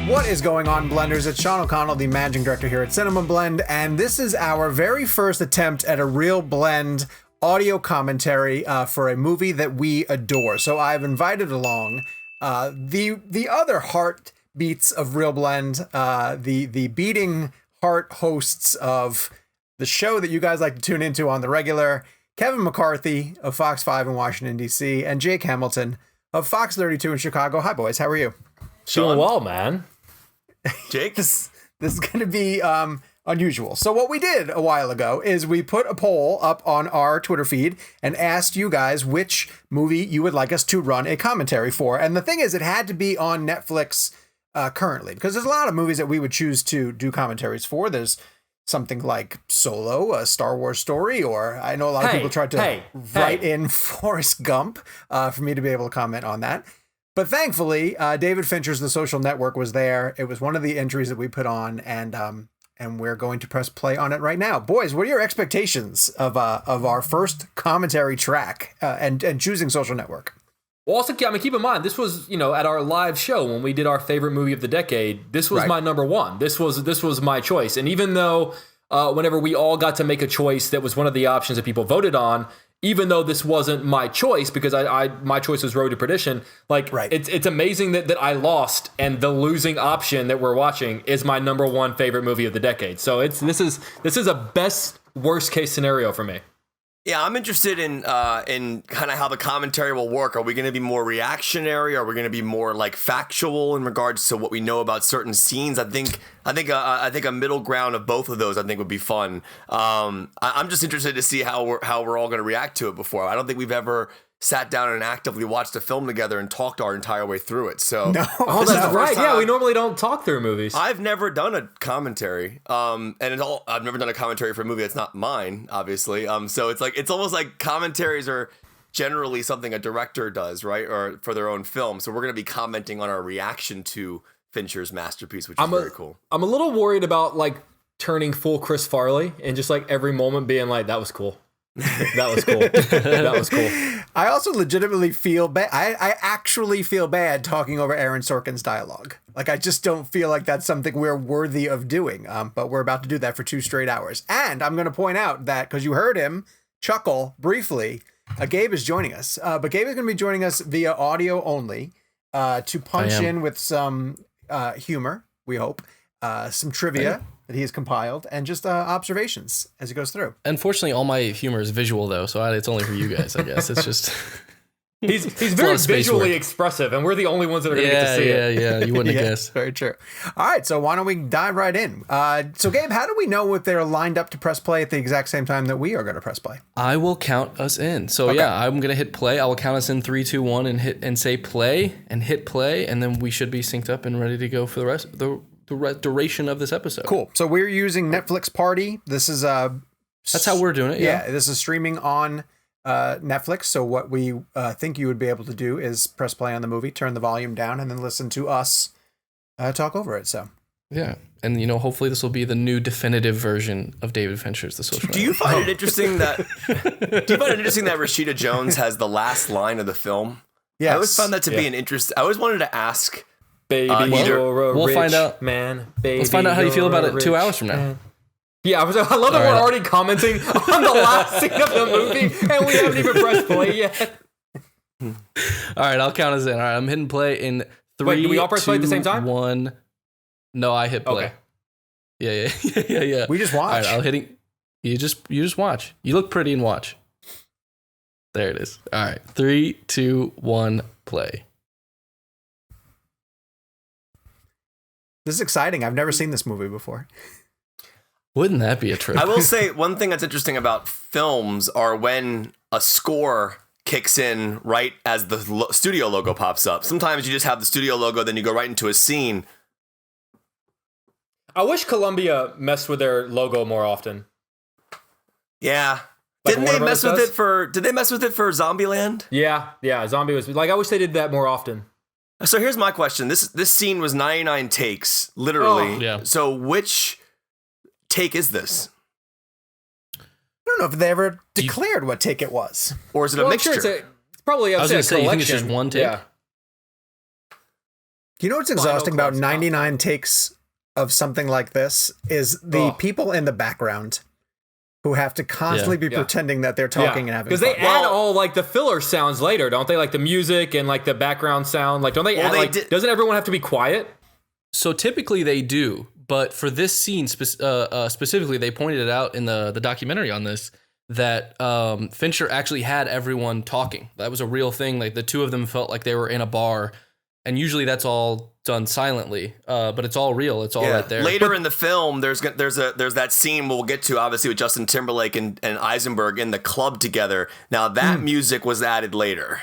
What is going on, Blenders? It's Sean O'Connell, the managing director here at CinemaBlend, and this is our very first attempt at a ReelBlend audio commentary for a movie that we adore. So I've invited along the other heartbeats of ReelBlend, the beating heart hosts of the show that you guys like to tune into on the regular, Kevin McCarthy of Fox 5 in Washington, D.C., and Jake Hamilton of Fox 32 in Chicago. Hi, boys. How are you? Doing well, man. Jake, this is going to be unusual. So what we did a while ago is we put a poll up on our Twitter feed and asked you guys which movie you would like us to run a commentary for. And the thing is, it had to be on Netflix currently, because there's a lot of movies that we would choose to do commentaries for. There's something like Solo, a Star Wars story, or I know a lot of people tried to write in Forrest Gump for me to be able to comment on that. But thankfully, David Fincher's The Social Network was there. It was one of the entries that we put on, and we're going to press play on it right now. Boys, what are your expectations of our first commentary track and choosing Social Network? Well, also, I mean, keep in mind, this was, at our live show when we did our favorite movie of the decade. This was my number one. This was my choice. And even though whenever we all got to make a choice that was one of the options that people voted on, even though this wasn't my choice, because my choice was Road to Perdition, it's amazing that I lost, and the losing option that we're watching is my number one favorite movie of the decade. So this is a best worst case scenario for me. Yeah, I'm interested in kind of how the commentary will work. Are we going to be more reactionary? Are we going to be more like factual in regards to what we know about certain scenes? I think a middle ground of both of those I think would be fun. I'm just interested to see how we're all going to react to it before. I don't think we've ever sat down and actively watched a film together and talked our entire way through it. So that's right. Yeah, we normally don't talk through movies. I've never done a commentary, I've never done a commentary for a movie that's not mine, obviously. So it's almost like commentaries are generally something a director does, right, or for their own film. So we're going to be commenting on our reaction to Fincher's masterpiece, which is very cool. I'm a little worried about turning full Chris Farley and just every moment being like, that was cool. That was cool. That was cool. I also legitimately feel bad. I actually feel bad talking over Aaron Sorkin's dialogue. I just don't feel like that's something we're worthy of doing. But we're about to do that for 2 straight hours. And I'm going to point out that, because you heard him chuckle briefly, Gabe is joining us. But Gabe is going to be joining us via audio only to punch in with some humor, we hope, some trivia that he has compiled, and just observations as he goes through. Unfortunately, all my humor is visual, though, so it's only for you guys, I guess. It's just... He's very visually expressive, and we're the only ones that are going to get to see it. Yeah, you wouldn't have guessed. Very true. All right, so why don't we dive right in? So, Gabe, how do we know if they're lined up to press play at the exact same time that we are going to press play? I will count us in. So, I'm going to hit play. I will count us in 3, 2, 1, and say play, and hit play, and then we should be synced up and ready to go for the rest of the duration of this episode. Cool. So we're using Netflix Party. This is that's how we're doing it. Yeah. This is streaming on Netflix. So what we think you would be able to do is press play on the movie, turn the volume down, and then listen to us talk over it. So yeah, and hopefully this will be the new definitive version of David Fincher's The Social Network. Do you find it interesting that Rashida Jones has the last line of the film? Yeah, I always found that to be an interest. I always wanted to ask. Baby, we'll find out. Man, baby, let's find out how you feel about it 2 hours from now. Man. Yeah, I love that we're already commenting on the last scene of the movie, and we haven't even pressed play yet. All right, I'll count us in. All right, I'm hitting play in 3. Wait, do we all press play at the same time? 1. No, I hit play. Okay. Yeah. We just watch. All right, you just watch. You look pretty and watch. There it is. All right, 3, 2, 1, play. This is exciting. I've never seen this movie before. Wouldn't that be a trip? I will say one thing that's interesting about films are when a score kicks in right as the studio logo pops up. Sometimes you just have the studio logo, then you go right into a scene. I wish Columbia messed with their logo more often. Yeah. Didn't they mess with it for Zombieland? Yeah. Zombie was I wish they did that more often. So here's my question. This scene was 99 takes, literally. Oh, yeah. So which take is this? I don't know if they ever declared what take it was. Or is it a mixture? Sure it's probably I was going to say, you think it's just one take? Yeah. You know what's exhausting about 99 takes of something like this is the people in the background who have to constantly be pretending that they're talking and having fun. Because they add all like the filler sounds later, don't they? Like the music and like the background sound. Like, don't they add like, doesn't everyone have to be quiet? So typically they do, but for this scene specifically, they pointed it out in the documentary on this, that Fincher actually had everyone talking. That was a real thing. Like the two of them felt like they were in a bar, and usually that's all done silently. But it's all real. It's all right there. Later in the film, there's that scene we'll get to, obviously, with Justin Timberlake and Eisenberg in the club together. Now that music was added later,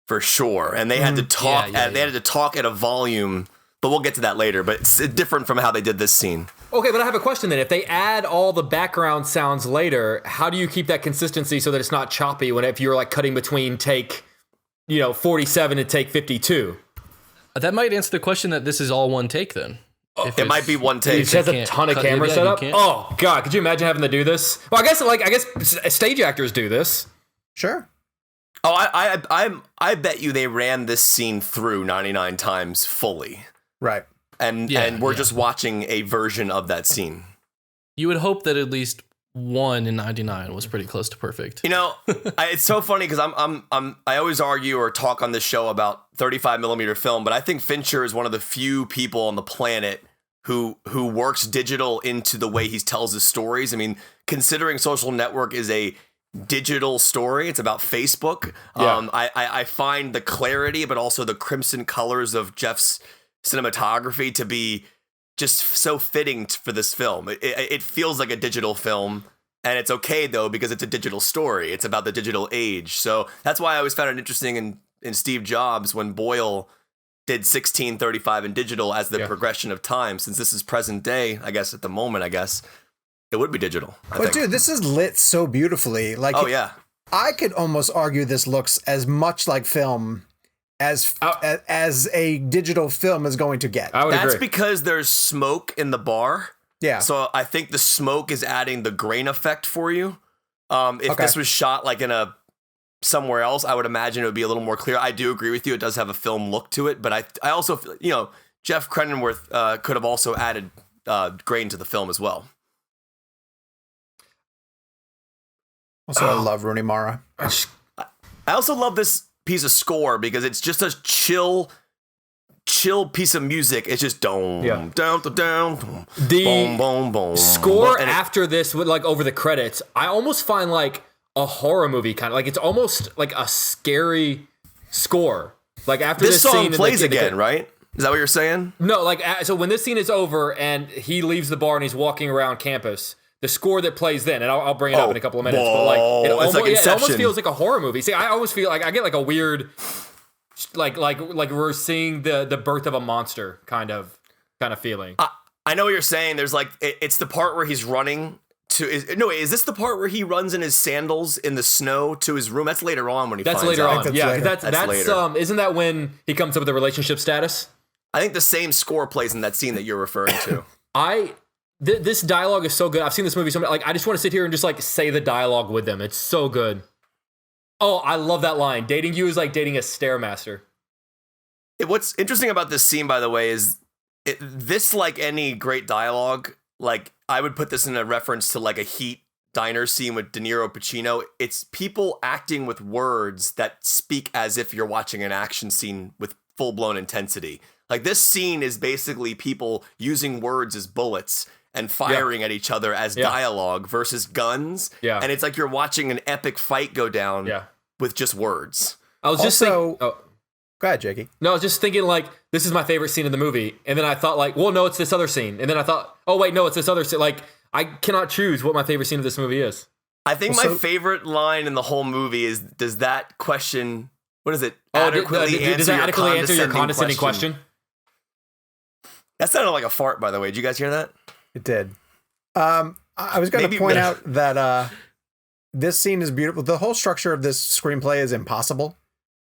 for sure, and they had to talk. They had to talk at a volume. But we'll get to that later. But it's different from how they did this scene. Okay, but I have a question then. If they add all the background sounds later, how do you keep that consistency so that it's not choppy if you're like cutting between take, 47 and take 52? That might answer the question that this is all one take then. It might be one take. It has a ton of camera setup. Oh God, could you imagine having to do this? Well, I guess stage actors do this. Sure. Oh, I bet you they ran this scene through 99 times fully. Right. And we're just watching a version of that scene. You would hope that at least one in 99 was pretty close to perfect. It's so funny because I always argue or talk on this show about 35 millimeter film, but I think Fincher is one of the few people on the planet who works digital into the way he tells his stories. I mean, considering Social Network is a digital story, it's about Facebook. Yeah. I find the clarity, but also the crimson colors of Jeff's cinematography to be just so fitting for this film. It feels like a digital film, and it's okay though because it's a digital story. It's about the digital age. So that's why I always found it interesting in Steve Jobs when Boyle did 16:35 in digital as the progression of time. Since this is present day, I guess at the moment, it would be digital. I think. Dude, this is lit so beautifully. Like, I could almost argue this looks as much like film as a digital film is going to get. That's because there's smoke in the bar. Yeah. So I think the smoke is adding the grain effect for you. If this was shot like in somewhere else, I would imagine it would be a little more clear. I do agree with you. It does have a film look to it, but I also feel, Jeff Cronenworth could have also added grain to the film as well. Also, I love Rooney Mara. I also love this piece of score because it's just a chill piece of music. It's just down. The boom, boom, boom. Score after this with like over the credits, I almost find like a horror movie kind of like it's almost like a scary score. Like after this song scene plays again, right? Is that what you're saying? No, like so when this scene is over and he leaves the bar and he's walking around campus, the score that plays then, and I'll bring it up in a couple of minutes, but like it almost feels like a horror movie. See, I always feel like I get like a weird, like we're seeing the birth of a monster kind of feeling. I know what you're saying. There's like it's the part where he's running to. Is this the part where he runs in his sandals in the snow to his room? That's later on when he. That's finds later out. on. Yeah, that's later. Isn't that when he comes up with the relationship status? I think the same score plays in that scene that you're referring to. This dialogue is so good. I've seen this movie so much. Like, I just want to sit here and just like say the dialogue with them. It's so good. Oh, I love that line. Dating you is like dating a stairmaster. What's interesting about this scene, by the way, is this, like any great dialogue, like I would put this in a reference to like a Heat diner scene with De Niro, Pacino. It's people acting with words that speak as if you're watching an action scene with full-blown intensity. Like this scene is basically people using words as bullets and firing at each other as dialogue versus guns. Yeah. And it's like you're watching an epic fight go down with just words. I was just thinking... Go ahead, Jakey. No, I was just thinking, like, this is my favorite scene in the movie. And then I thought, like, well, no, it's this other scene. And then I thought, oh, wait, no, it's this other scene. Like, I cannot choose what my favorite scene of this movie is. I think my favorite line in the whole movie is, does that question, what is it? Adequately does it adequately answer your condescending question? That sounded like a fart, by the way. Did you guys hear that? It did. I was going to point out that this scene is beautiful. The whole structure of this screenplay is impossible.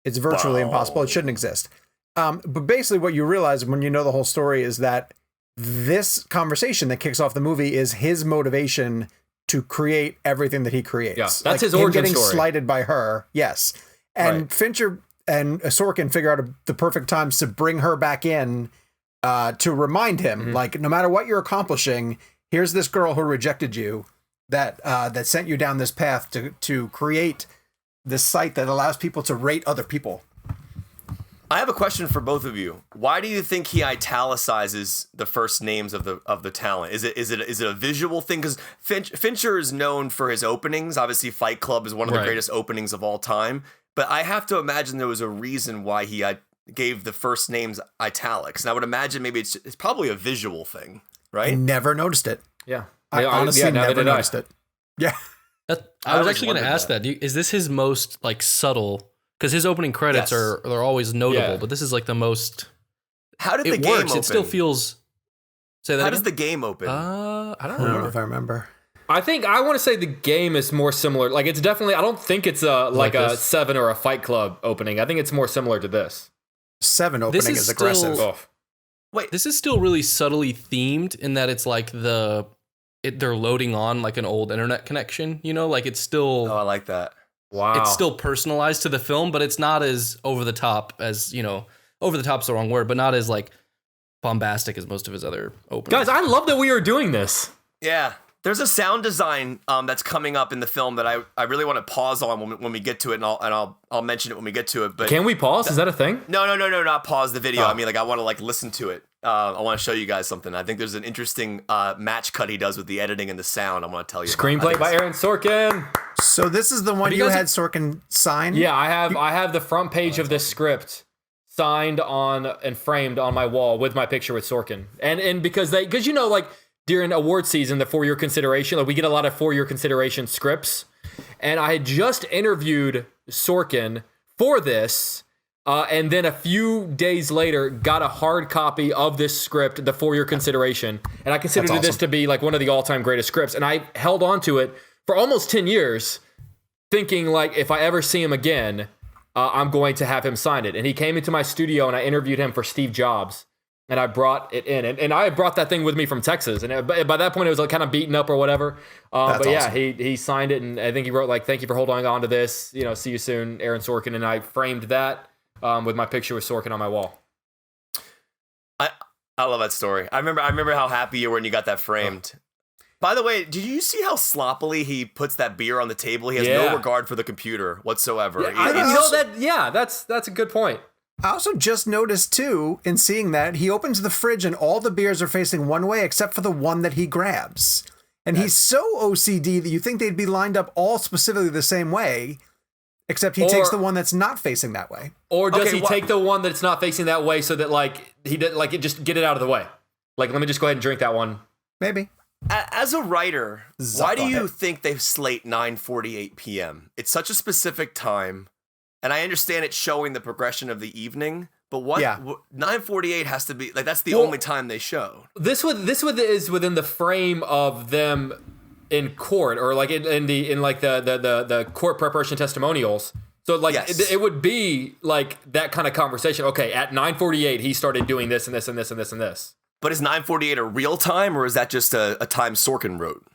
It's virtually impossible. It shouldn't exist. But basically what you realize when you know the whole story is that this conversation that kicks off the movie is his motivation to create everything that he creates. Yeah, that's his origin getting story. Slighted by her. Yes. And Fincher and Sorkin figure out the perfect times to bring her back in to remind him, like, no matter what you're accomplishing, here's this girl who rejected you that sent you down this path to create this site that allows people to rate other people. I have a question for both of you. Why do you think he italicizes the first names of the talent? Is it a visual thing? Because Fincher is known for his openings. Obviously, Fight Club is one of the greatest openings of all time. But I have to imagine there was a reason why he gave the first names italics. And I would imagine maybe it's probably a visual thing, right? I never noticed it. Yeah. I honestly never noticed it. Yeah. I was actually going to ask that. Is this his most like subtle? Because his opening credits they're always notable, but this is like the most. How did the game works. open? It still feels. Say that. How again? does the game open? I don't I don't know remember. if I remember. I think I want to say the game is more similar. Like it's definitely. I don't think it's like a this? 7 or a Fight Club opening. I think it's more similar to this. 7 opening is aggressive. Wait, This is still really subtly themed in that it's like they're loading on like an old internet connection. You know, like it's still. Oh, I like that. Wow. It's still personalized to the film, but it's not as over the top as, over the top's the wrong word, but not as like bombastic as most of his other openings. Guys, I love that we are doing this. Yeah. There's a sound design that's coming up in the film that I really want to pause on when we get to it, and I'll mention it when we get to it. But Can we pause? Is that a thing? No, not pause the video. I mean, like I want to like listen to it. I want to show you guys something. I think there's an interesting match cut he does with the editing and the sound. I want to tell you. Screenplay by Aaron Sorkin. So this is the one you had Sorkin sign? Yeah, I have the front page of this script signed on and framed on my wall with my picture with Sorkin. And because like during award season, the 4-year consideration, like we get a lot of 4-year consideration scripts. And I had just interviewed Sorkin for this. And then a few days later, got a hard copy of this script, the 4-year consideration. And I considered this to be like one of the all-time greatest scripts. And I held on to it for almost 10 years, thinking like, if I ever see him again, I'm going to have him sign it. And he came into my studio and I interviewed him for Steve Jobs. And I brought it in. And I brought that thing with me from Texas. And by that point, it was like kind of beaten up or whatever. But yeah, awesome. he signed it. And I think he wrote like, thank you for holding on to this. See you soon, Aaron Sorkin. And I framed that with my picture with Sorkin on my wall. I love that story. I remember how happy you were when you got that framed. By the way, did you see how sloppily he puts that beer on the table? He has no regard for the computer whatsoever. That's a good point. I also just noticed too, in seeing that, he opens the fridge and all the beers are facing one way except for the one that he grabs. And he's so OCD that you think they'd be lined up all specifically the same way, except he takes the one that's not facing that way. Or does he take the one that's not facing that way so that like he did like just get it out of the way? Like, let me just go ahead and drink that one. Maybe. As a writer, why do you think they slate 9:48 p.m.? It's such a specific time, and I understand it's showing the progression of the evening. But 9:48 has to be like that's the only time they show. This is within the frame of them in court or like in the court preparation testimonials. So like it would be like that kind of conversation. Okay, at 9:48 he started doing this and this and this and this and this. But is 9:48 a real time, or is that just a time Sorkin wrote?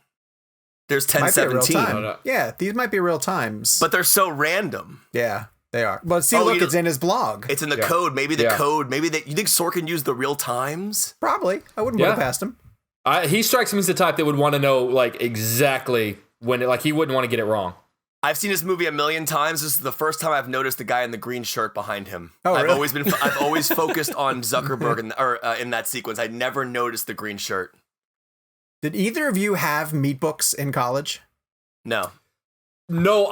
There's 10:17. Yeah, these might be real times. But they're so random. Yeah, they are. But see, look, it's in his blog. It's in the code. Maybe the code. Maybe you think Sorkin used the real times? Probably. I wouldn't put it past him. He strikes me as the type that would want to know like exactly when it, like he wouldn't want to get it wrong. I've seen this movie a million times. This is the first time I've noticed the guy in the green shirt behind him. Oh, really? I've always focused on Zuckerberg in that sequence. I never noticed the green shirt. Did either of you have meat books in college? No. No,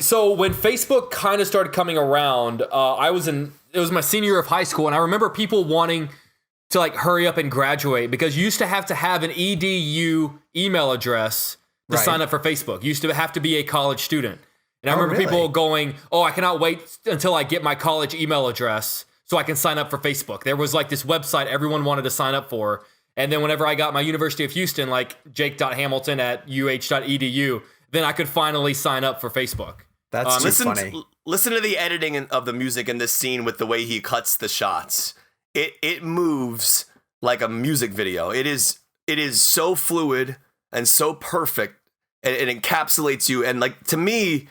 so when Facebook kind of started coming around, it was my senior year of high school, and I remember people wanting to like hurry up and graduate because you used to have an EDU email address to sign up for Facebook. You used to have to be a college student. And I remember people going, I cannot wait until I get my college email address so I can sign up for Facebook. There was like this website everyone wanted to sign up for. And then whenever I got my University of Houston, like jake.hamilton@uh.edu, then I could finally sign up for Facebook. That's funny. Listen to the editing of the music in this scene with the way he cuts the shots. It moves like a music video. It is so fluid and so perfect. It encapsulates you. And like, to me,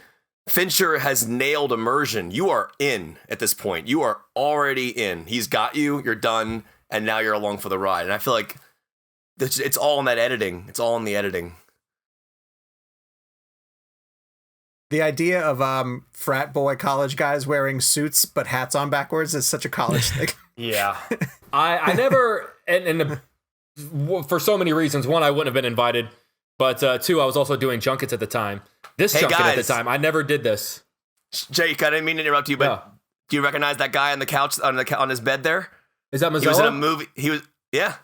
Fincher has nailed immersion. You are in at this point. You are already in. He's got you. You're done, and now you're along for the ride. And I feel like it's all in that editing. It's all in the editing. The idea of frat boy college guys wearing suits but hats on backwards is such a college thing. Yeah. I never, and for so many reasons. One, I wouldn't have been invited. But two, I was also doing junkets at the time. Junket at the time. I never did this. Jake, I didn't mean to interrupt you, but do you recognize that guy on the couch, on his bed there? Is that Mazzola? He was in a movie. Yeah.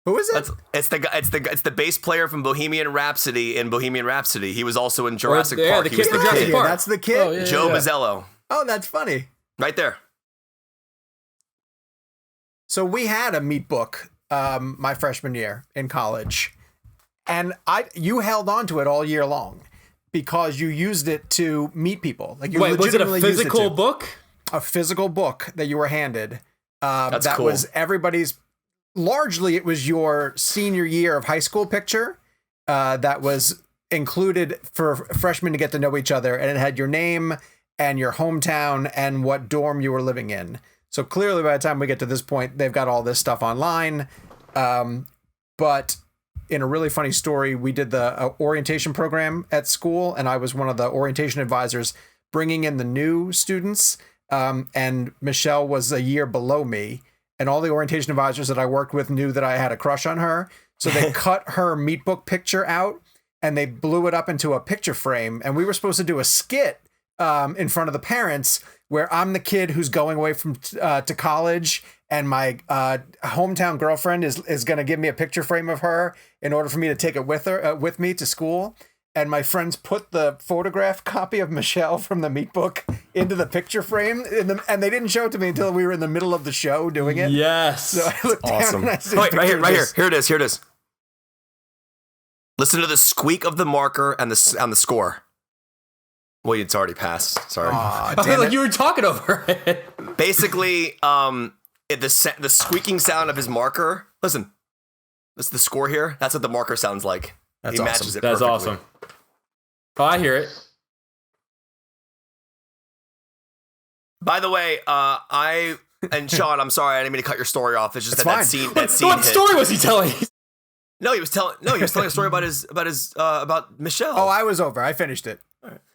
Who is it? It's the bass player from Bohemian Rhapsody in Bohemian Rhapsody. He was also in Jurassic Park. The He was kid from the Jurassic kid. Park. That's the kid. Oh, yeah. Joe Mazzello. Oh, that's funny. Right there. So we had a meat book my freshman year in college, and you held on to it all year long because you used it to meet people. Like you Wait, was it a legitimately used physical to. book? A physical book that you were handed. That's that cool. was everybody's. Largely, it was your senior year of high school picture that was included for freshmen to get to know each other, and it had your name and your hometown and what dorm you were living in. So clearly, by the time we get to this point, they've got all this stuff online. But in a really funny story, we did the orientation program at school, and I was one of the orientation advisors bringing in the new students. And Michelle was a year below me. And all the orientation advisors that I worked with knew that I had a crush on her. So they cut her meat book picture out and they blew it up into a picture frame. And we were supposed to do a skit in front of the parents where I'm the kid who's going away from to college, and my hometown girlfriend is going to give me a picture frame of her in order for me to take it with me to school. And my friends put the photograph copy of Michelle from the meat book into the picture frame, and they didn't show it to me until we were in the middle of the show doing it. Yes. So I looked Awesome. down and I said, Wait, right here. Here it is. Listen to the squeak of the marker and the score. Well, it's already passed. Sorry. Aw, I feel damn like it. you were talking over it. Basically, the squeaking sound of his marker. Listen, this is the score here. That's what the marker sounds like. That's he awesome. matches it That's perfectly. awesome. Oh, I hear it. By the way, and Sean, I'm sorry, I didn't mean to cut your story off. It's just That's that fine. scene. What hit. story was he telling? No, he was telling a story about Michelle. Oh, I was over. I finished it.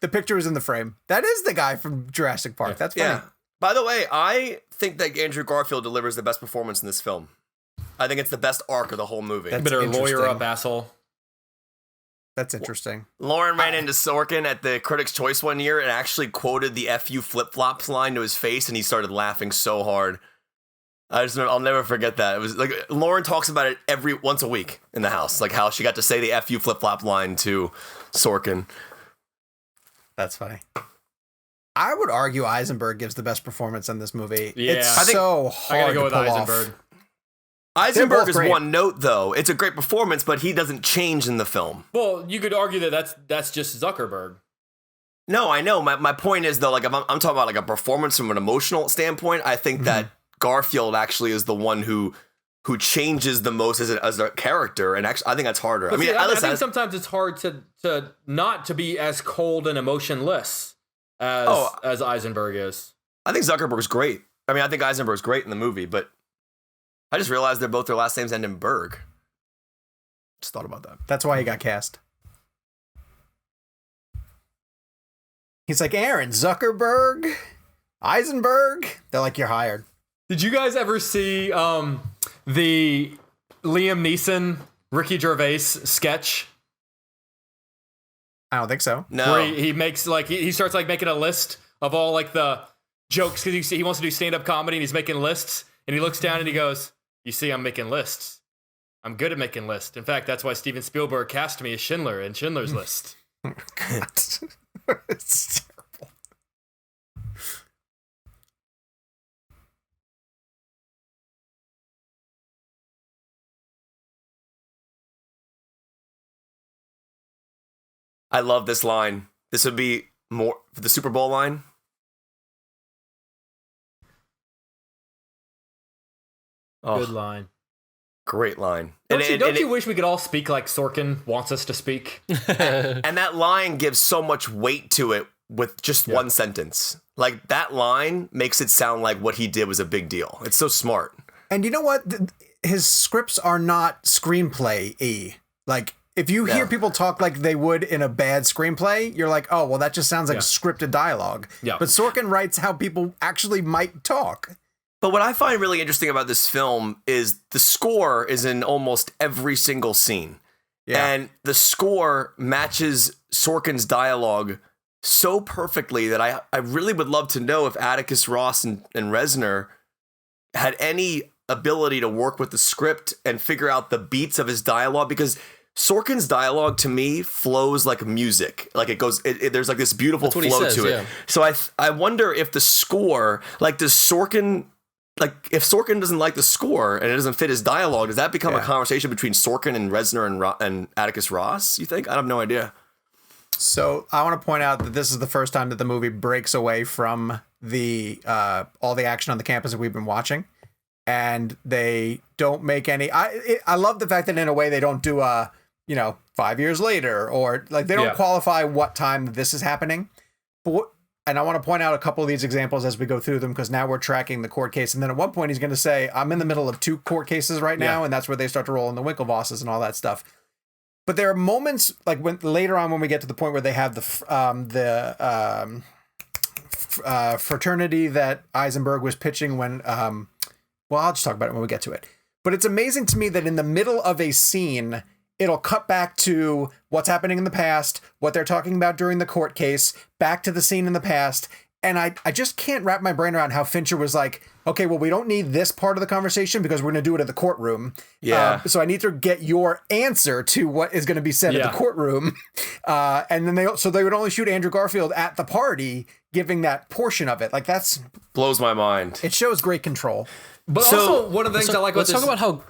The picture was in the frame. That is the guy from Jurassic Park. That's funny. yeah. By the way, I think that Andrew Garfield delivers the best performance in this film. I think it's the best arc of the whole movie. That's Better lawyer interesting. up, asshole. That's interesting. Lauren ran into Sorkin at the Critics' Choice one year and actually quoted the "F you flip-flops" line to his face, and he started laughing so hard. I'll never forget that. It was like Lauren talks about it once a week in the house, like how she got to say the "F you flip-flop" line to Sorkin. That's funny. I would argue Eisenberg gives the best performance in this movie. Yeah. It's I think- so I hard gotta go with to pull Eisenberg. off. Eisenberg both is great. one note, though. It's a great performance, but he doesn't change in the film. Well, you could argue that that's just Zuckerberg. No, I know. My point is, though, like if I'm talking about like a performance from an emotional standpoint, I think that Garfield actually is the one who changes the most as a character, and actually, I think that's harder. But I mean, see, I listen, think sometimes it's hard to not to be as cold and emotionless as Eisenberg is. I think Zuckerberg's great. I mean, I think Eisenberg's great in the movie, but I just realized their last names end in Berg. Just thought about that. That's why he got cast. He's like, Aaron, Zuckerberg, Eisenberg. They're like, you're hired. Did you guys ever see the Liam Neeson Ricky Gervais sketch? I don't think so. No, Where he makes like he starts like making a list of all like the jokes because he wants to do stand-up comedy and he's making lists and he looks down and he goes, "You see, I'm making lists. I'm good at making lists. In fact, that's why Steven Spielberg cast me as Schindler in Schindler's List." It's terrible. I love this line. This would be more for the Super Bowl line. Good line. Great line. Don't you wish we could all speak like Sorkin wants us to speak? And that line gives so much weight to it with just one sentence. Like, that line makes it sound like what he did was a big deal. It's so smart. And you know what? His scripts are not screenplay-y. Like, if you hear people talk like they would in a bad screenplay, you're like, oh, well, that just sounds like scripted dialogue. Yeah. But Sorkin writes how people actually might talk. But what I find really interesting about this film is the score is in almost every single scene. Yeah. And the score matches Sorkin's dialogue so perfectly that I really would love to know if Atticus Ross and Reznor had any ability to work with the script and figure out the beats of his dialogue, because Sorkin's dialogue to me flows like music. Like it goes, there's like this beautiful flow to it. Yeah. So I wonder if the score, like does Sorkin, like if Sorkin doesn't like the score and it doesn't fit his dialogue, does that become a conversation between Sorkin and Reznor and Atticus Ross, you think? I have no idea. So I want to point out that this is the first time that the movie breaks away from the all the action on the campus that we've been watching, and they don't make any. I love the fact that in a way they don't do 5 years later, or like they don't qualify what time this is happening. And I want to point out a couple of these examples as we go through them, because now we're tracking the court case. And then at one point he's going to say, I'm in the middle of 2 court cases right now. And that's where they start to roll in the Winklevosses and all that stuff. But there are moments like when later on when we get to the point where they have the fraternity that Eisenberg was pitching when, well, I'll just talk about it when we get to it. But it's amazing to me that in the middle of a scene, it'll cut back to what's happening in the past, what they're talking about during the court case, back to the scene in the past. And I just can't wrap my brain around how Fincher was like, okay, well, we don't need this part of the conversation because we're going to do it in the courtroom. Yeah. So I need to get your answer to what is going to be said in the courtroom. And then they would only shoot Andrew Garfield at the party, giving that portion of it. Like that's blows my mind. It shows great control. But also one of the things I like about this. Let's talk about how.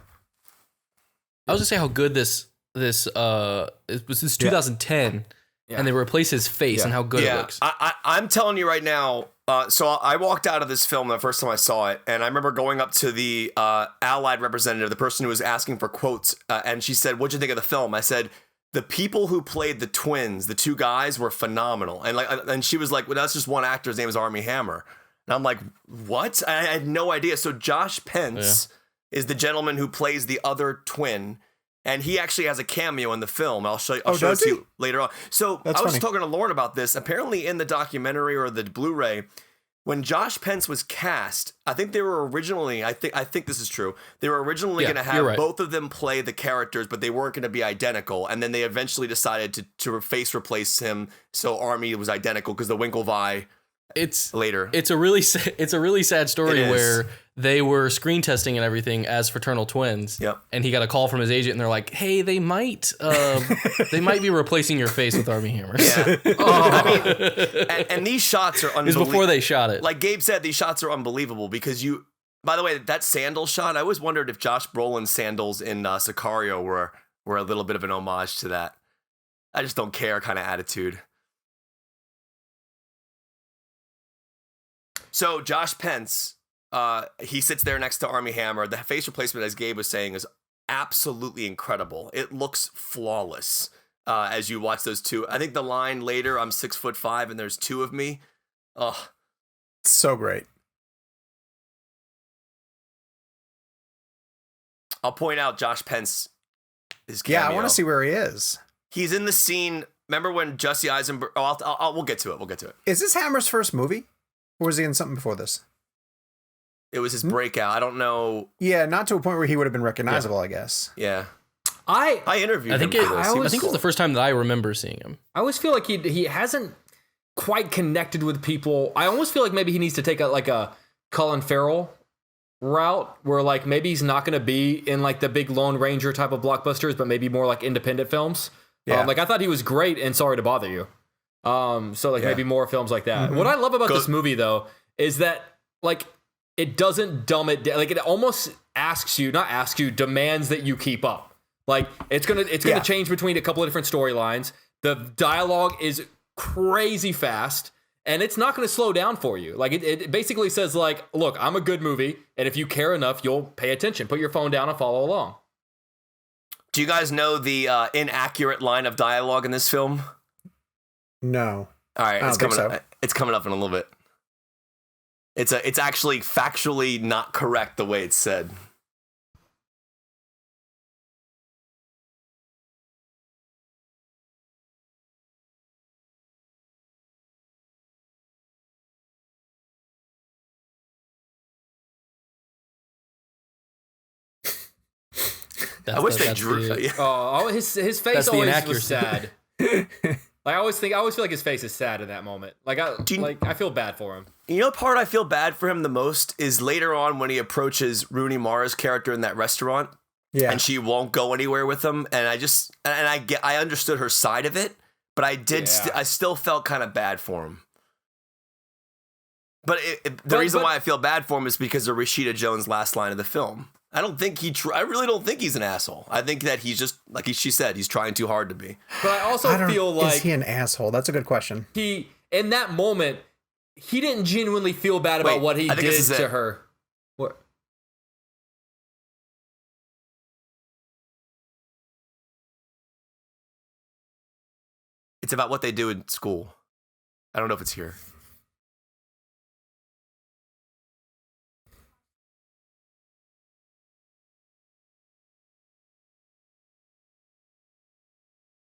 I was gonna say how good this it was 2010. And they replace his face and how good it looks. I'm telling you right now. So I walked out of this film the first time I saw it, and I remember going up to the Allied representative, the person who was asking for quotes, and she said, "What'd you think of the film?" I said, "The people who played the twins, the 2 guys, were phenomenal." And she was like, "Well, that's just one actor. His name is Armie Hammer." And I'm like, "What?" I had no idea. So Josh Pence is the gentleman who plays the other twin. And he actually has a cameo in the film. I'll show it to you later on. So I was talking to Lauren about this. Apparently in the documentary or the Blu-ray, when Josh Pence was cast, I think they were originally, I think this is true, they were originally going to have both of them play the characters, but they weren't going to be identical. And then they eventually decided to face replace him so Armie was identical because the Winklevi later. It's a really sad story where they were screen testing and everything as fraternal twins. Yep. And he got a call from his agent and they're like, "Hey, they might be replacing your face with Armie Hammer." Yeah. I mean, and these shots are unbelievable. It was before they shot it. Like Gabe said, these shots are unbelievable because by the way, that sandal shot, I always wondered if Josh Brolin's sandals in Sicario were a little bit of an homage to that. I just don't care kind of attitude. So Josh Pence, he sits there next to Armie Hammer. The face replacement, as Gabe was saying, is absolutely incredible. It looks flawless as you watch those 2. I think the line later, "I'm 6'5" and there's 2 of me. Oh, so great. I'll point out Josh Pence is cameo. Yeah, I want to see where he is. He's in the scene. Remember when Jesse Eisenberg? Oh, we'll get to it. Is this Hammer's first movie? Or was he in something before this? It was his breakout. I don't know. Yeah, not to a point where he would have been recognizable, I guess. Yeah. I interviewed him. I think it was the first time that I remember seeing him. I always feel like he hasn't quite connected with people. I almost feel like maybe he needs to take a Colin Farrell route where like maybe he's not going to be in like the big Lone Ranger type of blockbusters, but maybe more like independent films. Yeah. Like I thought he was great in Sorry to Bother You. So maybe more films like that. Mm-hmm. What I love about this movie though is that like it doesn't dumb it down. Like it almost demands that you keep up. Like it's gonna change between a couple of different storylines. The dialogue is crazy fast, and it's not gonna slow down for you. Like it basically says like, look, I'm a good movie, and if you care enough, you'll pay attention. Put your phone down and follow along. Do you guys know the inaccurate line of dialogue in this film? No. All right, it's coming up. It's coming up in a little bit. It's actually factually not correct the way it's said. I wish they drew. His face always was sad. Like I always feel like his face is sad in that moment. Like I feel bad for him. You know, part I feel bad for him the most is later on when he approaches Rooney Mara's character in that restaurant, and she won't go anywhere with him. And I understood her side of it, but I still felt kind of bad for him. But the reason why I feel bad for him is because of Rashida Jones' last line of the film. I really don't think he's an asshole. I think that he's just, like she said, he's trying too hard to be. But I also feel like... Is he an asshole? That's a good question. In that moment, he didn't genuinely feel bad about what he did to her. What? It's about what they do in school. I don't know if it's here.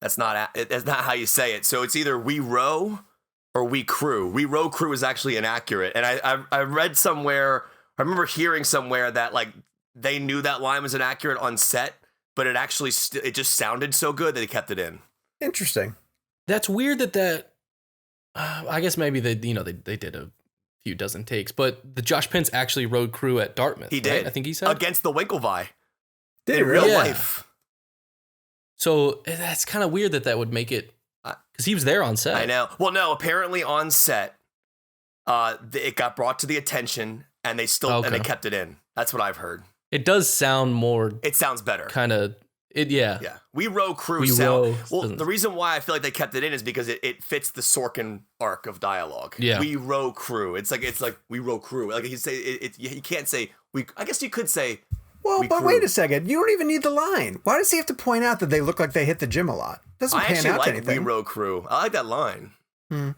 That's not how you say it. So it's either we row or we crew. We row crew is actually inaccurate. And I read somewhere, I remember hearing somewhere that like they knew that line was inaccurate on set, but it actually it just sounded so good that they kept it in. Interesting. That's weird that I guess maybe they did a few dozen takes, but the Josh Pence actually rode crew at Dartmouth. He did. Right? I think he said against the Winklevi. Did in real life. So that's kind of weird that would make it, because he was there on set. I know. Well, no, apparently on set, it got brought to the attention, and they still and they kept it in. That's what I've heard. It does sound more. It sounds better. Kind of. Yeah. We row crew sound. Well, the reason why I feel like they kept it in is because it fits the Sorkin arc of dialogue. Yeah. We row crew. It's like we row crew. Like you can't say we. I guess you could say. Well, but wait a second. You don't even need the line. Why does he have to point out that they look like they hit the gym a lot? Doesn't pan out to anything. We row crew. I like that line. I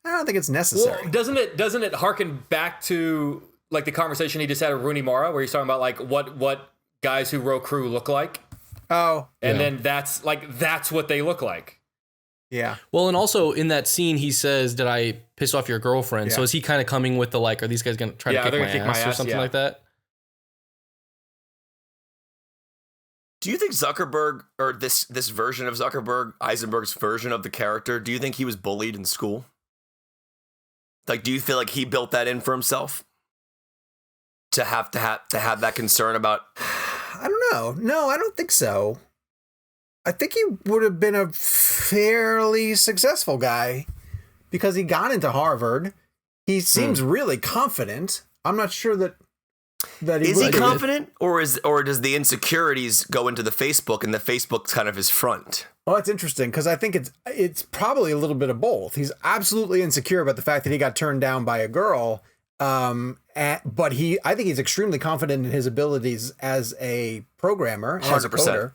don't think it's necessary. Well, doesn't it harken back to like the conversation he just had with Rooney Mara, where he's talking about like what guys who row crew look like? Oh, and then that's what they look like. Yeah. Well, and also in that scene, he says, "Did I piss off your girlfriend?" Yeah. So is he kind of coming with the like, are these guys going to try to kick my ass or something like that? Do you think Zuckerberg, or this version of Zuckerberg, Eisenberg's version of the character, do you think he was bullied in school? Like, do you feel like he built that in for himself? To have that concern about? I don't know. No, I don't think so. I think he would have been a fairly successful guy because he got into Harvard. He seems really confident. I'm not sure that is he confident, or does the insecurities go into the Facebook, and the Facebook's kind of his front? Well, that's interesting because I think it's probably a little bit of both. He's absolutely insecure about the fact that he got turned down by a girl, but I think he's extremely confident in his abilities as a programmer, 100%. As a coder.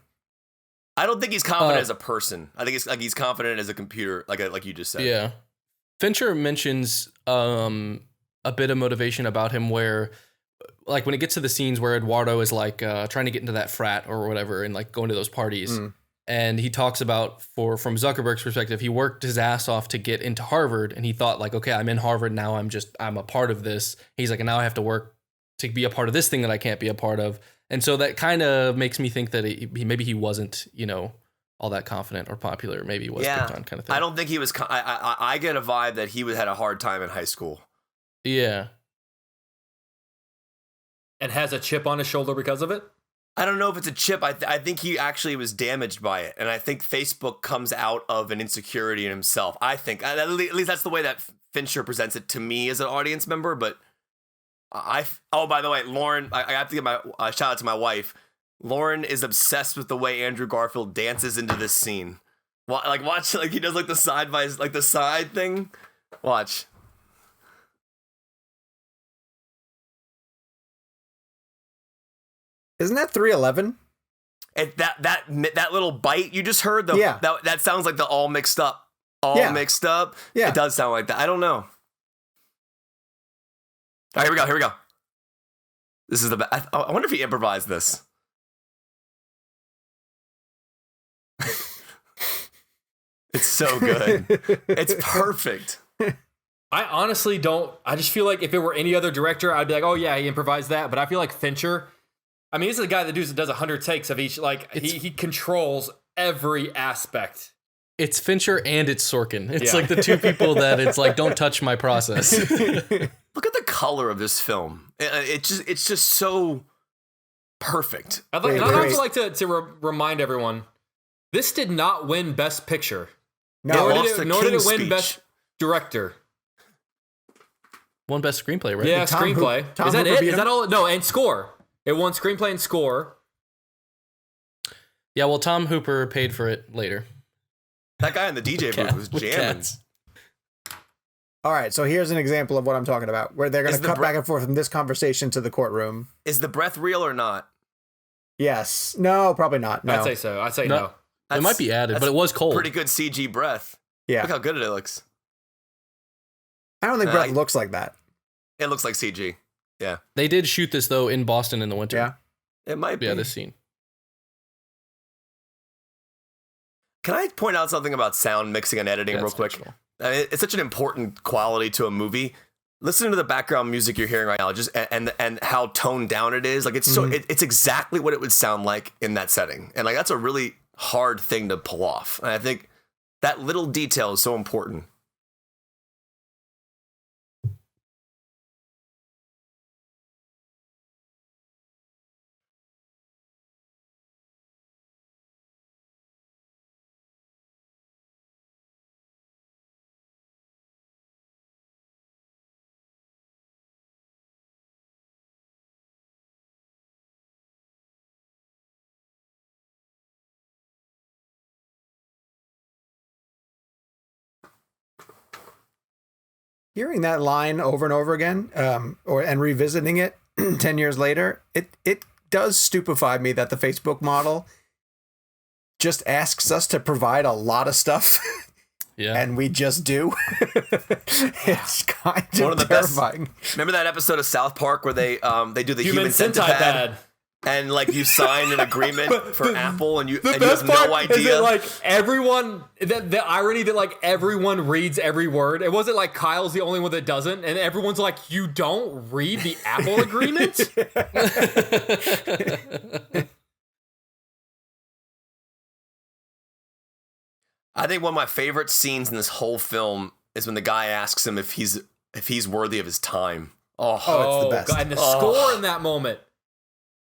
I don't think he's confident as a person. I think he's confident as a computer, like you just said. Yeah, Fincher mentions a bit of motivation about him where. Like when it gets to the scenes where Eduardo is like trying to get into that frat or whatever and like going to those parties, and he talks about from Zuckerberg's perspective, he worked his ass off to get into Harvard, and he thought like, okay, I'm in Harvard now, I'm a part of this. He's like, and now I have to work to be a part of this thing that I can't be a part of, and so that kind of makes me think that maybe he wasn't all that confident or popular. Maybe he was picked on kind of thing. I don't think he was. I get a vibe that he had a hard time in high school. Yeah. And has a chip on his shoulder because of it? I don't know if it's a chip. I think he actually was damaged by it. And I think Facebook comes out of an insecurity in himself. I think. At least that's the way that Fincher presents it to me as an audience member. But oh, by the way, Lauren, I have to give my shout out to my wife. Lauren is obsessed with the way Andrew Garfield dances into this scene. Watch, like he does like the side thing. Watch. Isn't that 311? that little bite you just heard, that sounds like the all mixed up. Mixed up. Yeah. It does sound like that. I don't know. All right, here we go. This is the best. I wonder if he improvised this. It's so good. It's perfect. I honestly don't. I just feel like if it were any other director, I'd be like, oh yeah, he improvised that. But I feel like Fincher, I mean, he's the guy that does 100 takes of each. Like he controls every aspect. It's Fincher and it's Sorkin. It's like the two people that it's like, don't touch my process. Look at the color of this film. It's just so perfect. I'd also like to remind everyone, this did not win Best Picture. No, nor did it win Best Director. Won Best Screenplay, right? Yeah, Screenplay. Is that it? Is that all? No, and score. It won Screenplay and Score. Yeah, well, Tom Hooper paid for it later. That guy in the DJ booth was jamming. All right, so here's an example of what I'm talking about, where they're going to cut back and forth from this conversation to the courtroom. Is the breath real or not? Yes. No, probably not. No. I'd say so. I'd say no. It might be added, but it was cold. Pretty good CG breath. Yeah. Look how good it looks. I don't think breath looks like that. It looks like CG. Yeah. They did shoot this, though, in Boston in the winter. Yeah. It might be. Yeah, this scene. Can I point out something about sound mixing and editing real quick? It's such an important quality to a movie. Listen to the background music you're hearing right now, just and how toned down it is. Like it's it's exactly what it would sound like in that setting, and like that's a really hard thing to pull off. And I think that little detail is so important. Hearing that line over and over again, and revisiting it 10 years later, it does stupefy me that the Facebook model just asks us to provide a lot of stuff. Yeah. And we just do. It's kind of one of the terrifying. Remember that episode of South Park where they do the human centipede? And like you sign an agreement for Apple, and you have no idea. Is it like everyone? The irony that like everyone reads every word. It wasn't like Kyle's the only one that doesn't, and everyone's like, "You don't read the Apple agreement." I think one of my favorite scenes in this whole film is when the guy asks him if he's worthy of his time. Oh, it's the best. God, and the score in that moment.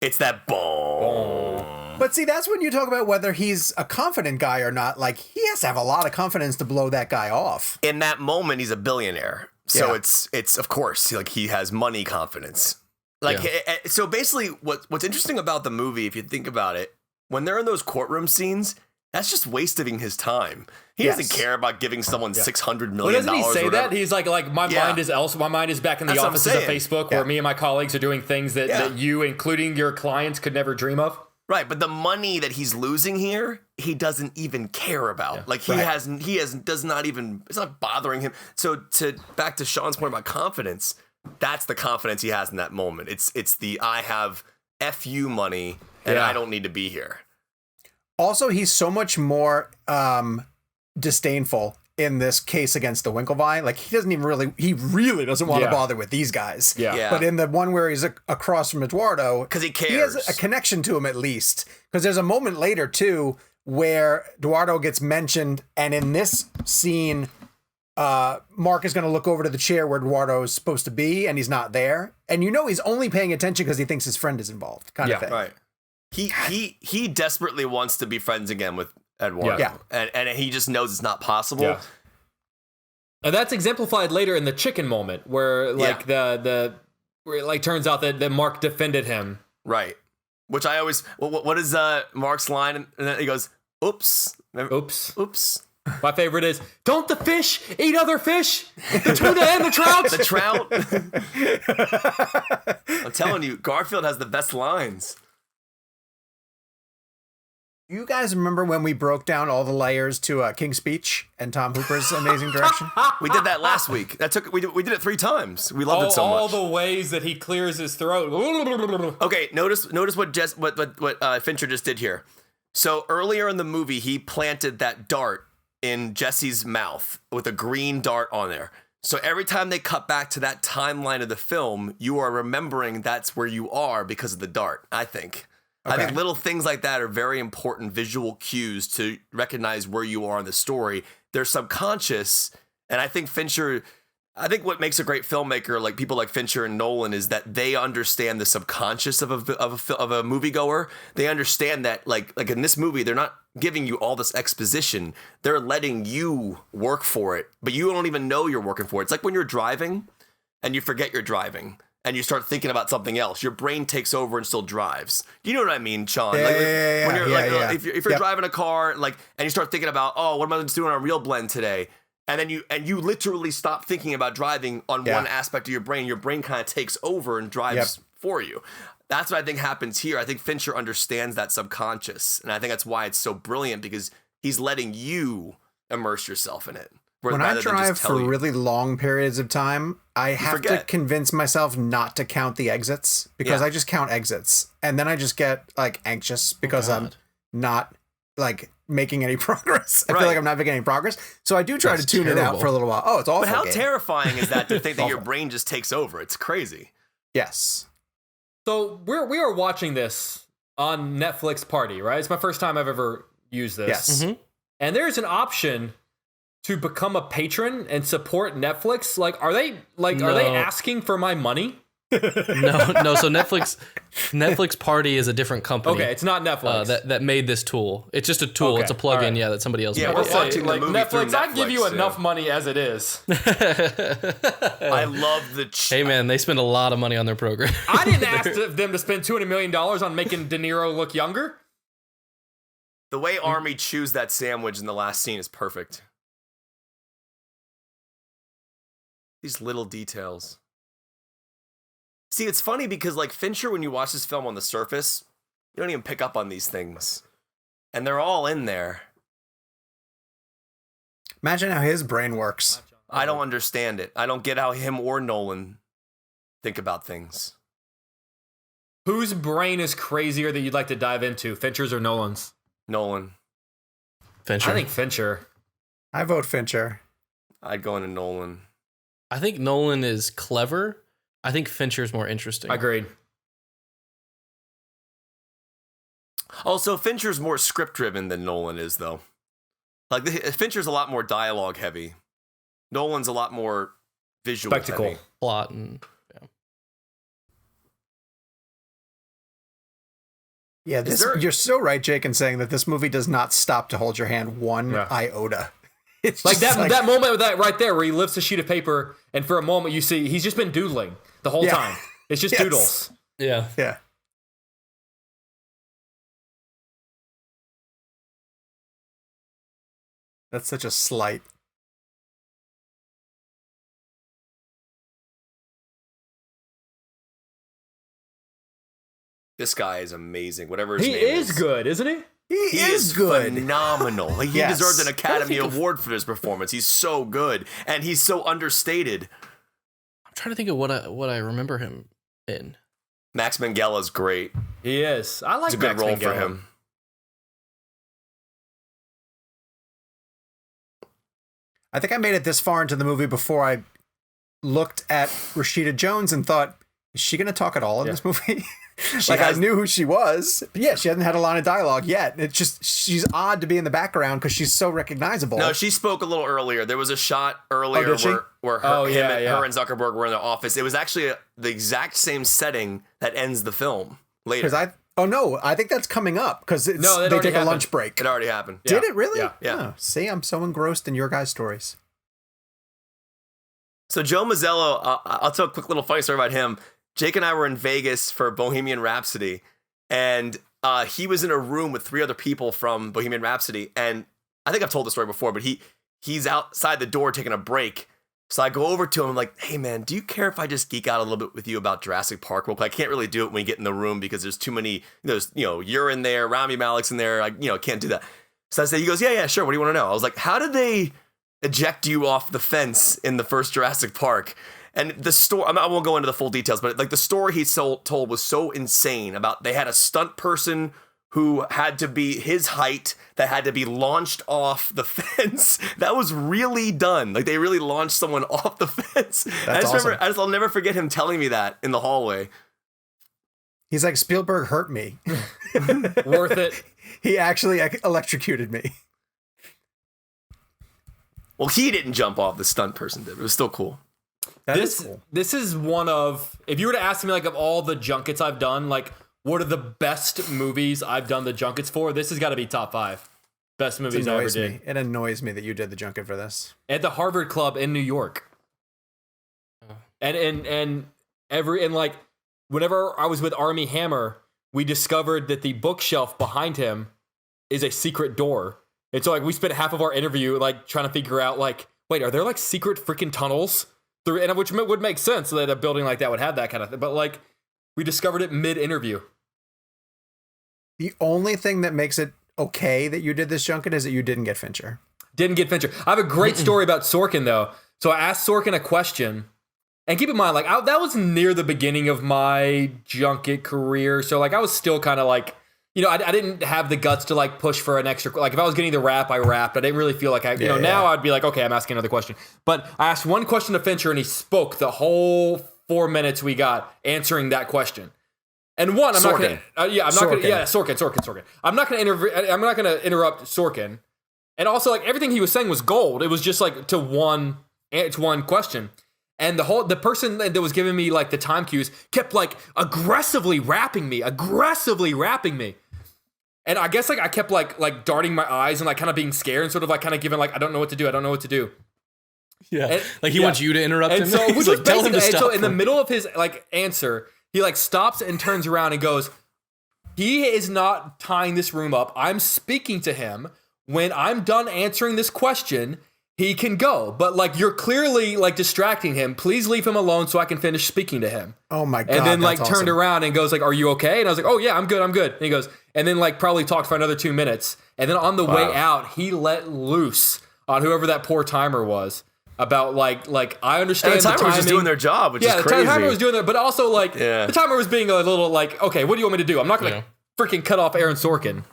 It's that boom. But see, that's when you talk about whether he's a confident guy or not. Like, he has to have a lot of confidence to blow that guy off. In that moment, he's a billionaire. So it's of course, like he has money confidence. Like, so basically what's interesting about the movie, if you think about it, when they're in those courtroom scenes, that's just wasting his time. He doesn't care about giving someone $600 million. Well, doesn't he say that? He's like my mind is elsewhere. My mind is back in the offices of Facebook where me and my colleagues are doing things that you, including your clients, could never dream of. Right, but the money that he's losing here, he doesn't even care about. Yeah. Like does not even, it's not bothering him. So back to Sean's point about confidence, that's the confidence he has in that moment. It's the I have FU money and I don't need to be here. Also, he's so much more disdainful in this case against the Winklevi. Like, he really doesn't want to bother with these guys. Yeah. But in the one where he's across from Eduardo, because he cares, he has a connection to him at least. Because there's a moment later too where Eduardo gets mentioned, and in this scene, Mark is going to look over to the chair where Eduardo is supposed to be, and he's not there. And he's only paying attention because he thinks his friend is involved, kind of thing. Right. He desperately wants to be friends again with Eduardo. Yeah. And he just knows it's not possible. Yeah. And that's exemplified later in the chicken moment where like where it like turns out that Mark defended him. Right. Which I always what is Mark's line? And then he goes, oops. Oops. My favorite is, don't the fish eat other fish? The tuna and the trout? The trout. I'm telling you, Garfield has the best lines. You guys remember when we broke down all the layers to King's Speech and Tom Hooper's amazing direction? We did that last week. We did it 3 times. We loved it so much. All the ways that he clears his throat. Okay, notice what Fincher just did here. So earlier in the movie, he planted that dart in Jesse's mouth with a green dart on there. So every time they cut back to that timeline of the film, you are remembering that's where you are because of the dart, I think. Okay. I think little things like that are very important visual cues to recognize where you are in the story. They're subconscious, and I think what makes a great filmmaker, like people like Fincher and Nolan, is that they understand the subconscious of a moviegoer. They understand that, like in this movie, they're not giving you all this exposition. They're letting you work for it, but you don't even know you're working for it. It's like when you're driving and you forget you're driving. And you start thinking about something else. Your brain takes over and still drives. You know what I mean, Sean? If you're driving a car, and you start thinking about, oh, what am I doing on ReelBlend today? And then you literally stop thinking about driving on one aspect of your brain. Your brain kind of takes over and drives for you. That's what I think happens here. I think Fincher understands that subconscious, and I think that's why it's so brilliant, because he's letting you immerse yourself in it. When I drive for really long periods of time, I have to convince myself not to count the exits, because I just count exits. And then I just get anxious because I'm not making any progress. I feel like I'm not making any progress. So I do try to tune it out for a little while. Oh, it's awful. But how terrifying is that to think that your brain just takes over? It's crazy. Yes. So we are watching this on Netflix Party, right? It's my first time I've ever used this. Yes. Mm-hmm. And there's an option to become a patron and support Netflix. Are they asking for my money? No. So Netflix Party is a different company. Okay, it's not Netflix that made this tool. It's just a tool. Okay. It's a plugin, that somebody else. Yeah, made. we're watching the movie through Netflix. I give you enough money as it is. I love the. Hey man, they spend a lot of money on their program. I didn't ask them to spend $200 million on making De Niro look younger. The way Army chews that sandwich in the last scene is perfect. These little details. See, it's funny because Fincher, when you watch this film on the surface, you don't even pick up on these things. And they're all in there. Imagine how his brain works. I don't understand it. I don't get how him or Nolan think about things. Whose brain is crazier that you'd like to dive into, Fincher's or Nolan's? Nolan. Fincher. I think Fincher. I vote Fincher. I'd go into Nolan. I think Nolan is clever. I think Fincher's more interesting. Agreed. Also, Fincher's more script-driven than Nolan is, though. Fincher's a lot more dialogue heavy. Nolan's a lot more visual spectacle heavy. Plot and you're so right, Jake, in saying that this movie does not stop to hold your hand one iota. It's that moment right there where he lifts a sheet of paper, and for a moment you see he's just been doodling the whole time. It's just doodles. Yeah. Yeah. That's such a slight. This guy is amazing. Whatever his name is. He is good, isn't he? He is good. Phenomenal. He deserved an Academy Award for his performance. He's so good, and he's so understated. I'm trying to think of what I remember him in. Max Minghella is great. He is. I like it's a good Max role Minghella. for him. I think I made it this far into the movie before I looked at Rashida Jones and thought, is she going to talk at all in this movie? I knew who she was. But she hasn't had a line of dialogue yet. It's just, she's odd to be in the background because she's so recognizable. No, she spoke a little earlier. There was a shot earlier where her and Zuckerberg were in the office. It was actually the exact same setting that ends the film later. I think that's coming up because they take a lunch break. It already happened. Did it really? Yeah. Oh, see, I'm so engrossed in your guys' stories. So Joe Mazzello, I'll tell a quick little funny story about him. Jake and I were in Vegas for Bohemian Rhapsody, and he was in a room with 3 other people from Bohemian Rhapsody, and I think I've told the story before, but he's outside the door taking a break, So I go over to him. I'm like, hey, man, do you care if I just geek out a little bit with you about Jurassic Park? Well, I can't really do it when we get in the room because there's too many, you're in there, Rami Malek's in there. I can't do that. So I said, he goes, yeah, sure. What do you want to know? I was like, how did they eject you off the fence in the first Jurassic Park? And the story, I won't go into the full details, but like the story he told was so insane about they had a stunt person who had to be his height that had to be launched off the fence. That was really done. Like they really launched someone off the fence. That's awesome. I'll never forget him telling me that in the hallway. He's like, Spielberg hurt me. Worth it. He actually electrocuted me. Well, he didn't jump off, the stunt person did. It was still cool. That is cool. This is one of, if you were to ask me like of all the junkets I've done, like what are the best movies I've done the junkets for? This has got to be top 5 best movies I ever did. It annoys me that you did the junket for this. At the Harvard Club in New York. And like whenever I was with Armie Hammer, we discovered that the bookshelf behind him is a secret door. And so like we spent half of our interview like trying to figure out like, wait, are there like secret freaking tunnels through? And which would make sense that a building like that would have that kind of thing. But like we discovered it mid-interview. The only thing that makes it okay that you did this junket is that you didn't get Fincher. Didn't get Fincher. I have a great story about Sorkin though. So I asked Sorkin a question, and keep in mind, like that was near the beginning of my junket career. So like I was still kind of like, I didn't have the guts to like push for an extra. Like if I was getting the rap, I rapped. I didn't really feel like now I'd be like, okay, I'm asking another question. But I asked one question to Fincher, and he spoke the whole 4 minutes we got answering that question. And one, I'm not going to, Sorkin. I'm not going to interrupt Sorkin. And also, like everything he was saying was gold. It was just like to one question. And the person that was giving me like the time cues kept like aggressively rapping me. And I guess like I kept like darting my eyes and like kind of being scared and sort of like kind of giving like I don't know what to do. Yeah, and, like he wants you to interrupt him. So, He's like, tell him to stop. So in the middle of his like answer, he like stops and turns around and goes, "He is not tying this room up. I'm speaking to him. When I'm done answering this question, he can go. But like you're clearly like distracting him. Please leave him alone so I can finish speaking to him." Oh my God. And then like awesome. turned around and goes like, "Are you okay?" And I was like, "Oh yeah, I'm good. And he goes, and then like probably talked for another 2 minutes. And then on the way out, he let loose on whoever that poor timer was. About like I understand and the timer was just doing their job, which is crazy. The timer was doing that, but also like the timer was being a little like, okay, what do you want me to do? I'm not going to freaking cut off Aaron Sorkin.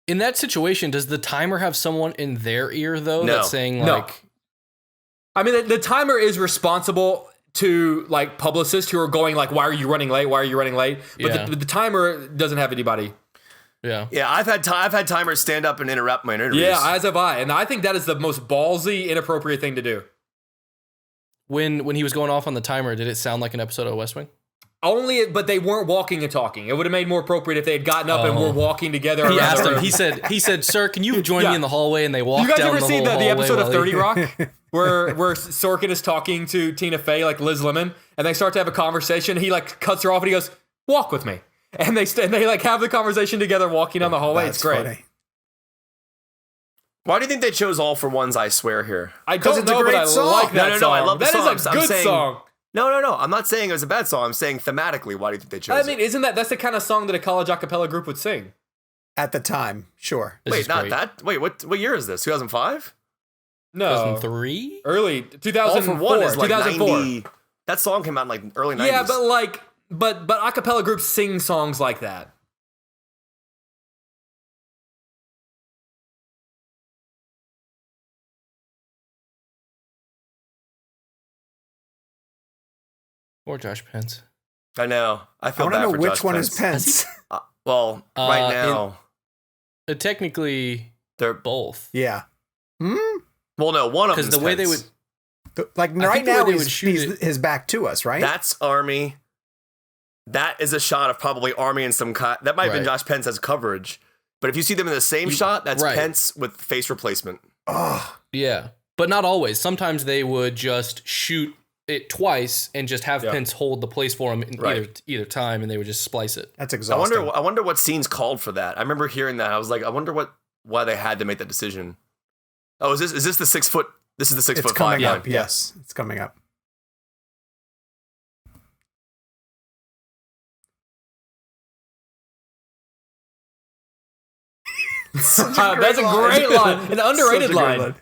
In that situation, does the timer have someone in their ear though that's saying like? No. I mean, the timer is responsible to like publicists who are going like, "Why are you running late? Why are you running late?" But the timer doesn't have anybody. Yeah. I've had timers stand up and interrupt my interviews. Yeah, as have I, and I think that is the most ballsy, inappropriate thing to do. When he was going off on the timer, did it sound like an episode of West Wing? But they weren't walking and talking. It would have made more appropriate if they had gotten up and were walking together. He asked him. He said, "Sir, can you join me in the hallway?" And they walked down the whole hallway. You guys ever see the episode of 30 Rock where Sorkin is talking to Tina Fey, like Liz Lemon, and they start to have a conversation. He like cuts her off and he goes, "Walk with me." And they like have the conversation together walking down the hallway. That's it's great. Funny. Why do you think they chose All for Ones, I Swear here? I don't know, but I like that song. No, I love the song. That is a good song. No. I'm not saying it was a bad song. I'm saying thematically, why do you think they chose it? I mean, isn't that's the kind of song that a college a cappella group would sing? At the time, sure. Wait, not that? Wait, what year is this? 2005? No. 2003? Early 2004. All for One is like 2004. 90. That song came out in like early 90s. Yeah, but like, but a cappella groups sing songs like that. Or Josh Pence. I know. I feel I bad want for to know Josh which one Pence. is Pence. Right now. Technically, they're both. Yeah. Well, no, one of them. Because the way they would. Like right now, he's his back to us, right? That's Army. That is a shot of probably Army and some that might have been Josh Pence as coverage. But if you see them in the same shot, that's Pence with face replacement. Oh. Yeah. But not always. Sometimes they would just shoot it twice and just have Pence hold the place for him in either time, and they would just splice it. That's exhausting. I wonder what scene's called for that. I remember hearing that. I was like, I wonder why they had to make that decision. Oh, is this the 6 foot This is the 6'5" It's coming one. up. Yes, it's coming up. That's a great line. An underrated line.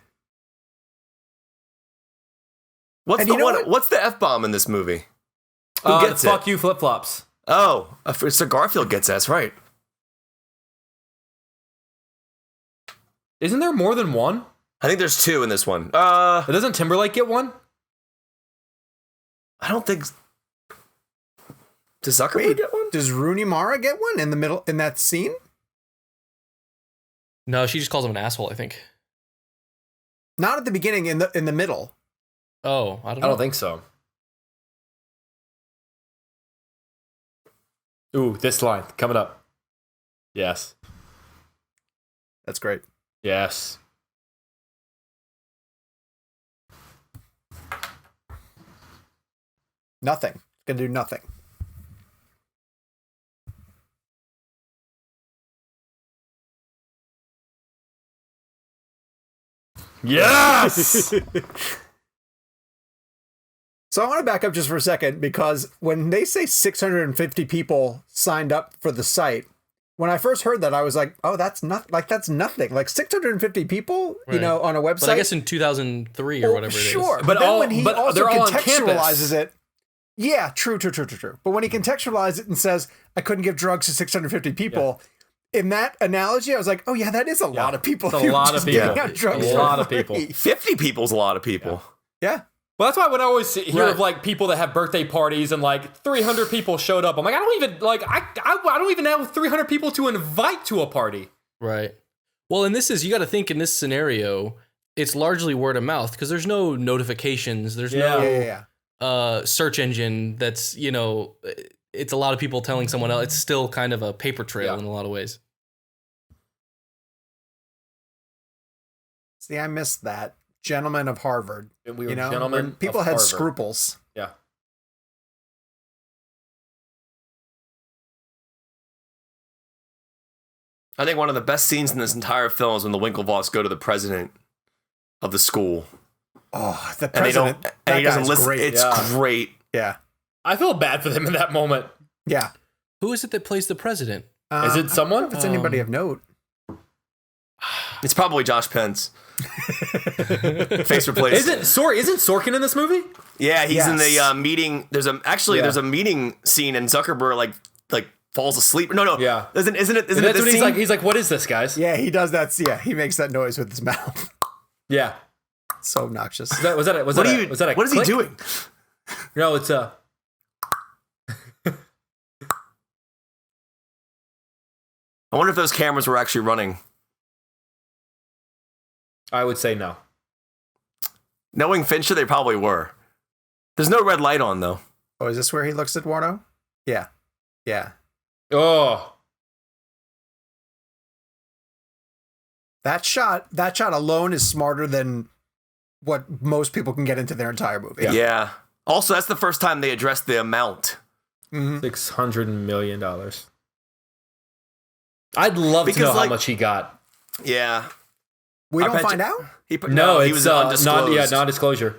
What's the F-bomb in this movie? Who gets it? Fuck you, flip-flops. Oh, so Garfield gets it. That's right. Isn't there more than one? I think there's 2 in this one. Doesn't Timberlake get one? I don't think. Does Zuckerberg get one? Does Rooney Mara get one in the middle in that scene? No, she just calls him an asshole, I think. Not at the beginning. In the middle. Oh, I don't know. I don't think so. Ooh, this line coming up. Yes. That's great. Yes. Nothing. It's gonna do nothing. Yes. So I want to back up just for a second, because when they say 650 people signed up for the site, when I first heard that, I was like, oh, that's nothing. Like 650 people, Right. On a website. But I guess in 2003 or whatever it is. Sure. But then all- when he but also they're all on contextualizes campus. it. Yeah, true. But when he contextualizes it and says, I couldn't give drugs to 650 people, in that analogy, I was like, oh yeah, that is a lot of people. It's a lot of Just giving people. out drugs A for lot of free. people. 50 people's a lot of people. Yeah. Well, that's why when I always hear Right. of like people that have birthday parties and like 300 people showed up, I'm like, I don't even like I don't even have 300 people to invite to a party. Right. Well, and you got to think in this scenario, it's largely word of mouth because there's no notifications. There's Yeah. no search engine that's, it's a lot of people telling someone else. It's still kind of a paper trail in a lot of ways. See, I missed that. Gentlemen of Harvard. And we were when gentlemen. people of had Harvard. scruples. Yeah. I think one of the best scenes in this entire film is when the Winklevoss go to the president of the school. Oh, the And they president. don't. And he that doesn't guy's listen. great. It's great. Yeah. I feel bad for them in that moment. Yeah. Who is it that plays the president? Is it I don't know someone? if it's anybody of note. It's probably Josh Pence. Face replaced. Isn't Sorkin in this movie? Yeah, he's in Yes. the meeting. There's a meeting scene, and Zuckerberg like falls asleep. No. Yeah. Isn't it? Isn't And it that's this when scene? he's like, what is this, guys? Yeah, he does that. Yeah, he makes that noise with his mouth. Yeah. So obnoxious. Was that a What is he click? doing? No, it's a. I wonder if those cameras were actually running. I would say no. Knowing Fincher, they probably were. There's no red light on though. Oh, is this where he looks at Warno? Yeah. Yeah. Oh. That shot alone is smarter than what most people can get into their entire movie. Yeah. Also, that's the first time they addressed the amount. $600 million. I'd love to know how much he got. Yeah. We I don't bet find you- out? He It's was undisclosed. non-disclosure.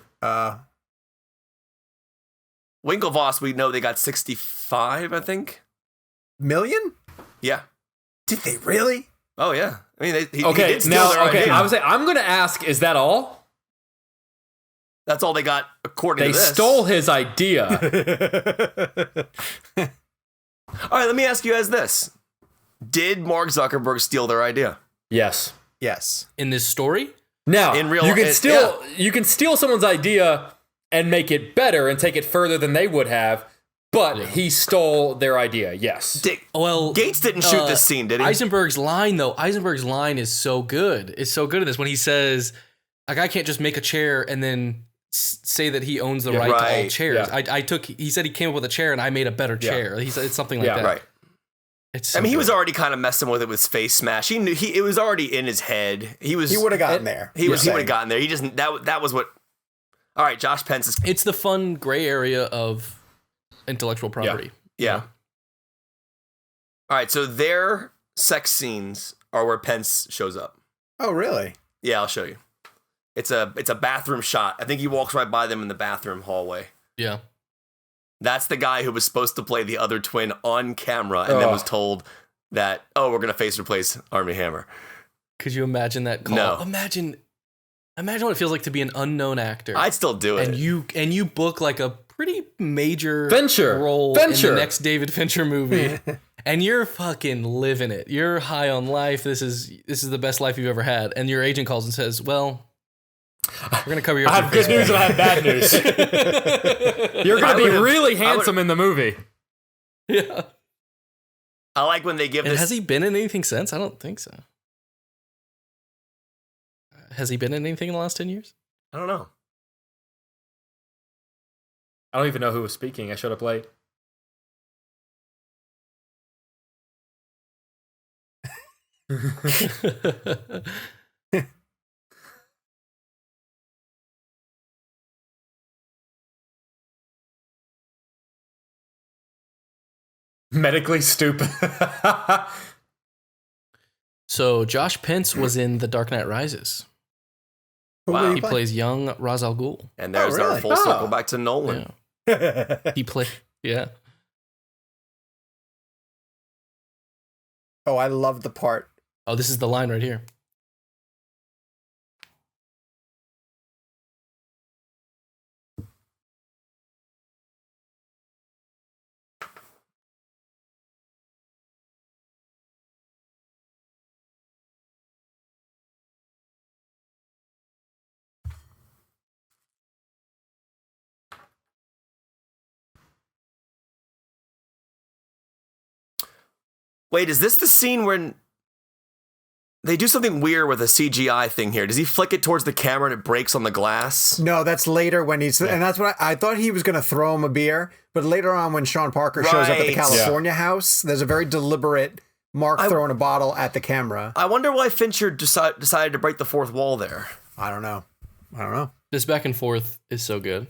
Winklevoss, we know they got 65, I think. Million? Yeah. Did they really? Oh yeah. I mean, he Okay, did steal their idea. I was saying, I'm going to ask, is that all? That's all they got according They to this. stole his idea. All right, let me ask you guys this. Did Mark Zuckerberg steal their idea? Yes. Yes. In this story? Now, In real- you can it- you can steal someone's idea and make it better and take it further than they would have, but he stole their idea. Yes. Well, Gates didn't shoot this scene, did he? Eisenberg's line is so good. It's so good at this when he says, like, I can't just make a chair and then say that he owns the right to all right. chairs. Yeah. He said he came up with a chair and I made a better chair. He said it's something like that. Right. It's so I mean, he was good. already kind of messing with it with Face Smash. He knew it was already in his head. He would He would have gotten there. He would have gotten there. He just that was what. All right, Josh Pence is. It's the fun gray area of intellectual property. Yeah. All right, so their sex scenes are where Pence shows up. Oh, really? Yeah, I'll show you. It's a bathroom shot. I think he walks right by them in the bathroom hallway. Yeah. That's the guy who was supposed to play the other twin on camera and then was told that, oh, we're going to face replace Armie Hammer. Could you imagine that call? No. Imagine what it feels like to be an unknown actor. I'd still do it. And you book like a pretty major Fincher role in the next David Fincher movie. And you're fucking living it. You're high on life. This is the best life you've ever had. And your agent calls and says, well, we're going to cover your... I have good news and I have bad news. You're going to be really handsome in the movie. Yeah. I like when they give and this... Has he been in anything since? I don't think so. Has he been in anything in the last 10 years? I don't know. I don't even know who was speaking. I showed up late. Medically stupid. So Josh Pence was in The Dark Knight Rises. Wow. He plays young Ra's al Ghul. And there's our full circle back to Nolan. Yeah. He played... Yeah. Oh, I love the part. Oh, this is the line right here. Wait, is this the scene when they do something weird with a CGI thing here? Does he flick it towards the camera and it breaks on the glass? No, that's later when he's... And that's what I thought he was going to throw him a beer, but later on when Sean Parker shows up at the California house, there's a very deliberate Mark throwing a bottle at the camera. I wonder why Fincher decided to break the fourth wall there. I don't know. This back and forth is so good.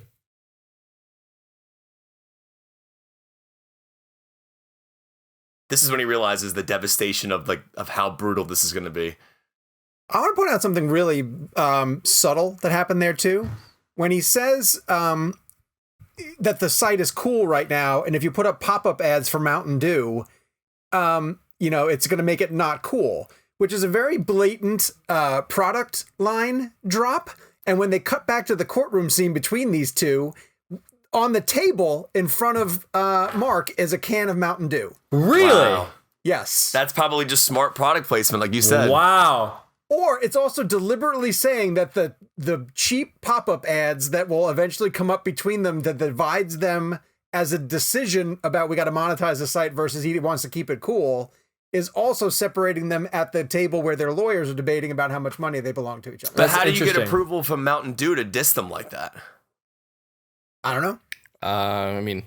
This is when he realizes the devastation of how brutal this is going to be. I want to point out something really subtle that happened there too. When he says that the site is cool right now, and if you put up pop-up ads for Mountain Dew, it's going to make it not cool, which is a very blatant product line drop. And when they cut back to the courtroom scene between these two, on the table in front of Mark is a can of Mountain Dew. Really? Wow. Yes. That's probably just smart product placement, like you said. Wow. Or it's also deliberately saying that the cheap pop-up ads that will eventually come up between them that divides them as a decision about we got to monetize the site versus he wants to keep it cool is also separating them at the table where their lawyers are debating about how much money they belong to each other. But how do you get approval from Mountain Dew to diss them like that? I don't know. I mean,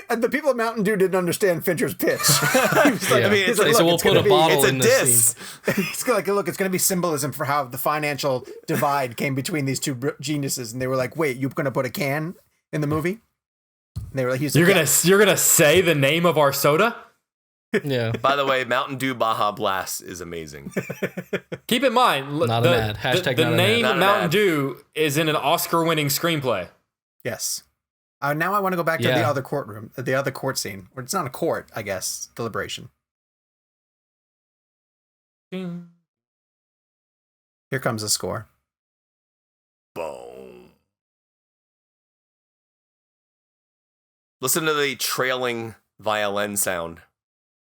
and the people at Mountain Dew didn't understand Fincher's pitch. So we'll put a bottle in this scene. It's like, look, it's going to be symbolism for how the financial divide came between these two geniuses. And they were like, wait, you're going to put a can in the movie? And they were like, you're gonna say the name of our soda? Yeah. By the way, Mountain Dew Baja Blast is amazing. Keep in mind, not an ad. Hashtag the not name an ad. Mountain Dew is in an Oscar-winning screenplay. Yes. Now I want to go back to the other courtroom, the other court scene. Or it's not a court, I guess. Deliberation. Here comes the score. Boom. Listen to the trailing violin sound.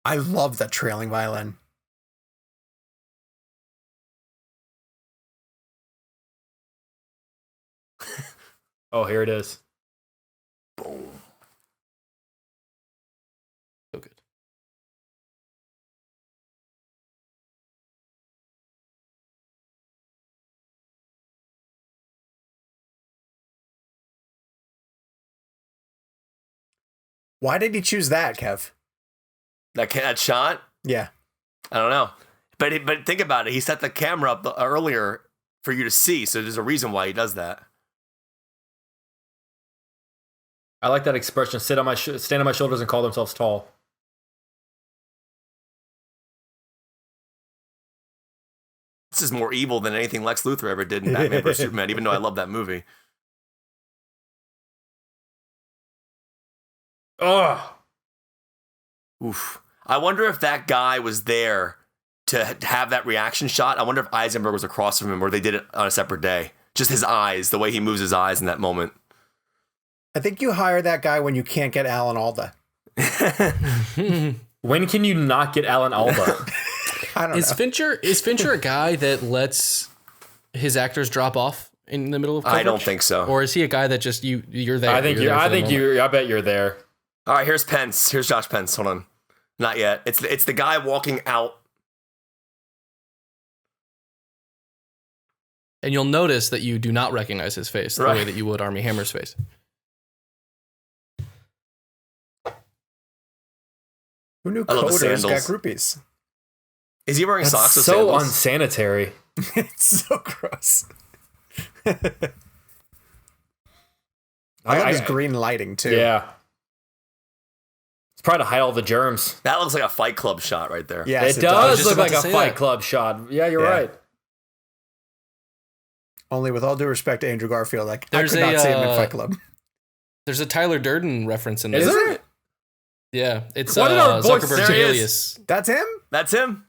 I love that trailing violin. Oh, here it is. Boom. So good. Why did he choose that, Kev? That shot? Yeah. I don't know. But think about it. He set the camera up earlier for you to see, so there's a reason why he does that. I like that expression, stand on my shoulders and call themselves tall. It's This is more evil than anything Lex Luthor ever did in Batman vs Superman. Even though I love that movie. Ugh. Oof. I wonder if that guy was there to have that reaction shot. I wonder if Eisenberg was across from him or they did it on a separate day. Just his eyes, the way he moves his eyes in that moment. I think you hire that guy when you can't get Alan Alda. When can you not get Alan Alda? I don't know. Is Fincher a guy that lets his actors drop off in the middle of coverage? I don't think so. Or is he a guy that just you're there? I bet you're there. All right, here's Pence. Here's Josh Pence. Hold on. Not yet. It's the guy walking out. And you'll notice that you do not recognize his face the way that you would Armie Hammer's face. Who knew coders got groupies? Is he wearing That's socks with so sandals? unsanitary. It's so gross. I love his green lighting too. Yeah. It's probably to hide all the germs. That looks like a Fight Club shot right there. Yes, it does just look about like to a say Fight that. Club shot. Yeah, you're right. Only with all due respect to Andrew Garfield, I There's could not see him in a, Fight Club. There's a Tyler Durden reference in this. Is there? Yeah, it's What did our voice- Zuckerberg's there he is. alias. That's him? That's him.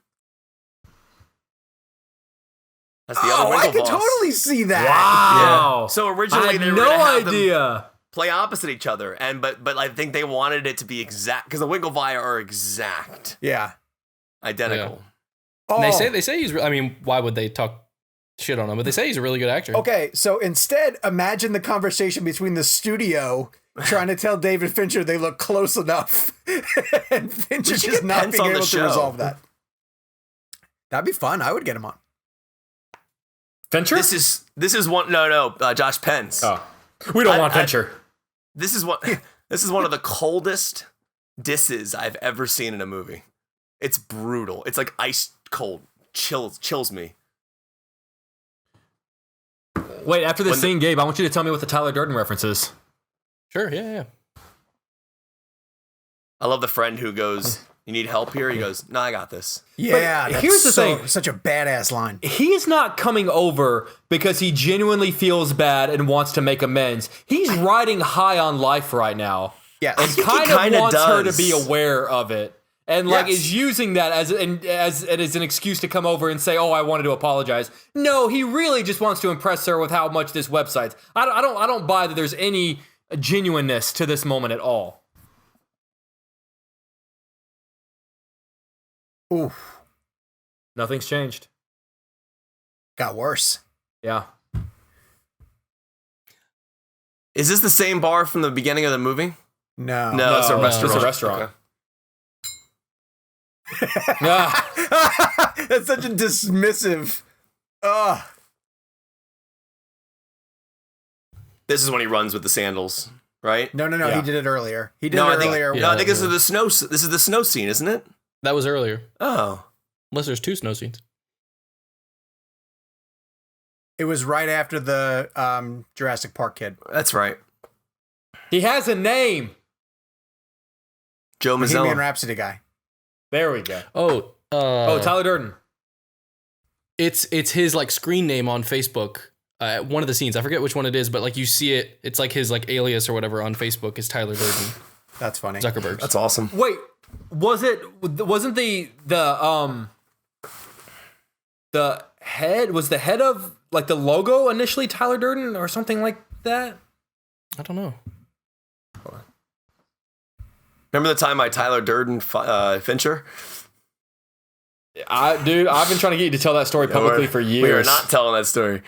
That's the Oh, other I Winklevoss. could totally see that. Wow. So I originally had they were no gonna have them idea. play opposite each other, and but I think they wanted it to be exact because the Winklevi are exact, Yeah. identical. Oh. And they say he's. I mean, why would they talk shit on him? But they say he's a really good actor. Okay, so instead, imagine the conversation between the studio trying to tell David Fincher they look close enough, and Fincher We should just get not Pence being on the able to show. resolve that. That'd be fun. I would get him on. Fincher? This is one. No, Josh Pence. Oh. We don't want Fincher. This is one of the coldest disses I've ever seen in a movie. It's brutal. It's like ice cold. Chills me. Wait, after this scene, Gabe, I want you to tell me what the Tyler Durden reference is. Sure. Yeah. I love the friend who goes, "You need help here?" He goes, "No, I got this." Yeah, But here's the thing. Such a badass line. He's not coming over because he genuinely feels bad and wants to make amends. He's riding high on life right now. Yes. And think he kind of kinda wants her to does. be aware of it. And like Yes. is using that as an excuse to come over and say, "Oh, I wanted to apologize." No, he really just wants to impress her with how much this website. I don't buy that there's any genuineness to this moment at all. Oof. Nothing's changed. Got worse. Yeah. Is this the same bar from the beginning of the movie? No. No, it's a No, restaurant. it's a restaurant. Okay. Ah. That's such a dismissive. Ugh. This is when he runs with the sandals, right? No. Yeah. He did it earlier. He did No, it I think earlier. no, I think this is the snow. This is the snow scene, isn't it? That was earlier. Oh, Unless there's two snow scenes. It was right after the Jurassic Park kid. that's right. He has a name. Joe Bohemian Mazzello. Rhapsody guy. There we go. Oh, Tyler Durden. It's his like screen name on Facebook. One of the scenes, I forget which one it is, but like you see it. It's like his like alias or whatever on Facebook is Tyler Durden. That's funny. Zuckerberg. That's awesome. Wait, wasn't the head was the head of like the logo initially Tyler Durden or something like that? I don't know. Remember the time I Tyler Durden Fincher? I've been trying to get you to tell that story publicly for years. We are not telling that story.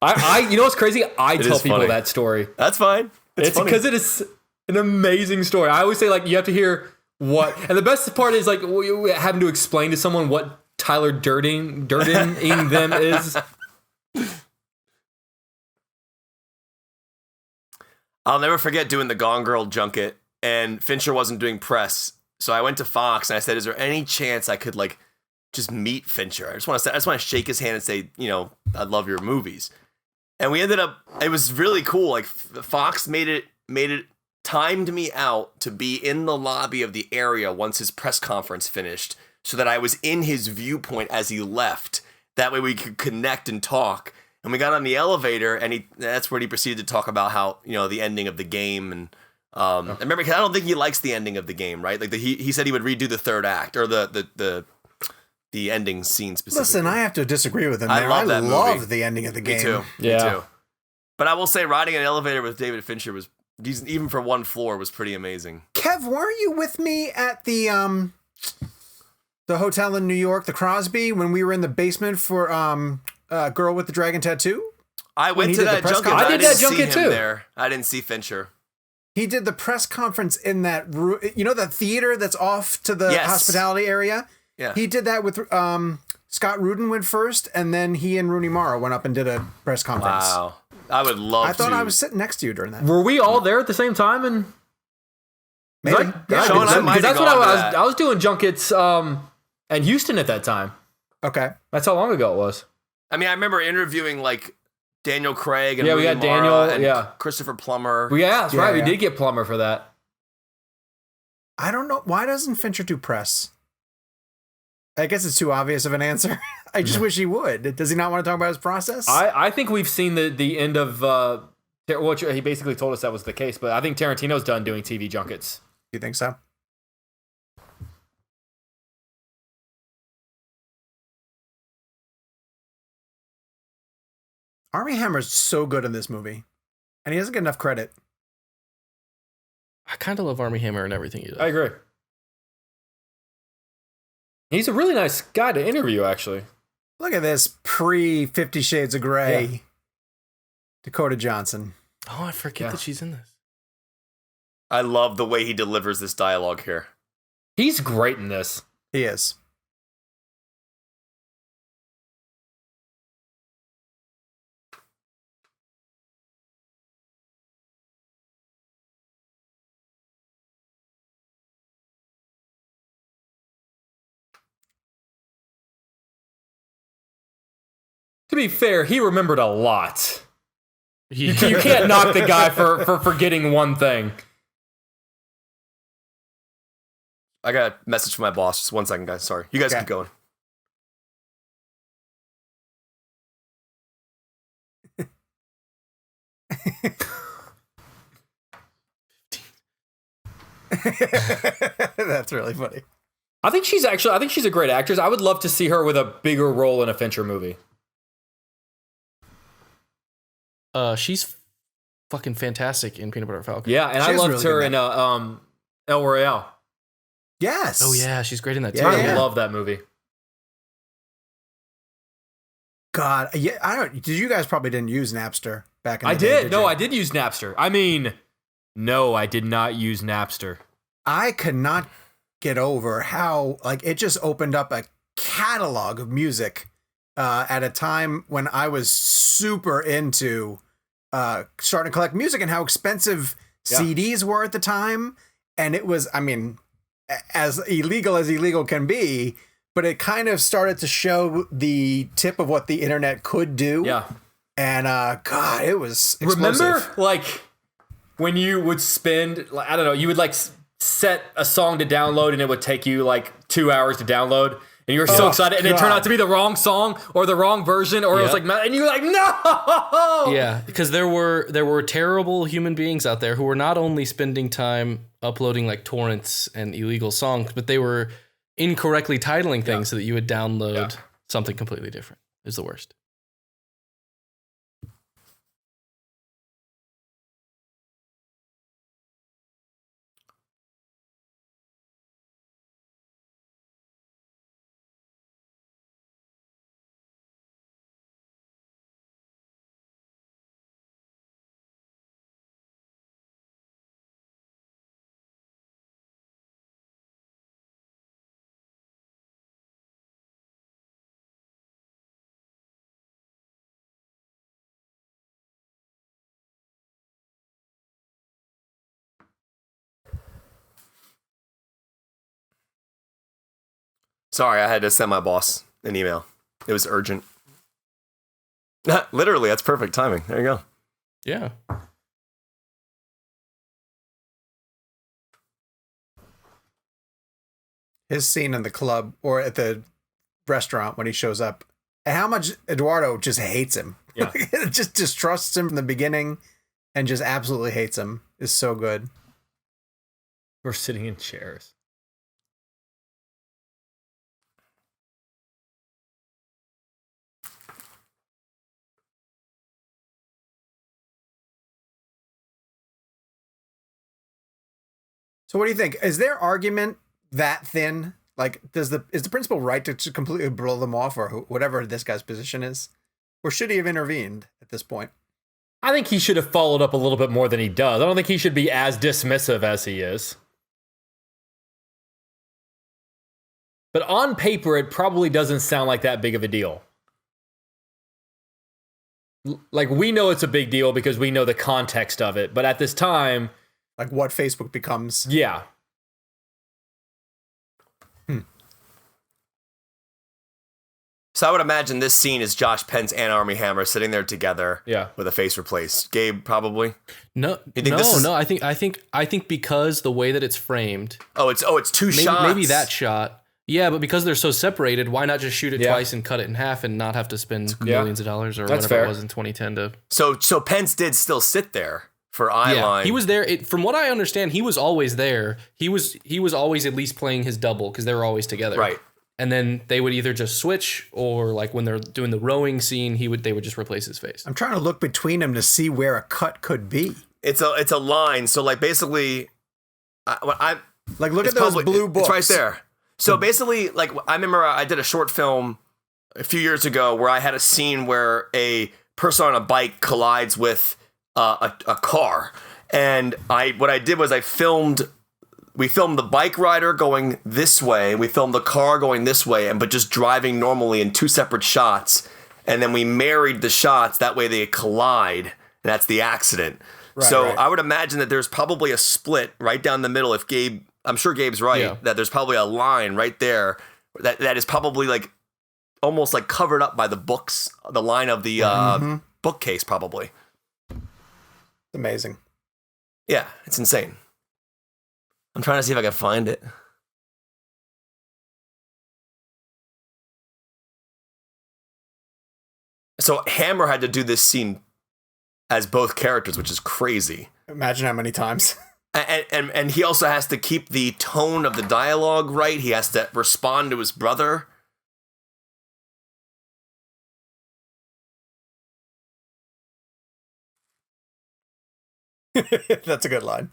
You know what's crazy? I tell is people funny. that story. That's fine. It's funny. because it is an amazing story. I always say like you have to hear what, and the best part is like having to explain to someone what Tyler Durdening them is. I'll never forget doing the Gone Girl junket, and Fincher wasn't doing press, so I went to Fox and I said, "Is there any chance I could like just meet Fincher? I just want to shake his hand and say, I love your movies." And we ended up. It was really cool. Like Fox made it timed me out to be in the lobby of the area once his press conference finished, so that I was in his viewpoint as he left. That way we could connect and talk. And we got on the elevator, and that's where he proceeded to talk about how, the ending of the game. And I remember, 'cause I don't think he likes the ending of the game, right? Like he said he would redo the third act or the ending scene specifically. Listen, I have to disagree with him. I love that movie. The ending of the game. Me too. Yeah. Me too. But I will say, riding an elevator with David Fincher was, even for one floor, was pretty amazing. Kev, weren't you with me at the hotel in New York, the Crosby, when we were in the basement for Girl with the Dragon Tattoo? I went to that junket. I did that junket too. There. I didn't see Fincher. He did the press conference in that that theater that's off to the hospitality area? Yeah. He did that with Scott Rudin went first, and then he and Rooney Mara went up and did a press conference. Wow. I would love to. I thought I was sitting next to you during that. Were we all there at the same time? And Maybe. Sean, I might that's have what gone to that. I was doing junkets in Houston at that time. Okay. That's how long ago it was. I mean, I remember interviewing like Daniel Craig and we Rooney got Mara Daniel, and Christopher Plummer. That's right. Yeah. We did get Plummer for that. I don't know. Why doesn't Fincher do press? I guess it's too obvious of an answer. I just wish he would. Does he not want to talk about his process? I think we've seen the end of he basically told us that was the case, but I think Tarantino's done doing TV junkets. You think so? Armie Hammer's so good in this movie, and he doesn't get enough credit. I kind of love Armie Hammer and everything he does. I agree. He's a really nice guy to interview, actually. Look at this pre-50 Shades of Grey Dakota Johnson. Oh, I forget that she's in this. I love the way he delivers this dialogue here. He's great in this. He is. To be fair, he remembered a lot. You can't knock the guy for forgetting one thing. I got a message from my boss. Just 1 second, guys. Sorry. You guys keep going. That's really funny. I think she's a great actress. I would love to see her with a bigger role in a Fincher movie. She's fucking fantastic in Peanut Butter Falcon. Yeah, and I loved her in El Royale. Yes. Oh yeah, she's great in that too. I love that movie. God, yeah, I don't. Did you guys probably didn't use Napster back in the I day? did. No, I did use Napster. I mean, no, I did not use Napster. I could not get over how it just opened up a catalog of music at a time when I was super into starting to collect music and how expensive CDs were at the time. And it was, I mean, as illegal can be, but it kind of started to show the tip of what the internet could do. Yeah. And God, it was explosive. Remember, when you would spend, I don't know, you would set a song to download and it would take you 2 hours to download. And you were so excited, and it turned out to be the wrong song or the wrong version, or it was and you were like, no! Yeah, because there were terrible human beings out there who were not only spending time uploading torrents and illegal songs, but they were incorrectly titling things so that you would download something completely different. It was the worst. Sorry, I had to send my boss an email. It was urgent. Literally, that's perfect timing. There you go. Yeah. His scene in the club or at the restaurant when he shows up and how much Eduardo just hates him. Yeah. Just distrusts him from the beginning and just absolutely hates him is so good. We're sitting in chairs. So what do you think? Is their argument that thin? Like, is the principal right to completely blow them off, or whatever this guy's position is? Or should he have intervened at this point? I think he should have followed up a little bit more than he does. I don't think he should be as dismissive as he is. But on paper, it probably doesn't sound like that big of a deal. Like, we know it's a big deal because we know the context of it. But at this time... Like what Facebook becomes. Yeah. So I would imagine this scene is Josh Pence and Armie Hammer sitting there together, with a face replaced. Gabe, probably. No, no. I think because the way that it's framed. It's two shots. Maybe that shot. Yeah, but because they're so separated, why not just shoot it twice and cut it in half and not have to spend millions of dollars or whatever it was in 2010 to. So Pence did still sit there for eyeline. He was there. From what I understand, he was always there. He was always at least playing his double because they were always together. Right. And then they would either just switch, or like when they're doing the rowing scene, they would just replace his face. I'm trying to look between them to see where a cut could be. It's a line. So like basically, I like look at those blue books. It's right there. So basically, like I remember I did a short film a few years ago where I had a scene where a person on a bike collides with a car, and what I did was we filmed the bike rider going this way, we filmed the car going this way, but just driving normally in two separate shots, and then we married the shots, that way they collide, and that's the accident. Right. I would imagine that there's probably a split right down the middle. I'm sure Gabe's right, that there's probably a line right there that is probably like almost like covered up by the books, the line of the bookcase probably. It's amazing. Yeah, it's insane. I'm trying to see if I can find it. So Hammer had to do this scene as both characters, which is crazy. Imagine how many times. And he also has to keep the tone of the dialogue right. He has to respond to his brother. That's a good line.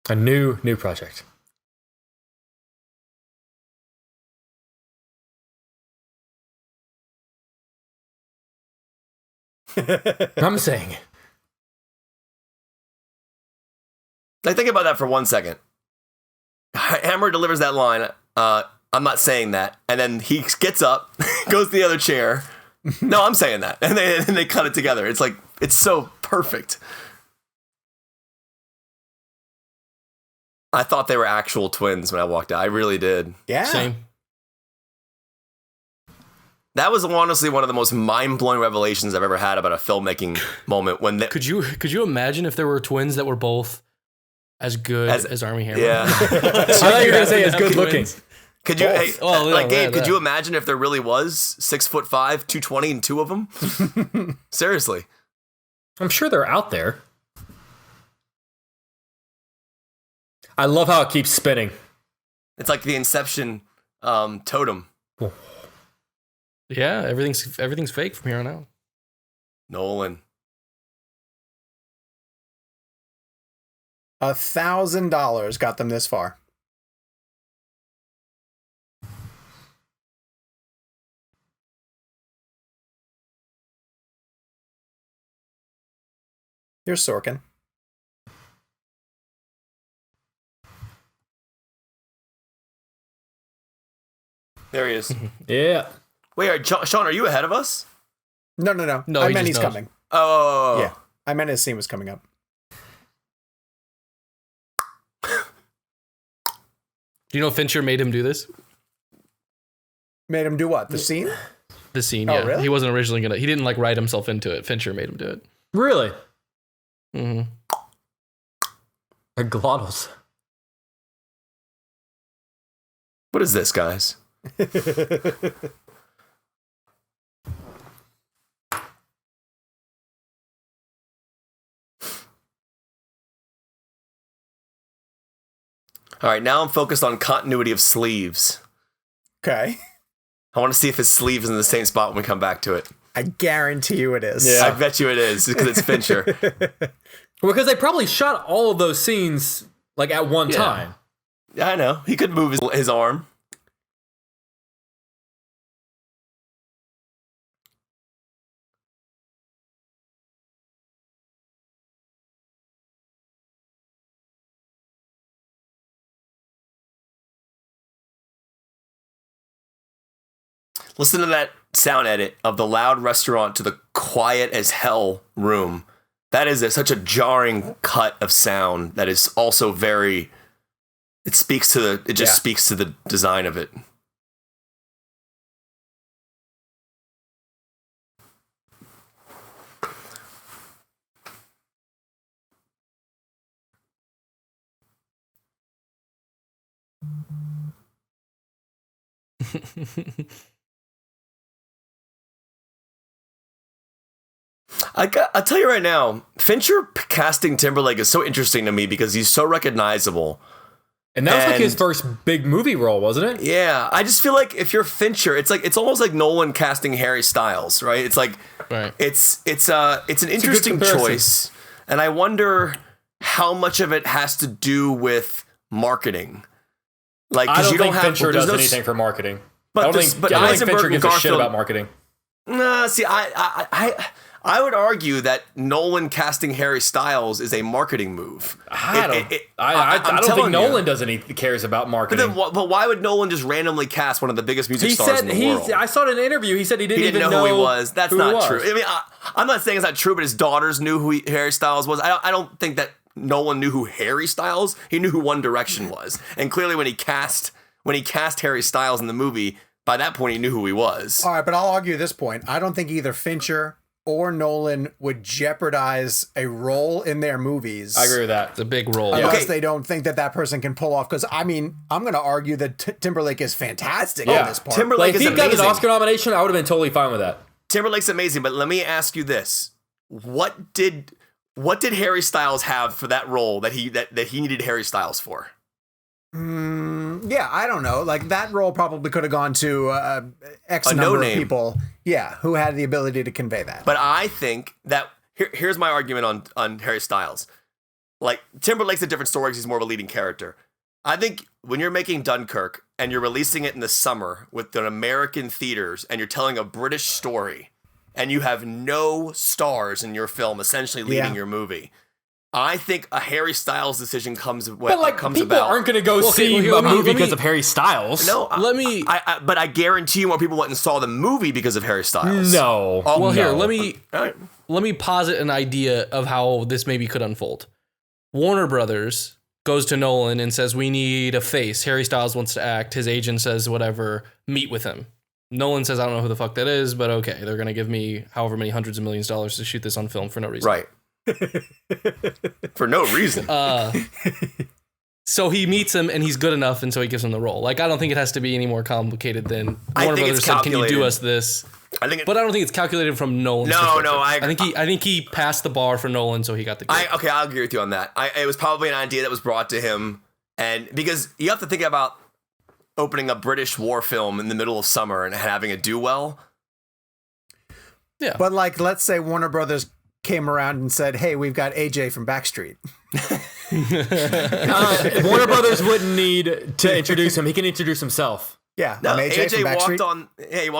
A new project. I'm saying. Like, think about that for 1 second. Hammer delivers that line. I'm not saying that. And then he gets up, goes to the other chair. No, I'm saying that. And they cut it together. It's like, it's so perfect. I thought they were actual twins when I walked out. I really did. Yeah. Same. That was honestly one of the most mind-blowing revelations I've ever had about a filmmaking moment. Could you imagine if there were twins that were both as good as Armie Hammer? Yeah. I thought you were going to say as good looking. Could you, Gabe, could you imagine if there really was 6'5", 220, and two of them? Seriously. I'm sure they're out there. I love how it keeps spinning. It's like the Inception totem. Cool. Yeah, everything's fake from here on out. Nolan. $1,000 got them this far. Here's Sorkin. There he is. Yeah. Wait, Sean, are you ahead of us? No. I meant he's coming. Oh. Yeah. I meant his scene was coming up. Do you know Fincher made him do this? Made him do what? The scene? The scene, Oh, yeah. really? He wasn't originally he didn't like write himself into it. Fincher made him do it. Really? Mm-hmm. A glottis. What is this, guys? All right, now I'm focused on continuity of sleeves. Okay. I want to see if his sleeve is in the same spot when we come back to it. I guarantee you it is. Yeah. I bet you it is, because it's Fincher. Well, because they probably shot all of those scenes like at one time. Yeah, I know. He could move his arm. Listen to that sound edit of the loud restaurant to the quiet as hell room. That is such a jarring cut of sound that is also very... It speaks to the... It just speaks to the design of it. I'll tell you right now, Fincher casting Timberlake is so interesting to me because he's so recognizable. And that was like his first big movie role, wasn't it? Yeah, I just feel like if you're Fincher, it's almost like Nolan casting Harry Styles, right? It's like it's an interesting choice, and I wonder how much of it has to do with marketing. Like, I don't think have Fincher does anything for marketing. But I don't think Fincher gives a shit about marketing. Nah, see, I would argue that Nolan casting Harry Styles is a marketing move. I don't think Nolan cares about marketing. But why would Nolan just randomly cast one of the biggest music stars in the world? I saw it in an interview. He said he didn't even know who he was. That's not true. I mean, I'm not saying it's not true, but his daughters knew who Harry Styles was. I don't think that Nolan knew who Harry Styles. He knew who One Direction was, and clearly when he cast Harry Styles in the movie, by that point he knew who he was. All right, but I'll argue this point. I don't think either Fincher or Nolan would jeopardize a role in their movies. I agree with that. It's a big role. Unless they don't think that person can pull off. Because, I mean, I'm going to argue that Timberlake is fantastic in this part. Timberlake is if he amazing. got an Oscar nomination, I would have been totally fine with that. Timberlake's amazing, but let me ask you this. What did Harry Styles have for that role that he needed Harry Styles for? Yeah, I don't know. Like, that role probably could have gone to X number of people. Yeah, who had the ability to convey that. But I think that here's my argument on Harry Styles. Like, Timberlake's a different story because he's more of a leading character. I think when you're making Dunkirk and you're releasing it in the summer with the American theaters and you're telling a British story and you have no stars in your film essentially leading your movie, I think a Harry Styles decision comes about. People aren't going to go see a movie because of Harry Styles. No, but I guarantee you more people went and saw the movie because of Harry Styles. No. Here, let me posit an idea of how this maybe could unfold. Warner Brothers goes to Nolan and says, we need a face. Harry Styles wants to act. His agent says, whatever, meet with him. Nolan says, I don't know who the fuck that is, but okay, they're going to give me however many hundreds of millions of dollars to shoot this on film for no reason. Right. For no reason. So he meets him and he's good enough, and so he gives him the role. Like, I don't think it has to be any more complicated than Warner Brothers said, can you do us this? But I don't think it's calculated from Nolan's perspective. I think he passed the bar for Nolan, so he got the gig. I'll agree with you on that. It was probably an idea that was brought to him, and because you have to think about opening a British war film in the middle of summer and having it do well. Yeah. But, like, let's say Warner Brothers came around and said, hey, we've got AJ from Backstreet. Warner Brothers wouldn't need to introduce him. He can introduce himself. Yeah. No, AJ walked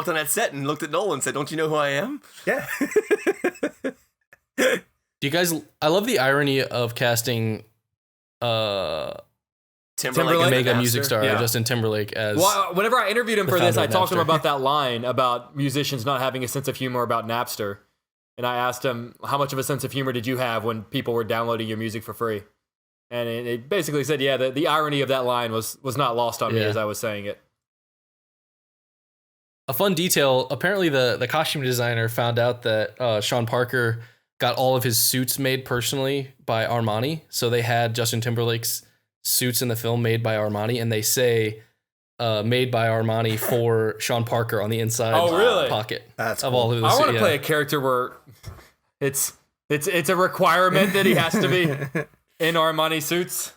on that set and looked at Nolan and said, don't you know who I am? Yeah. Do you guys, I love the irony of casting Timberlake, mega music star Justin Timberlake as. Well, whenever I interviewed him for this, I talked to him about that line about musicians not having a sense of humor about Napster. And I asked him, how much of a sense of humor did you have when people were downloading your music for free? And it basically said, yeah, the irony of that line was not lost on me as I was saying it. A fun detail, apparently the costume designer found out that Sean Parker got all of his suits made personally by Armani. So they had Justin Timberlake's suits in the film made by Armani, and they say made by Armani for Sean Parker on the inside pocket. That's of cool. all of I want to play a character where it's a requirement that he has to be in Armani suits.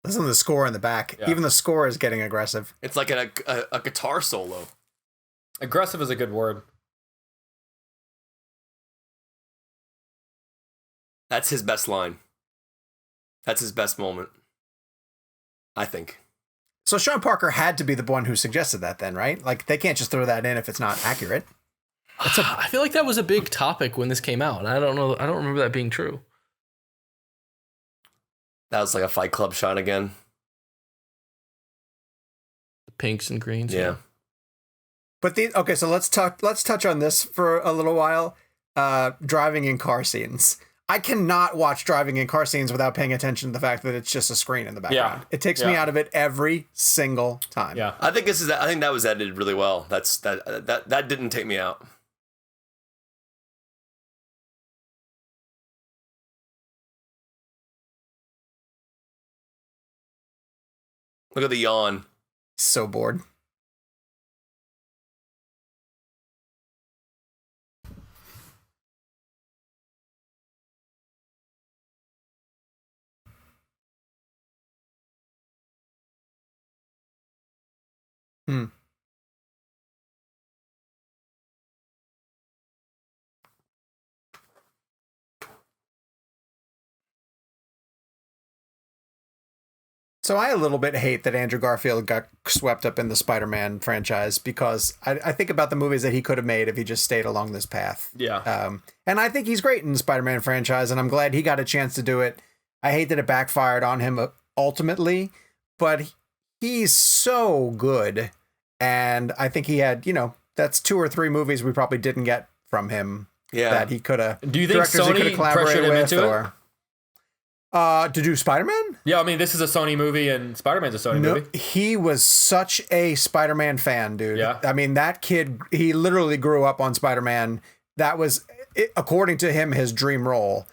Listen to the score in the back. Yeah. Even the score is getting aggressive. It's like a guitar solo. Aggressive is a good word. That's his best line. That's his best moment, I think. So Sean Parker had to be the one who suggested that then, right? Like, they can't just throw that in if it's not accurate. I feel like that was a big topic when this came out. I don't know. I don't remember that being true. That was like a Fight Club shot again. The pinks and greens. Yeah. But okay, so let's touch on this for a little while. Driving in car scenes. I cannot watch driving in car scenes without paying attention to the fact that it's just a screen in the background. It takes me out of it every single time. Yeah. I think that was edited really well. That didn't take me out. Look at the yawn. So bored. So I a little bit hate that Andrew Garfield got swept up in the Spider-Man franchise because I think about the movies that he could have made if he just stayed along this path. Yeah. And I think he's great in the Spider-Man franchise, and I'm glad he got a chance to do it. I hate that it backfired on him ultimately, but he's so good. And I think he had, that's 2 or 3 movies we probably didn't get from him that he could have. Do you think Sony pressured him into it? To do Spider-Man? Yeah, I mean, this is a Sony movie and Spider-Man's a Sony movie. He was such a Spider-Man fan, dude. Yeah. I mean, that kid, he literally grew up on Spider-Man. That was, according to him, his dream role.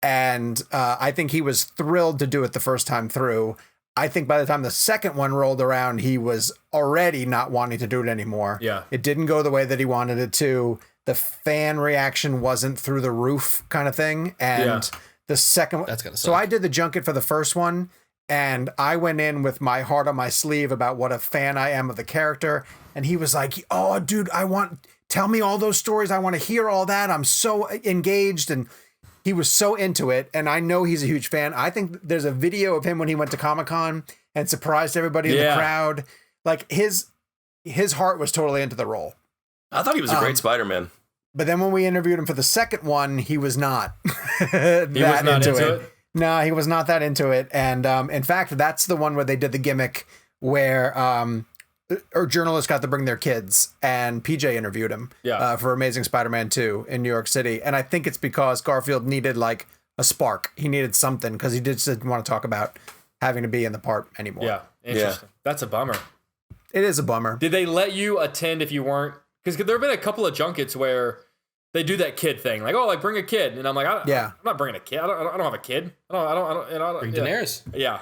And I think he was thrilled to do it the first time through. I think by the time the second one rolled around, he was already not wanting to do it anymore. Yeah. It didn't go the way that he wanted it to. The fan reaction wasn't through the roof kind of thing. And the second one. That's gonna suck. So I did the junket for the first one, and I went in with my heart on my sleeve about what a fan I am of the character. And he was like, "Oh, dude, tell me all those stories. I want to hear all that. I'm so engaged." And he was so into it. And I know he's a huge fan. I think there's a video of him when he went to Comic-Con and surprised everybody in the crowd. Like his heart was totally into the role. I thought he was a great Spider-Man. But then when we interviewed him for the second one, he was not He was not into it? No, he was not that into it. And in fact, that's the one where they did the gimmick where journalists got to bring their kids, and PJ interviewed him for Amazing Spider-Man 2 in New York City. And I think it's because Garfield needed like a spark. He needed something because he just didn't want to talk about having to be in the part anymore. Yeah, interesting. That's a bummer. It is a bummer. Did they let you attend if you weren't? Because there have been a couple of junkets where they do that kid thing, like, oh, like bring a kid, and I'm like, I'm not bringing a kid. I don't have a kid. I don't. Bring Daenerys. Yeah.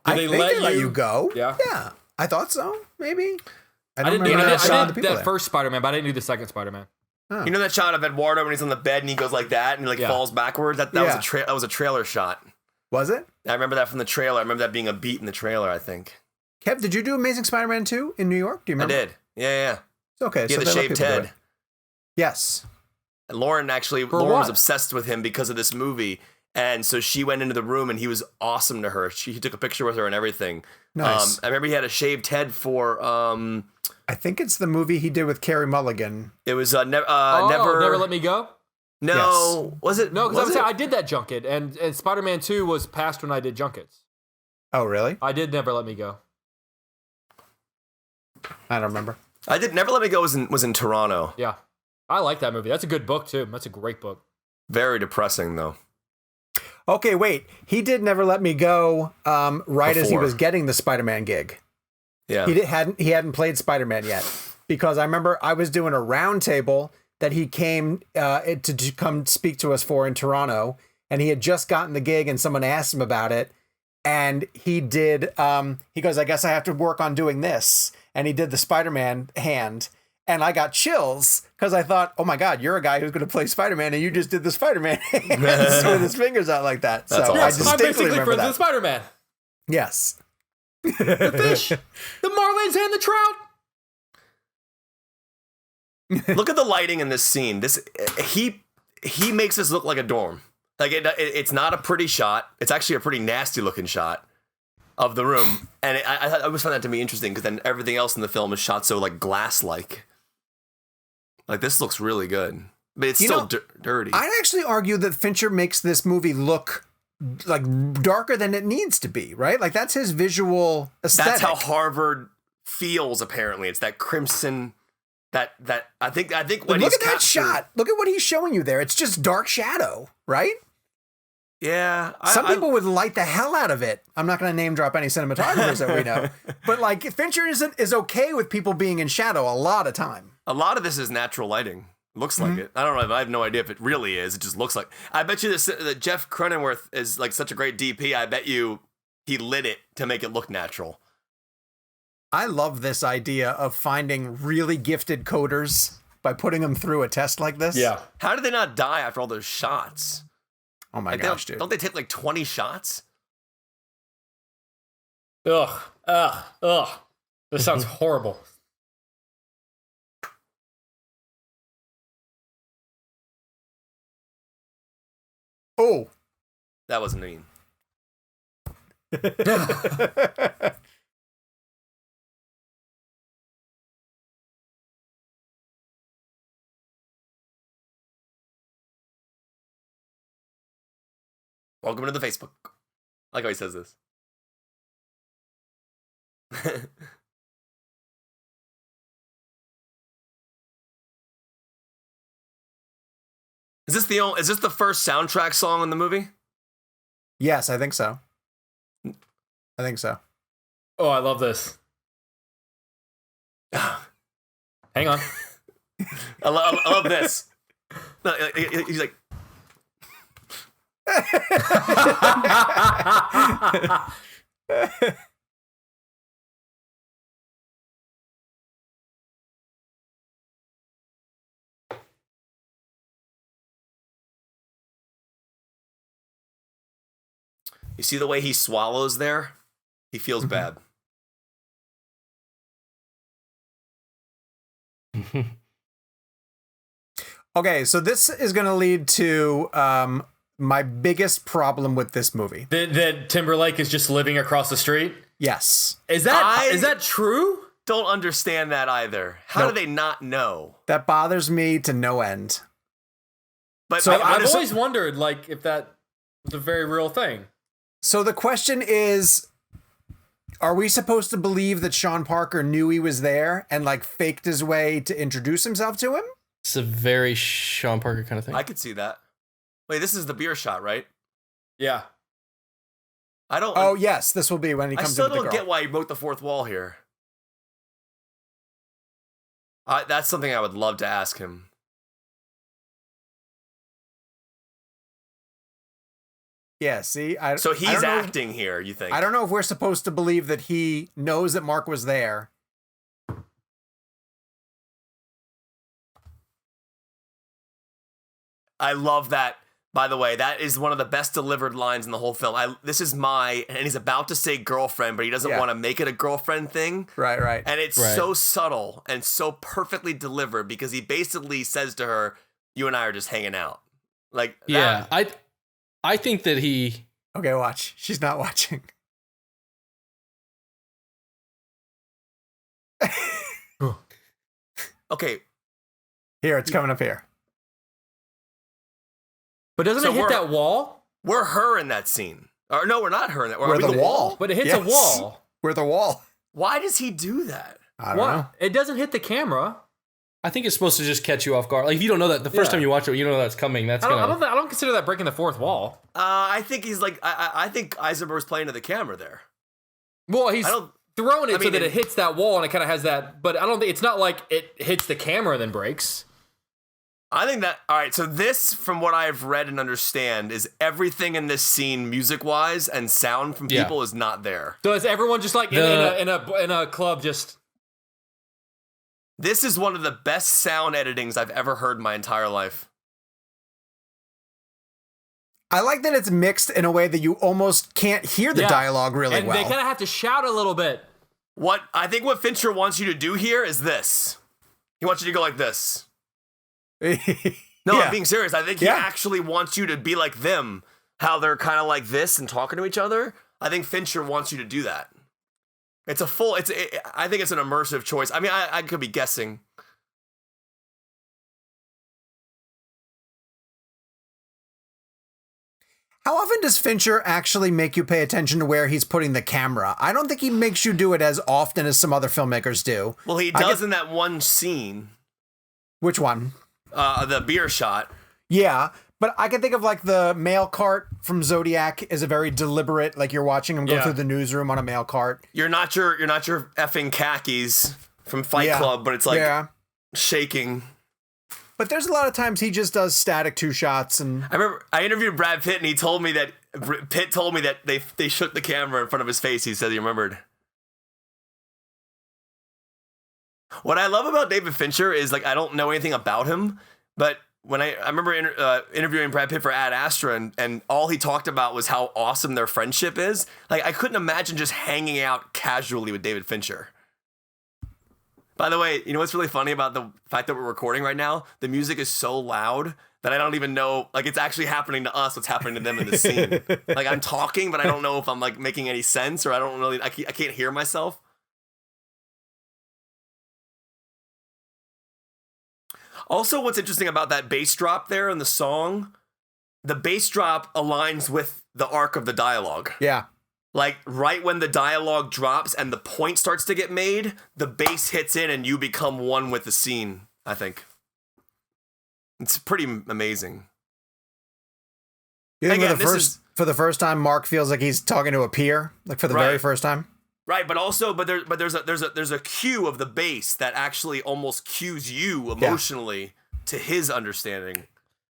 Did they let you go? Yeah. Yeah. I thought so. Maybe. I did that first Spider-Man, but I didn't do the second Spider-Man. Oh. You know that shot of Eduardo when he's on the bed and he goes like that and he falls backwards? That was a trailer shot. Was it? I remember that from the trailer. I remember that being a beat in the trailer, I think. Kev, did you do Amazing Spider-Man 2 in New York? Do you remember? I did. Yeah. Okay. He had so the they let shaved people do head. it. Yes. And Lauren was obsessed with him because of this movie. And so she went into the room and he was awesome to her. He took a picture with her and everything. Nice. I remember he had a shaved head for... I think it's the movie he did with Carey Mulligan. It was Never Let Me Go? No. Yes. Was it? No, because I did that junket, and Spider-Man 2 was past when I did junkets. Oh, really? I did Never Let Me Go. I don't remember. I did. Never Let Me Go was in Toronto. Yeah. I like that movie. That's a good book too. That's a great book. Very depressing though. Okay, wait. He did Never Let Me Go right as he Before. was getting the Spider-Man gig. Yeah. He hadn't played Spider-Man yet, because I remember I was doing a round table that he came to come speak to us for in Toronto, and he had just gotten the gig, and someone asked him about it, and he did. He goes, "I guess I have to work on doing this," and he did the Spider-Man hand, and I got chills because I thought, "Oh my God, you're a guy who's going to play Spider-Man, and you just did the Spider-man hand with his fingers out like that." That's so awesome. I I'm distinctly basically remember friends that. with Spider-Man. Yes. The fish, the marlins, and the trout. Look at the lighting in this scene. He makes this look like a dorm. Like it's not a pretty shot. It's actually a pretty nasty looking shot of the room. And I always found that to be interesting because then everything else in the film is shot so like glass like. Like this looks really good, but it's still dirty. I'd actually argue that Fincher makes this movie look like darker than it needs to be, right? Like that's his visual aesthetic. That's how Harvard feels. Apparently, it's that crimson. That I think when look he's at that shot. Look at what he's showing you there. It's just dark shadow, right? Yeah, Some people would light the hell out of it. I'm not going to name drop any cinematographers that we know, but like Fincher is okay with people being in shadow a lot of time. A lot of this is natural lighting. Looks like it. I don't know. I have no idea if it really is. It just looks like. I bet you that Jeff Cronenworth is like such a great DP. I bet you he lit it to make it look natural. I love this idea of finding really gifted coders by putting them through a test like this. Yeah. How did they not die after all those shots? Oh my Like, gosh, dude. Don't they take like 20 shots? Ugh. This sounds horrible. Oh. That wasn't mean. Welcome to the Facebook. I like how he says this. Is this the first soundtrack song in the movie? Yes, I think so. I think so. Oh, I love this. Hang on. I love this. No, he's like, you see the way he swallows there? He feels bad. Okay, so this is going to lead to my biggest problem with this movie. That Timberlake is just living across the street. Yes. Is that true? Don't understand that either. How Nope. do they not know? That bothers me to no end. But So I've always wondered, like, if that was a very real thing. So the question is, are we supposed to believe that Sean Parker knew he was there and like faked his way to introduce himself to him? It's a very Sean Parker kind of thing. I could see that. Wait, this is the beer shot, right? Yeah. I don't. Oh yes, this will be when he I comes still in with the don't girl. get why he broke the fourth wall here. That's something I would love to ask him. Yeah, see, So I he's don't know- acting here, you think? I don't know if we're supposed to believe that he knows that Mark was there. I love that. By the way, that is one of the best delivered lines in the whole film. And he's about to say girlfriend, but he doesn't Yeah. want to make it a girlfriend thing. Right. And it's Right. so subtle and so perfectly delivered because he basically says to her, "You and I are just hanging out." Like, Yeah, I think that he. Okay, watch. She's not watching. okay. Here, it's coming up here. But doesn't So it hit we're- that wall? We're her in that scene. Or no, we're not her in that. Are We're we the wall. But it hits Yes. a wall. We're the wall. Why does he do that? I don't know. It doesn't hit the camera. I think it's supposed to just catch you off guard. Like if you don't know that the first time you watch it, you don't know that's coming. That's I don't consider that breaking the fourth wall. I think he's like I think Eisenberg's playing to the camera there. Well, he's throwing it so that it hits that wall and it kind of has that. But I don't think it's not like it hits the camera and then breaks. I think that all right. So this, from what I've read and understand, is everything in this scene, music-wise and sound from people, is not there. So is everyone just like in a club just? This is one of the best sound editings I've ever heard in my entire life. I like that it's mixed in a way that you almost can't hear the dialogue really well. And they kind of have to shout a little bit. I think what Fincher wants you to do here is this. He wants you to go like this. No, I'm being serious. I think he actually wants you to be like them, how they're kind of like this and talking to each other. I think Fincher wants you to do that. I think it's an immersive choice. I mean, I could be guessing. How often does Fincher actually make you pay attention to where he's putting the camera? I don't think he makes you do it as often as some other filmmakers do. Well, he does in that one scene. Which one? The beer shot. Yeah, but I can think of like the mail cart from Zodiac is a very deliberate, like you're watching him go through the newsroom on a mail cart. You're not your effing khakis from Fight Club, but it's like shaking. But there's a lot of times he just does static 2 shots. And I remember I interviewed Brad Pitt, and he told me that Pitt told me that they shook the camera in front of his face. He said he remembered. What I love about David Fincher is, like, I don't know anything about him, but when I remember interviewing Brad Pitt for Ad Astra, and all he talked about was how awesome their friendship is. Like, I couldn't imagine just hanging out casually with David Fincher. By the way, you know what's really funny about the fact that we're recording right now? The music is so loud that I don't even know, like, it's actually happening to us what's happening to them in the scene. Like, I'm talking, but I don't know if I'm, like, making any sense, or I can't hear myself. Also, what's interesting about that bass drop there in the song, the bass drop aligns with the arc of the dialogue. Yeah. Like, right when the dialogue drops and the point starts to get made, the bass hits in and you become one with the scene, I think. It's pretty amazing. You think for the first time, Mark feels like he's talking to a peer, like for the very first time? Right, but there's a cue of the bass that actually almost cues you emotionally to his understanding.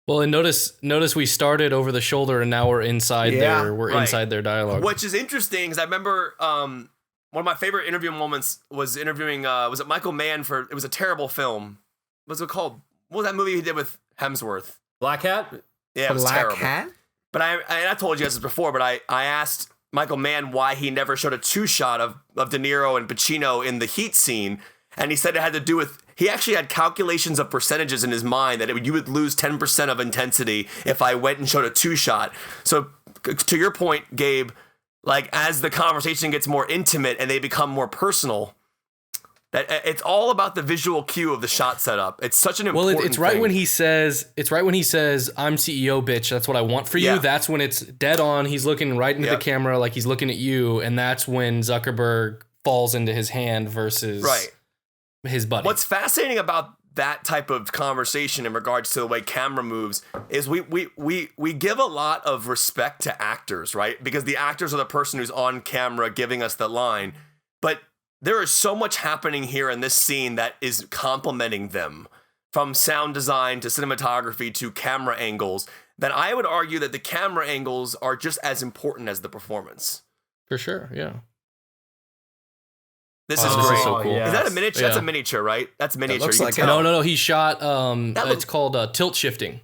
Well, and notice we started over the shoulder and now we're inside inside their dialogue. Which is interesting because I remember one of my favorite interview moments was interviewing was it Michael Mann for, it was a terrible film. What was it called? What was that movie he did with Hemsworth? Black Hat? Yeah, it was terrible. Hat? But I told you guys this before, but I asked Michael Mann why he never showed a 2-shot of De Niro and Pacino in the Heat scene. And he said it had to do with, he actually had calculations of percentages in his mind that you would lose 10% of intensity if I went and showed a 2-shot. So to your point, Gabe, like as the conversation gets more intimate and they become more personal, that it's all about the visual cue of the shot setup. It's such an important it's right thing. when he says, I'm CEO, bitch. That's what I want for you. Yeah. That's when it's dead on. He's looking right into the camera like he's looking at you. And that's when Zuckerberg falls into his hand versus his buddy. What's fascinating about that type of conversation in regards to the way camera moves is we give a lot of respect to actors, right? Because the actors are the person who's on camera giving us the line. But there is so much happening here in this scene that is complementing them, from sound design to cinematography to camera angles, that I would argue that the camera angles are just as important as the performance. For sure, yeah. This is great. So cool. Yes. Is that a miniature? Yeah. That's a miniature, right? That's miniature. looks You like can tell. No. He shot. It's called tilt shifting.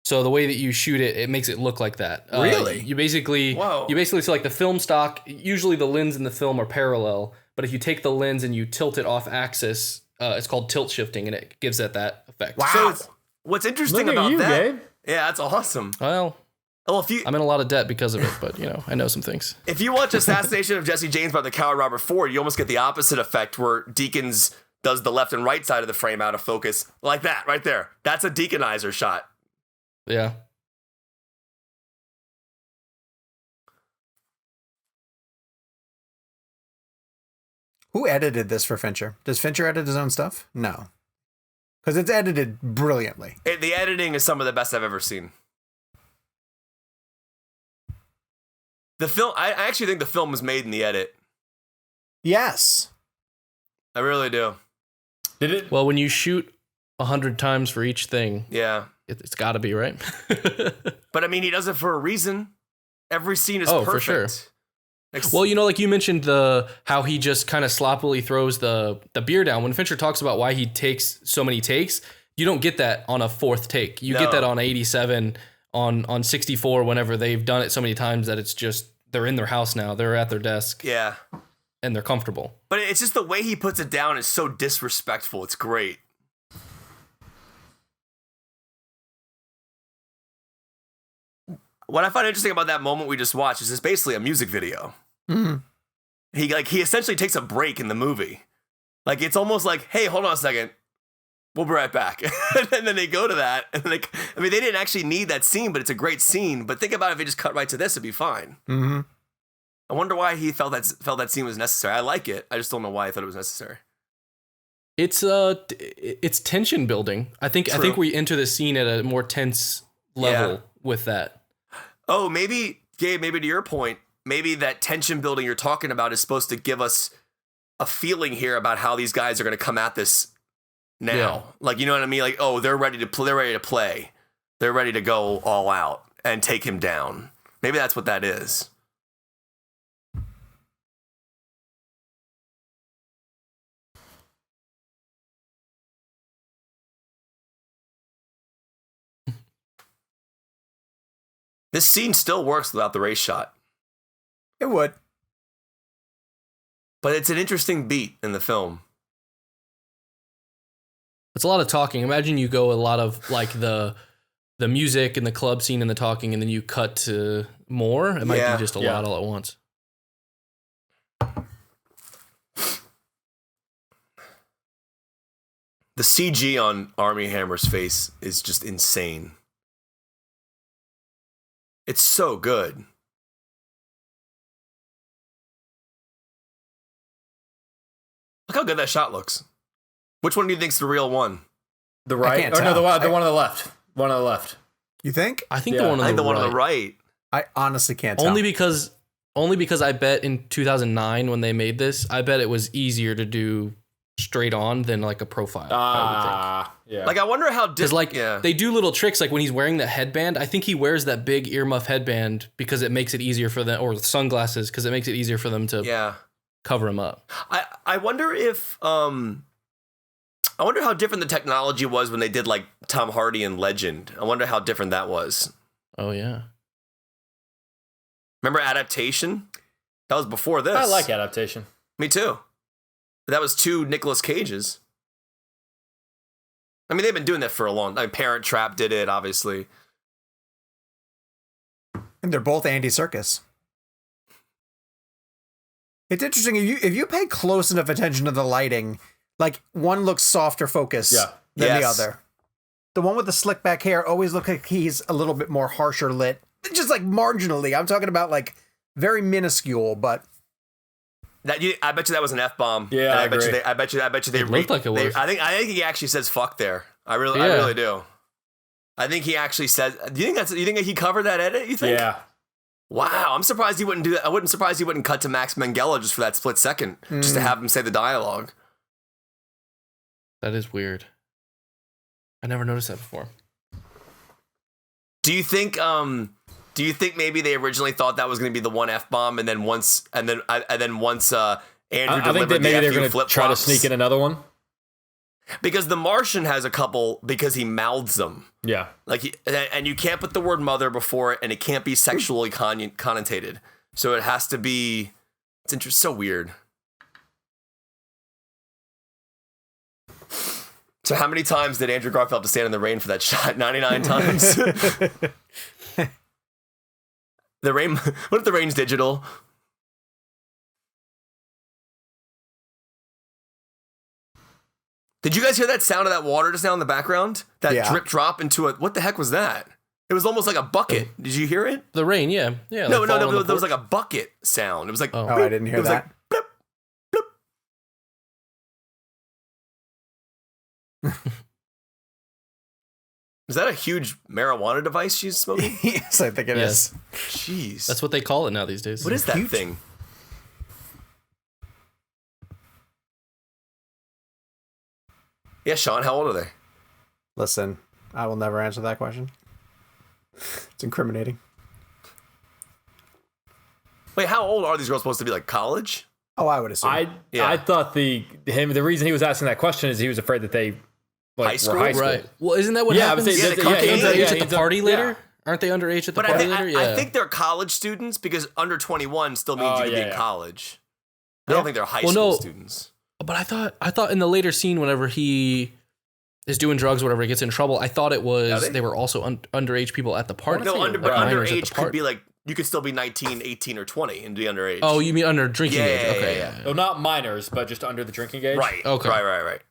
So the way that you shoot it, it makes it look like that. Really? You basically so like the film stock. Usually the lens and the film are parallel, but if you take the lens and you tilt it off axis, it's called tilt shifting, and it gives it that effect. Wow. So what's interesting Look at about you, that? Gabe. Yeah, that's awesome. Well, If I'm in a lot of debt because of it, but I know some things. If you watch Assassination of Jesse James by the coward Robert Ford, you almost get the opposite effect where Deakins does the left and right side of the frame out of focus like that right there. That's a Deaconizer shot. Yeah. Who edited this for Fincher? Does Fincher edit his own stuff? No. because it's edited brilliantly. The editing is some of the best I've ever seen. The film, I actually think the film was made in the edit. Yes. I really do. Did it? Well, when you shoot 100 times for each thing, Yeah. it's got to be, right? But I mean, he does it for a reason. Every scene is perfect. For sure. Well, like you mentioned how he just kind of sloppily throws the beer down. When Fincher talks about why he takes so many takes, you don't get that on a fourth take. You get that on 87, on 64, whenever they've done it so many times that it's just, they're in their house now. They're at their desk. Yeah. And they're comfortable. But it's just the way he puts it down is so disrespectful. It's great. What I find interesting about that moment we just watched is it's basically a music video. Mm-hmm. He essentially takes a break in the movie. Like, it's almost like, hey, hold on a second. We'll be right back. And then they go to that. And they didn't actually need that scene, but it's a great scene. But think about if they just cut right to this, it'd be fine. Mm-hmm. I wonder why he felt that scene was necessary. I like it. I just don't know why I thought it was necessary. It's tension building. I think we enter the scene at a more tense level with that. Oh, maybe, Gabe, maybe to your point, maybe that tension building you're talking about is supposed to give us a feeling here about how these guys are going to come at this now. Yeah. Like, you know what I mean? Like, oh, they're ready to play. They're ready to go all out and take him down. Maybe that's what that is. This scene still works without the race shot. It would. But it's an interesting beat in the film. It's a lot of talking. Imagine you go a lot of like the music and the club scene and the talking, and then you cut to more. It might be just a lot all at once. The CG on Armie Hammer's face is just insane. It's so good. Look how good that shot looks. Which one do you think's the real one? The right? Or no, the one on the left. One on the left. You think? I think the one on the right. I honestly can't tell. Only because I bet in 2009 when they made this, I bet it was easier to do straight on than like a profile. I would think. Yeah. Like, I wonder how they do little tricks, like when he's wearing the headband. I think he wears that big earmuff headband because it makes it easier for them, or sunglasses because it makes it easier for them to cover him up. I wonder if I wonder how different the technology was when they did like Tom Hardy and Legend. I wonder how different that was. Oh yeah. Remember Adaptation? That was before this. I like Adaptation. Me too. That was 2 Nicolas Cages. I mean, they've been doing that for a long time. Parent Trap did it, obviously. And they're both Andy Serkis. It's interesting, if you pay close enough attention to the lighting, like one looks softer focus than the other. The one with the slick back hair always looks like he's a little bit more harsher lit. Just like marginally. I'm talking about like very minuscule, but I bet you that was an F-bomb. Yeah, I bet you they looked like it was. I think he actually says fuck there. I really do. I think he actually says. Do you think he covered that edit? You think? Yeah. Wow, I'm surprised he wouldn't do that. I wouldn't surprised he wouldn't cut to Max Minghella just for that split second, just to have him say the dialogue. That is weird. I never noticed that before. Do you think maybe they originally thought that was going to be the one F-bomb, and then once Andrew delivered maybe they're going to try to sneak in another one? Because The Martian has a couple, because he mouths them. Yeah. And you can't put the word mother before it, and it can't be sexually connotated. So it has to be, it's so weird. So how many times did Andrew Garfield have to stand in the rain for that shot? 99 times? The rain, what if the rain's digital? Did you guys hear that sound of that water just now in the background? That drip drop into what the heck was that? It was almost like a bucket. Did you hear it? The rain, yeah. No, there was like a bucket sound. It was like, oh, I didn't hear that. Like, bloop, bloop. Is that a huge marijuana device she's smoking? Yes, I think it is. Jeez. That's what they call it now these days. What is that thing? Yeah, Sean, how old are they? Listen, I will never answer that question. It's incriminating. Wait, how old are these girls supposed to be? Like college? Oh, I would assume. I thought the reason he was asking that question is he was afraid that they High school? were high school. Right. Well, isn't that what happens? Yeah, They the aren't they cocaine- underage yeah, at the party later? Aren't they underage at the But party later? I think they're college students because under 21 still means you can be in college. I don't think they're high school students. But I thought in the later scene, whenever he is doing drugs, whatever, he gets in trouble, I thought it was they were also underage people at the party. No, Or but minors at the underage could party. be like, you could still be 19, 18, or 20 and be underage. Oh, you mean under drinking age? Okay, yeah. No, not minors, but just under the drinking age. Right. Okay. Right.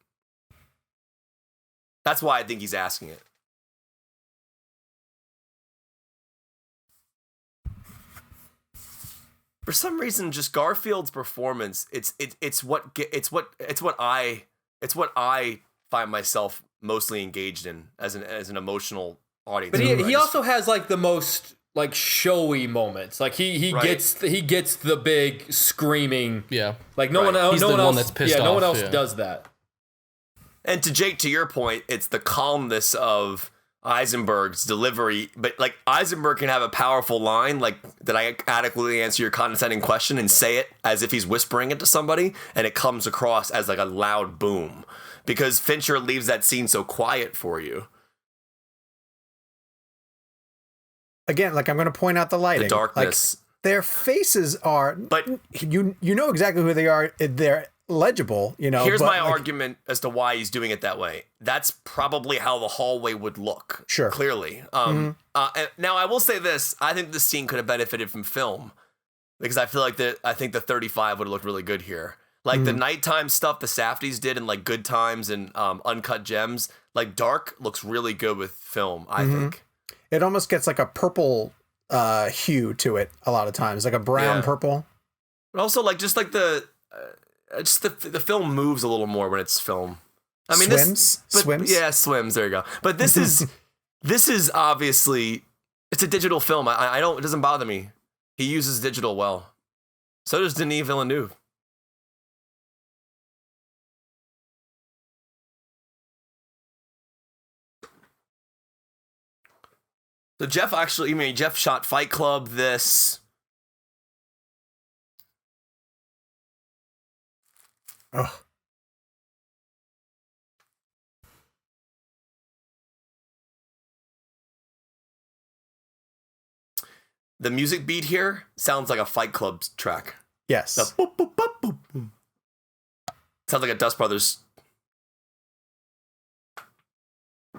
That's why I think he's asking it. For some reason, just Garfield's performance, it's what I find myself mostly engaged in as an emotional audience. But member. he also has like the most like showy moments. Like he gets the big screaming. Yeah. Like no Right. one else. He's no the one one else. that's pissed no one off, else yeah. does that. And to Jake, to your point, it's the calmness of Eisenberg's delivery. But like Eisenberg can have a powerful line, like that I adequately answer your condescending question and say it as if he's whispering it to somebody, and it comes across as like a loud boom. Because Fincher leaves that scene so quiet for you. Again, like I'm going to point out the lighting. The darkness. Like, their faces are, But you know exactly who they are. They're legible, you know. here's but my like, argument as to why he's doing it that way. That's probably how the hallway would look. Sure. Clearly. And now I will say this. I think this scene could have benefited from film because I feel like I think the 35 would have looked really good here. Like the nighttime stuff the Safdies did in like Good Times and Uncut Gems, like dark looks really good with film, I think. It almost gets like a purple hue to it a lot of times, like a brown purple. But also like just like the film moves a little more when it's film. I mean, swims. Yeah, swims. There you go. But this is obviously it's a digital film. I don't. It doesn't bother me. He uses digital well. So does Denis Villeneuve. So Jeff shot Fight Club. This. Ugh. The music beat here sounds like a Fight Club track. Yes. The boop, boop, boop, boop, boop. Sounds like a Dust Brothers.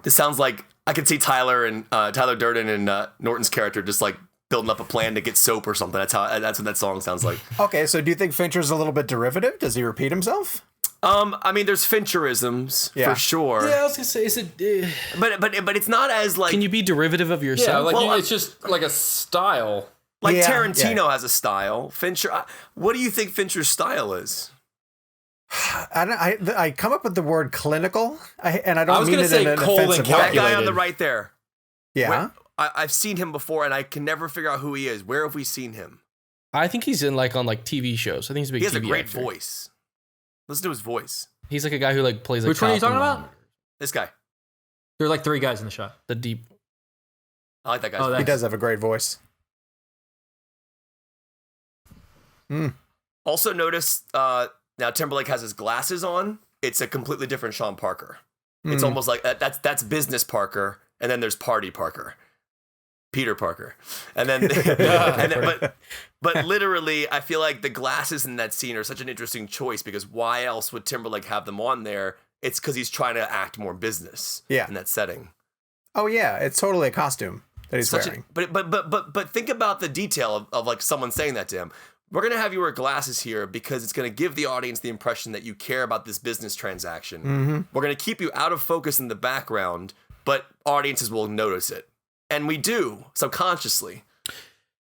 This sounds like I could see Tyler Durden and Norton's character just like building up a plan to get soap or something. That's what that song sounds like. Okay, so do you think Fincher's a little bit derivative? Does he repeat himself? I mean, there's Fincherisms for sure. Yeah, I was gonna say, is it? But it's not as like. Can you be derivative of Yeah, yourself? like it's just like a style. Like Yeah, Tarantino has a style. Fincher. What do you think Fincher's style is? I come up with the word clinical, and I I don't was mean gonna it say in an cold and offensive way. That guy on Calculated. the right there. Yeah. I've seen him before, and I can never figure out who he is. Where have we seen him? I think he's in on TV shows. I think he's a big He has TV a great actor. voice. Listen to his voice. He's like a guy who like plays a Which one are you cop talking in about? This guy. There are like three guys in the shot. The deep. I like that guy's Oh, voice. He does have a great voice. Also notice now Timberlake has his glasses on. It's a completely different Sean Parker. It's almost like that's business Parker, and then there's party Parker. Peter Parker. And then, but literally, I feel like the glasses in that scene are such an interesting choice because why else would Timberlake have them on there? It's because he's trying to act more business in that setting. Oh yeah, it's totally a costume that he's wearing. But think about the detail of like someone saying that to him. We're going to have you wear glasses here because it's going to give the audience the impression that you care about this business transaction. We're going to keep you out of focus in the background, but audiences will notice it. And we do, subconsciously.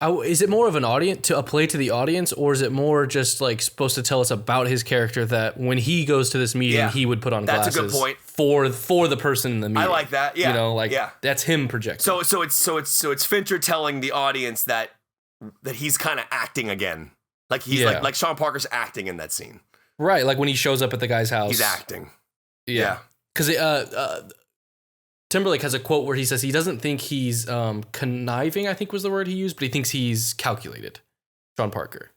Is it more of a play to the audience, or is it more just like supposed to tell us about his character that when he goes to this meeting, he would put on glasses? That's a good point. For the person in the meeting. I like that. Yeah. That's him projecting. So it's Fincher telling the audience that he's kind of acting again. Like he's like Sean Parker's acting in that scene. Right, like when he shows up at the guy's house. He's acting. Yeah. Cuz Timberlake has a quote where he says he doesn't think he's conniving, I think was the word he used, but he thinks he's calculated. Sean Parker.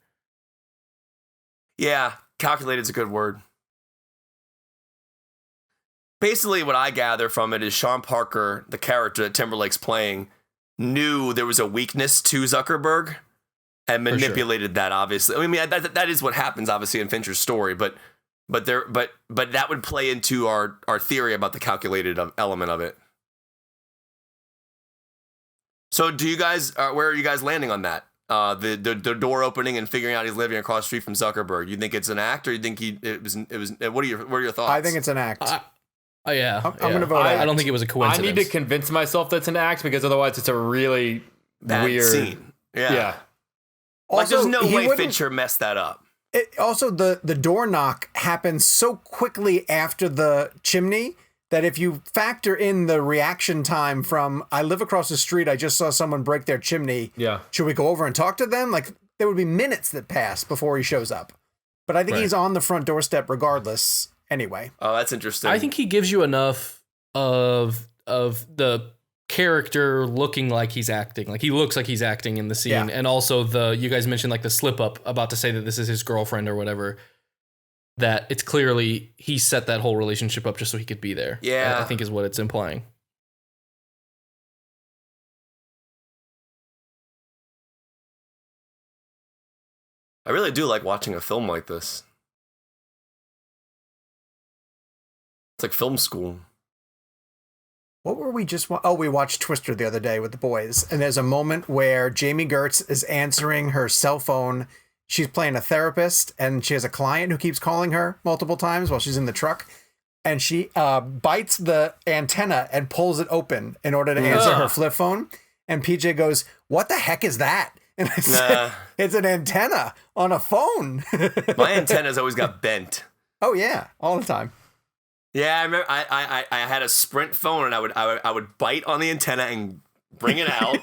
Yeah, calculated is a good word. Basically, what I gather from it is Sean Parker, the character that Timberlake's playing, knew there was a weakness to Zuckerberg and manipulated that, obviously. I mean, that is what happens, obviously, in Fincher's story, but that would play into our theory about the calculated element of it. So do you guys, where are you guys landing on that? The door opening and figuring out he's living across the street from Zuckerberg. You think it's an act, or you think it was? What are your thoughts? I think it's an act. Yeah. I'm going to vote. I don't think it was a coincidence. I need to convince myself that's an act, because otherwise it's a really Bad weird scene. Yeah. Also, there's no way Fincher messed that up. Also, the door knock happens so quickly after the chimney that if you factor in the reaction time from I live across the street, I just saw someone break their chimney. Yeah. Should we go over and talk to them? Like, there would be minutes that pass before he shows up. But I think he's on the front doorstep regardless anyway. Oh, that's interesting. I think he gives you enough of the character looking like he's acting. Like, he looks like he's acting in the scene. Yeah. And also you guys mentioned like the slip up about to say that this is his girlfriend or whatever. That it's clearly he set that whole relationship up just so he could be there. Yeah. I think is what it's implying. I really do like watching a film like this. It's like film school. What were we just... we watched Twister the other day with the boys. And there's a moment where Jamie Gertz is answering her cell phone. She's playing a therapist, and she has a client who keeps calling her multiple times while she's in the truck. And she bites the antenna and pulls it open in order to answer her flip phone. And PJ goes, "What the heck is that?" And I said, "It's an antenna on a phone." My antennas always got bent. Oh, yeah. All the time. Yeah, I remember I had a Sprint phone, and I would bite on the antenna and bring it out.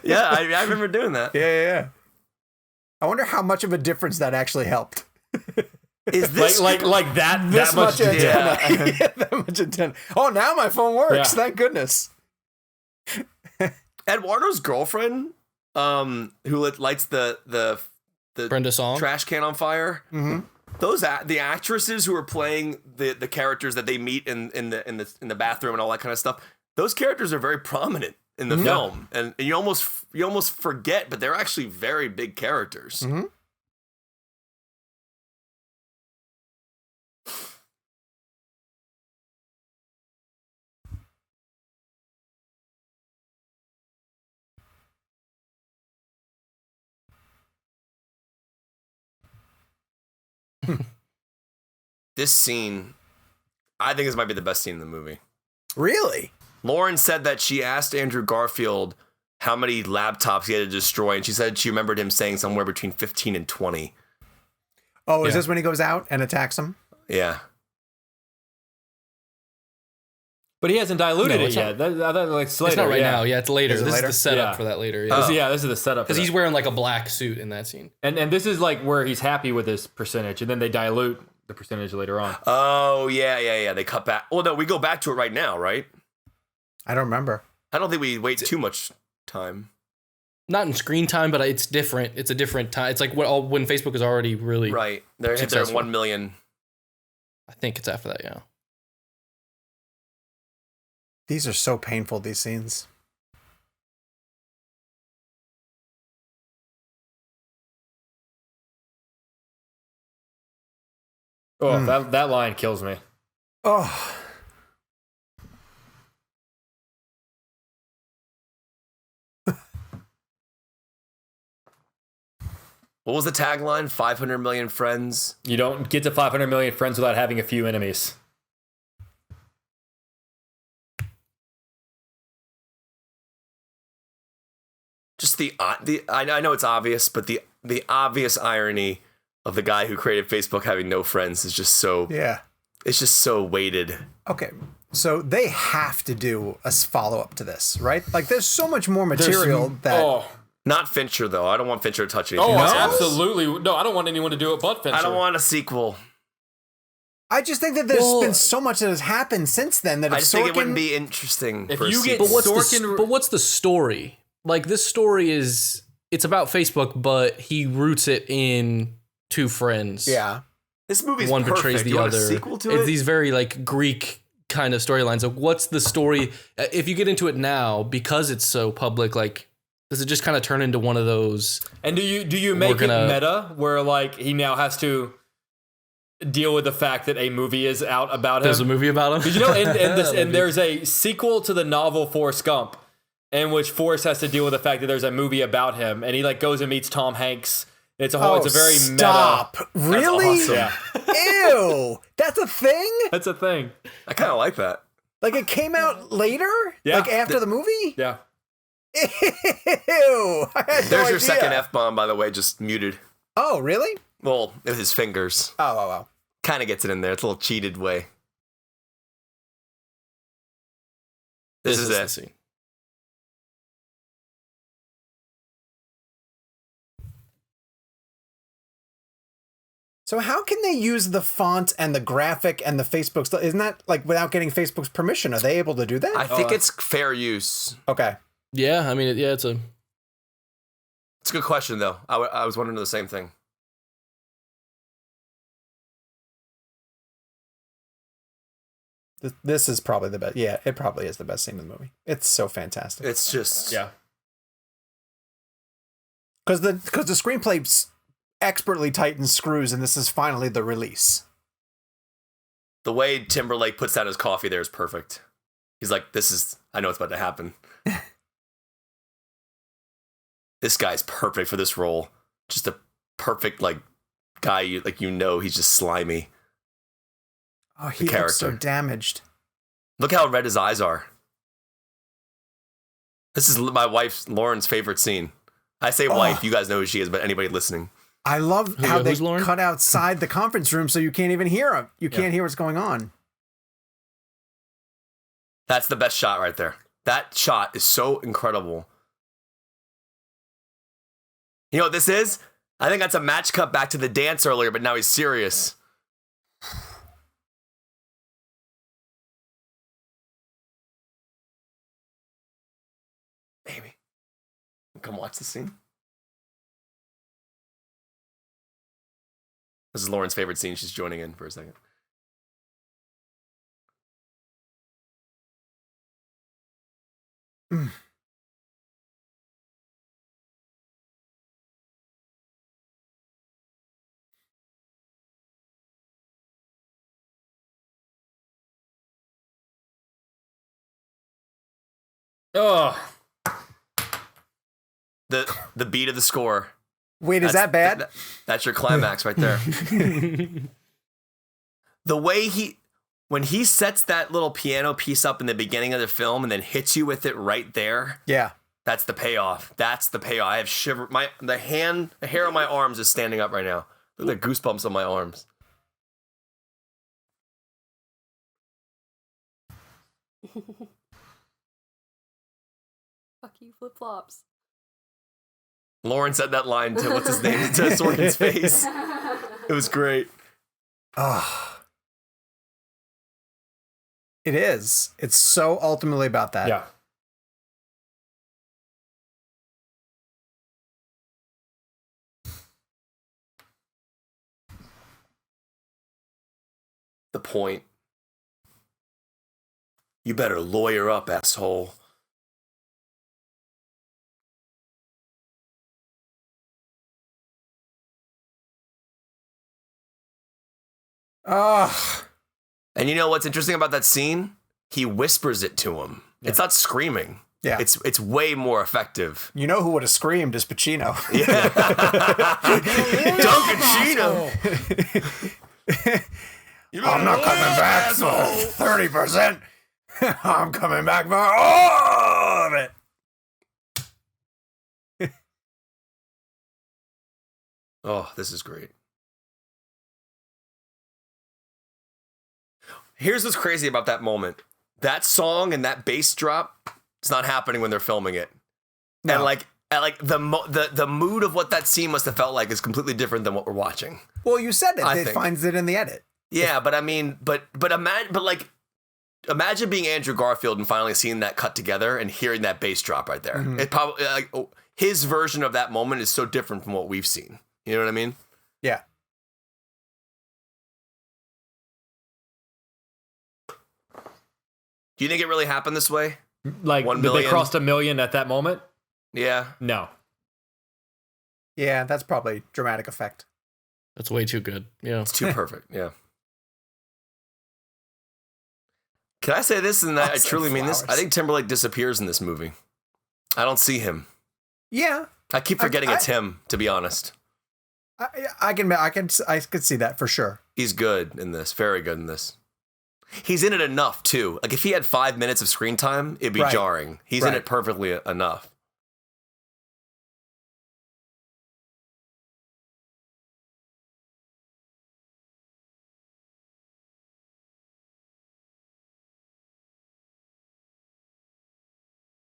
Yeah, I remember doing that. Yeah. I wonder how much of a difference that actually helped. Is this like that much antenna? Yeah. Yeah, that much antenna. Oh, now my phone works. Yeah. Thank goodness. Eduardo's girlfriend, who lights the Brenda Song trash can on fire? Mm-hmm. The actresses who are playing the characters that they meet in the bathroom and all that kind of stuff, those characters are very prominent in the film, and you almost forget, but they're actually very big characters. Mm-hmm. This scene, I think this might be the best scene in the movie. Really? Lauren said that she asked Andrew Garfield how many laptops he had to destroy, and she said she remembered him saying somewhere between 15 and 20. Oh, is this when he goes out and attacks him? Yeah. But he hasn't diluted it it's yet. That's later. It's not right now. Yeah, it's later. Is it This later? is the setup Yeah. for that later. This Yeah. is the setup. Because he's wearing like a black suit in that scene. And this is like where he's happy with his percentage, and then they dilute the percentage later on. Oh, yeah. They cut back. Well, no, we go back to it right now, right? I don't remember. I don't think we wait too much time. Not in screen time, but it's different. It's a different time. It's like when Facebook is already really Right. They're hit their successful. 1 million. I think it's after that, yeah. These are so painful, these scenes. Oh, that line kills me. Oh. What was the tagline? 500 million friends. You don't get to 500 million friends without having a few enemies. just I know it's obvious, but the obvious irony of the guy who created Facebook having no friends is just so it's just so weighted. Okay. So they have to do a follow-up to this, right? Like there's so much more material Not Fincher though. I don't want Fincher to touch anything. Oh, absolutely. No, I don't want anyone to do it but Fincher. I don't want a sequel. I just think that there's been so much that has happened since then that I just think it wouldn't be interesting. If for you a get sequel. But what's the story? Like this story it's about Facebook, but he roots it in two friends. Yeah. This movie's one perfect. betrays the you want other. a sequel to It's it? these very like Greek kind of storylines. So what's the story? If you get into it now, because it's so public, like does it just kind of turn into one of those? And do you make it meta where like he now has to deal with the fact that a movie is out about him? There's a movie about him. Did you know? And there's a sequel to the novel Forrest Gump, in which Forrest has to deal with the fact that there's a movie about him, and he like goes and meets Tom Hanks. It's a whole. It's a very stop. meta. Really? Awesome. Yeah. Ew. That's a thing? That's a thing. I kind of like that. Like it came out later? Yeah. Like after the movie? Yeah. Ew. There's your second F-bomb, by the way, just muted. Oh, really? Well, with his fingers. Oh. Kind of gets it in there. It's a little cheated way. This is the it. scene. So how can they use the font and the graphic and the Facebook stuff? Isn't that like without getting Facebook's permission? Are they able to do that? I think it's fair use. Okay. Yeah, I mean, it's a good question, though. I was wondering the same thing. This is probably the best. Yeah, it probably is the best scene in the movie. It's so fantastic. It's just because the screenplay expertly tightens screws, and this is finally the release. The way Timberlake puts down his coffee there is perfect. He's like, I know what's about to happen. This guy's perfect for this role. Just a perfect like guy. He's just slimy. Oh, he looks so damaged. Look how red his eyes are. This is my wife Lauren's favorite scene. I say wife, you guys know who she is, but anybody listening. I love how they Lauren? cut outside the conference room so you can't even hear him. You can't hear what's going on. That's the best shot right there. That shot is so incredible. You know what this is? I think that's a match cut back to the dance earlier, but now he's serious. Amy, come watch the scene. This is Lauren's favorite scene. She's joining in for a second. Oh, the beat of the score. Wait, is that bad? That's your climax right there. The way when he sets that little piano piece up in the beginning of the film and then hits you with it right there. Yeah. That's the payoff. That's the payoff. I have shiver. The hair on my arms is standing up right now. Look at the goosebumps on my arms. Fuck you, flip flops. Lauren said that line to what's his name to Sorkin's face. It was great. Oh. It is. It's so ultimately about that. yeah. The point. You better lawyer up, asshole. Ugh. And you know what's interesting about that scene? He whispers it to him. Yeah. It's not screaming. Yeah. It's way more effective. You know who would have screamed is Pacino. Yeah. Dunkachino. I'm not coming back for 30%. I'm coming back for all of it. Oh, this is great. Here's what's crazy about that moment. That song and that bass drop, it's not happening when they're filming it. No. And the mood of what that scene must have felt like is completely different than what we're watching. Well, you said it. It finds it in the edit. Yeah, but I mean, imagine being Andrew Garfield and finally seeing that cut together and hearing that bass drop right there. Mm-hmm. It probably his version of that moment is so different from what we've seen. You know what I mean? Yeah. Do you think it really happened this way? Like, did they crossed 1 million at that moment? Yeah. No. Yeah, that's probably dramatic effect. That's way too good. Yeah. It's too perfect. Yeah. Can I say this? And I truly mean this. I think Timberlake disappears in this movie. I don't see him. Yeah. I keep forgetting it's him, to be honest. I can see that for sure. He's good in this. Very good in this. He's in it enough too. Like if he had 5 minutes of screen time, it'd be jarring. He's in it perfectly enough.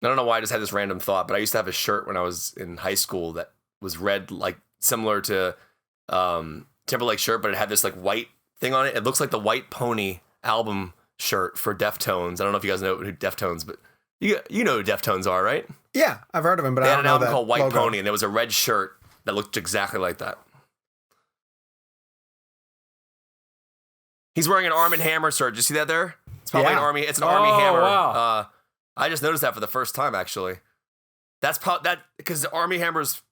I don't know why I just had this random thought, but I used to have a shirt when I was in high school that was red, like similar to Timberlake's shirt, but it had this like white thing on it. It looks like the White Pony album shirt for Deftones. I don't know if you guys know who Deftones, but you know who Deftones are, right? Yeah, I've heard of him, but they I don't know had an album that called White logo. Pony, and there was a red shirt that looked exactly like that. He's wearing an Arm & Hammer shirt. Did you see that there? It's probably an Army. It's an Army Hammer. Wow. I just noticed that for the first time, actually. That's because Army Hammer's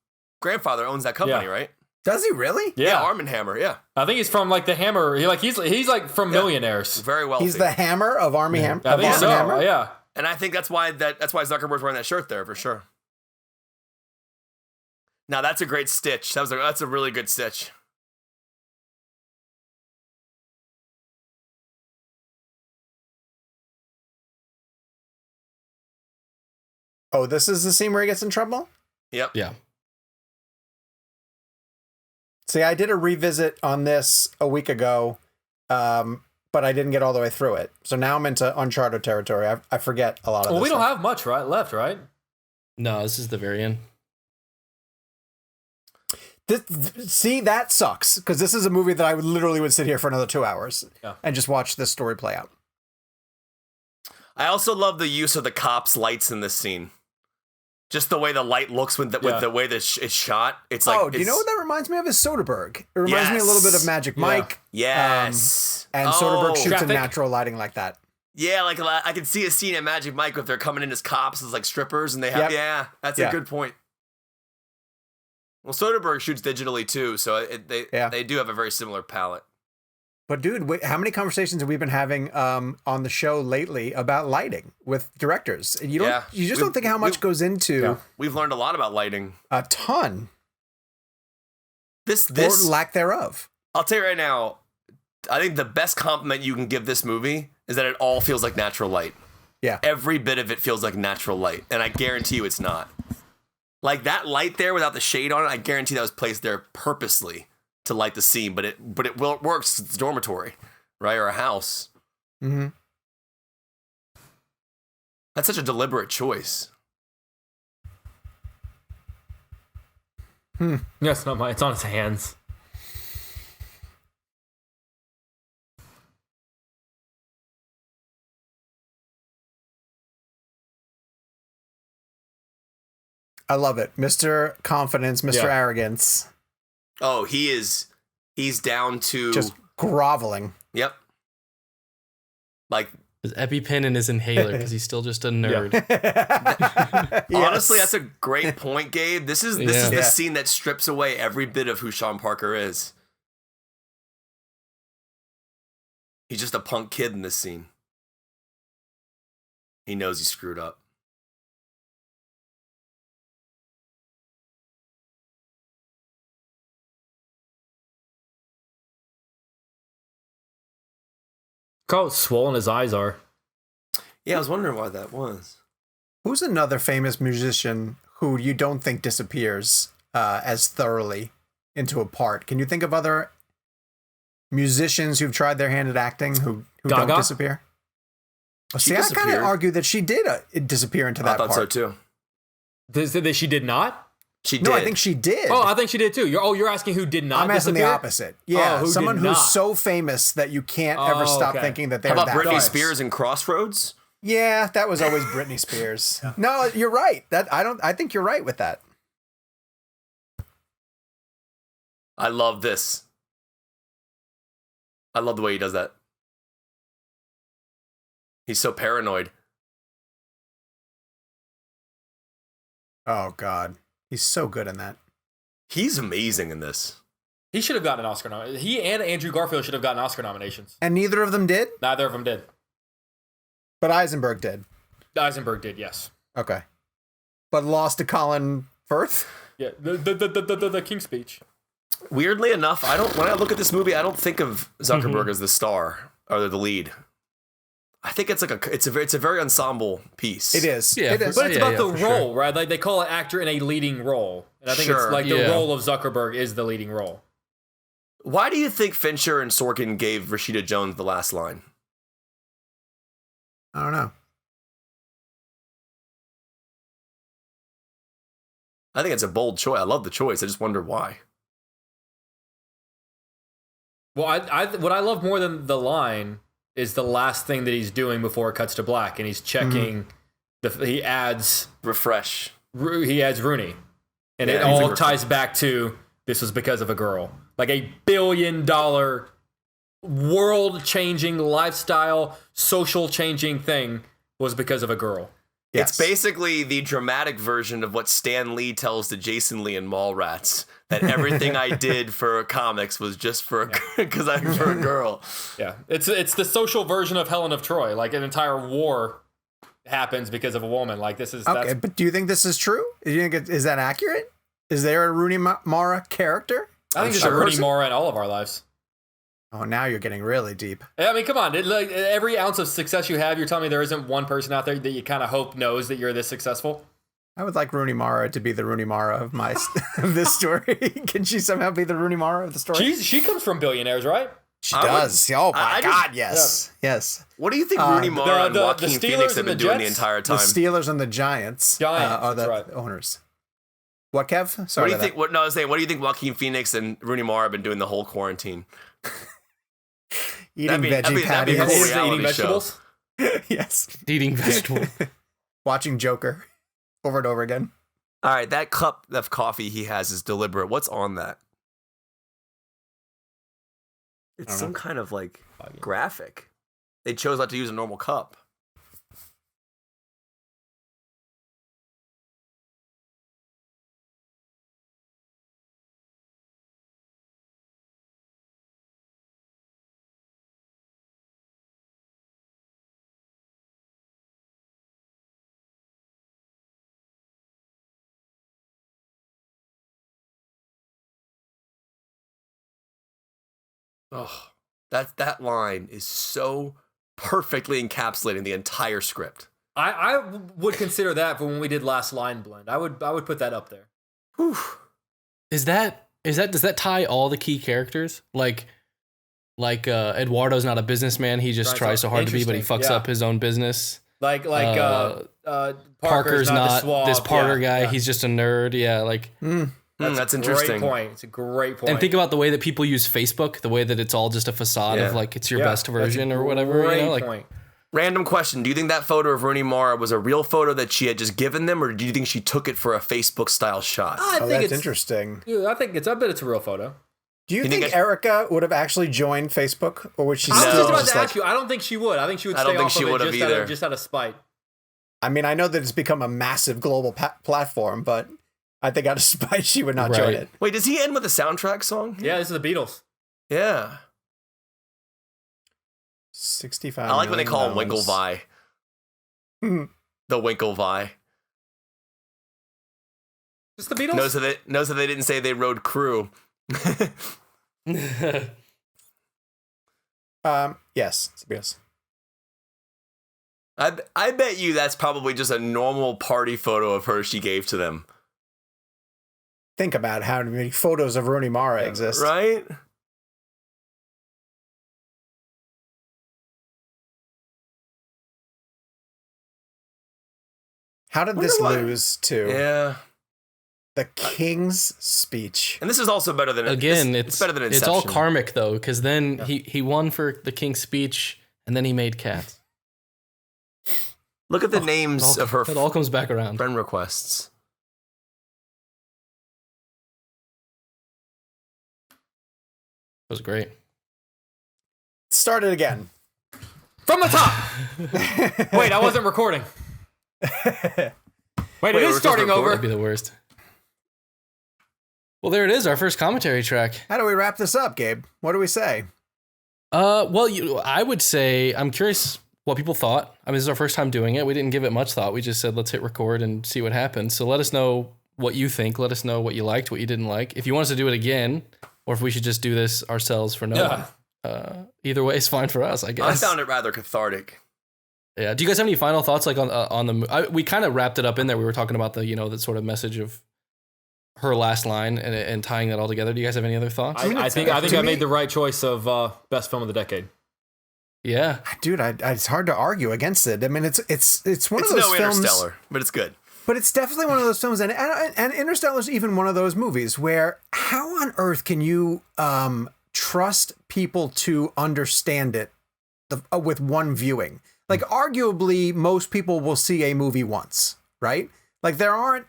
grandfather owns that company, right? Does he really? Yeah, Arm & Hammer. Yeah, I think he's from like the Hammer. He's like from Millionaires. Very wealthy. He's the Hammer of Army Hammer. I think so. Hammer? Yeah, and I think that's why Zuckerberg's wearing that shirt there for sure. Now that's a great stitch. That's a really good stitch. Oh, this is the scene where he gets in trouble? Yep. Yeah. See, I did a revisit on this a week ago, but I didn't get all the way through it. So now I'm into Uncharted territory. I forget a lot of this we don't stuff. have much left, right? No, this is the very end. See, that sucks, because this is a movie that I literally would sit here for another 2 hours and just watch this story play out. I also love the use of the cops' lights in this scene. Just the way the light looks with the way that it's shot. It's like, do you know what that reminds me of? Is Soderbergh. It reminds me a little bit of Magic Mike. Yes. And Soderbergh shoots in natural lighting like that. Yeah, like I can see a scene in Magic Mike if they're coming in as cops, as like strippers, and they have. Yeah, that's a good point. Well, Soderbergh shoots digitally too, so they do have a very similar palette. But dude, how many conversations have we been having on the show lately about lighting with directors? You don't think how much goes into. Yeah. We've learned a lot about lighting. A ton. This or lack thereof. I'll tell you right now, I think the best compliment you can give this movie is that it all feels like natural light. Yeah. Every bit of it feels like natural light, and I guarantee you it's not. Like that light there without the shade on it, I guarantee that was placed there purposely to light the scene, but it works. It's a dormitory, right, or a house. Mm-hmm. That's such a deliberate choice. Yeah, it's not mine. It's on his hands. I love it, Mr. Confidence, Mr. Arrogance. Oh, he's down to just groveling. Yep. Like his EpiPen and his inhaler because he's still just a nerd. Honestly, that's a great point, Gabe. This is the scene that strips away every bit of who Sean Parker is. He's just a punk kid in this scene. He knows he screwed up. Look how swollen his eyes are. Yeah, I was wondering why that was. Who's another famous musician who you don't think disappears as thoroughly into a part. Can you think of other musicians who've tried their hand at acting who Gaga? don't disappear? Well, see, I kind of disappeared. argue that she did disappear into that I thought part. so too. That she did not? She did. No, I think she did. Oh, I think she did too. You're asking who did not I'm asking the disappear? opposite. Yeah, who someone did who's not? so famous that you can't ever stop okay. thinking that How they're about that Britney famous. Spears and Crossroads? Yeah, that was always Britney Spears. No, you're right. I think you're right with that. I love this. I love the way he does that. He's so paranoid. Oh God, he's so good in that. He's amazing in this. He should have gotten an Oscar nomination. He and Andrew Garfield should have gotten Oscar nominations. And neither of them did, Neither of them did. but Eisenberg did. Eisenberg did, yes. Okay, but lost to Colin Firth. Yeah, the King's Speech. Weirdly enough, when I look at this movie, I don't think of Zuckerberg as the star or the lead. I think it's a very ensemble piece. It is. Yeah, It is. But it's about the for sure. role, right? Like they call an actor in a leading role. And I think Sure. it's like the Yeah. role of Zuckerberg is the leading role. Why do you think Fincher and Sorkin gave Rashida Jones the last line? I don't know. I think it's a bold choice. I love the choice. I just wonder why. Well, what I love more than the line is the last thing that he's doing before it cuts to black, and he's checking. He adds Refresh. Rooney, and Yeah, it he's all a ties back to this was because of a girl, like $1 billion, world-changing, lifestyle, social-changing thing was because of a girl. Yes. It's basically the dramatic version of what Stan Lee tells to Jason Lee in Mallrats, that everything I did for comics was just for because I'm for a girl. Yeah, it's the social version of Helen of Troy. Like an entire war happens because of a woman. Like this is Okay, but do you think this is true? Do you think is that accurate? Is there a Rooney Mara character? I think there's sure. a Rooney Mara in all of our lives. Oh, now you're getting really deep. I mean, come on. Like, every ounce of success you have, you're telling me there isn't one person out there that you kind of hope knows that you're this successful? I would like Rooney Mara to be the Rooney Mara of my of this story. Can she somehow be the Rooney Mara of the story? She comes from billionaires, right? She does. Oh my I God, yes, yes. What do you think Rooney Mara and the Joaquin Steelers Phoenix have and been the doing the Jets? entire The time? Steelers and the Giants, Giants, are the that's right. owners. What, Kev? What Sorry. do you think? What I was saying, what do you think Joaquin Phoenix and Rooney Mara have been doing the whole quarantine? Eating that'd be veggie a whole patties. reality Eating vegetables? Yes. Eating vegetable. Watching Joker over and over again. All right, that cup of coffee he has is deliberate. What's on that? It's some kind of like graphic. They chose not to use a normal cup. Oh, that line is so perfectly encapsulating the entire script. I would consider that for when we did Last Line Blend. I would put that up there. Whew. Does that tie all the key characters? Like Eduardo's not a businessman, he just Right, tries so hard to be, but he interesting, fucks yeah. up his own business. Parker's not the swab. this Parker Yeah, guy, yeah. He's just a nerd. Yeah, like That's interesting. Great point. It's a great point. and think about the way that people use Facebook, the way that it's all just a facade Yeah. of like it's your Yeah, best that's version a or whatever. Great You know, like point. Random question. Do you think that photo of Rooney Mara was a real photo that she had just given them, or do you think she took it for a Facebook style shot? I Oh, think that's it's interesting. Yeah, I bet it's a real photo. Do you You think think Erica would have actually joined Facebook, or would she I was still just about just to like? ask you. I don't think she would. I think she would I stay don't think off she of would it have just out either. of, just out of spite. I mean, I know that it's become a massive global platform, but I think out of spite she would not join Right. it. Wait, does he end with a soundtrack song? Yeah, this is the Beatles. Yeah. 65. I like when they call him million Winklevie. dollars. The Winklevie. Just the Beatles. Knows that they didn't say they rode crew. Yes, it's the Beatles. I bet you that's probably just a normal party photo of her she gave to them. think about how many photos of Rooney Mara exist. Right? How did this lose to the King's Speech? And this is also better than it's better than Inception. It's all karmic though, because then he won for the King's Speech, and then he made Cats. Look at the names of her. It all comes back around. Friend requests. It was great. Start it again. From the top. Wait, I wasn't recording. Wait, it is starting over. That'd be the worst. Well, there it is, our first commentary track. How do we wrap this up, Gabe? What do we say? Well, I would say I'm curious what people thought. I mean, this is our first time doing it. We didn't give it much thought. We just said, let's hit record and see what happens. So let us know what you think. Let us know what you liked, what you didn't like. If you want us to do it again, or if we should just do this ourselves for no one. Either way is fine for us, I guess. I found it rather cathartic. Yeah. Do you guys have any final thoughts, like on the? We kind of wrapped it up in there. We were talking about the the sort of message of her last line and tying that all together. Do you guys have any other thoughts? I think I made the right choice of best film of the decade. Yeah, dude, it's hard to argue against it. I mean, it's one of those films. It's no Interstellar, but it's good. But it's definitely one of those films, and Interstellar is even one of those movies where how on earth can you trust people to understand it with one viewing? Like, arguably, most people will see a movie once, right? Like, there aren't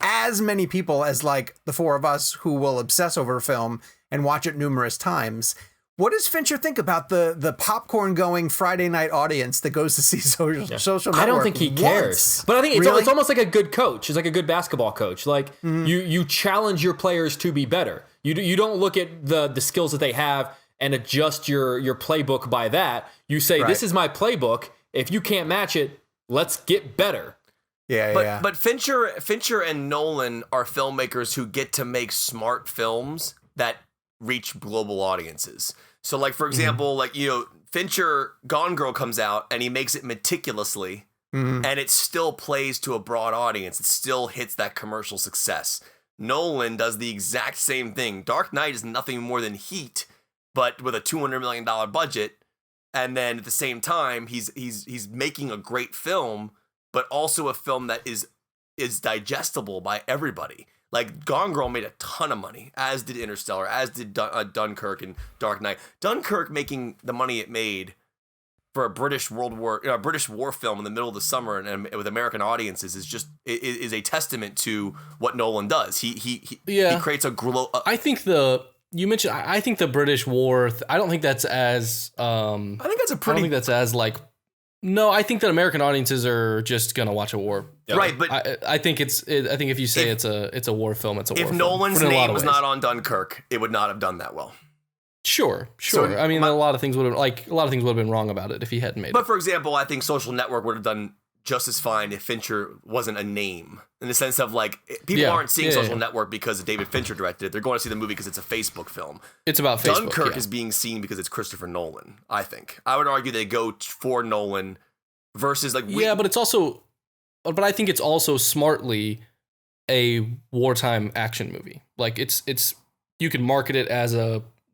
as many people as, like, the four of us who will obsess over a film and watch it numerous times. What does Fincher think about the popcorn-going Friday night audience that goes to see Social Network? I don't think he cares. Once? But I think it's almost like a good coach. It's like a good basketball coach. Like, you challenge your players to be better. You don't look at the skills that they have and adjust your playbook by that. You say, this is my playbook. If you can't match it, let's get better. But Fincher and Nolan are filmmakers who get to make smart films that reach global audiences. So, like, for example, Fincher, Gone Girl comes out and he makes it meticulously, and it still plays to a broad audience. It still hits that commercial success. Nolan does the exact same thing. Dark Knight is nothing more than Heat, but with a $200 million budget. And then at the same time, he's making a great film, but also a film that is digestible by everybody. Like, Gone Girl made a ton of money, as did Interstellar, as did Dunkirk and Dark Knight. Dunkirk making the money it made for a British war film in the middle of the summer and with American audiences is a testament to what Nolan does. He creates a I think you mentioned. I think the British War. I don't think that's as. I think that's a pretty. I don't think that's as like. No, I think that American audiences are just gonna watch a war. Right, but I think I think if you say it's a war film, it's a war film. If Nolan's name was not on Dunkirk, it would not have done that well. Sure. So, I mean, a lot of things would have been wrong about it if he hadn't made it. But for example, I think Social Network would have done just as fine if Fincher wasn't a name, in the sense of, like, people aren't seeing Social Network because David Fincher directed it. They're going to see the movie because it's a Facebook film. It's about Facebook. Dunkirk is being seen because it's Christopher Nolan, I think. I would argue they go for Nolan versus, like... but it's also... But I think it's also smartly a wartime action movie. Like, it's you can market it as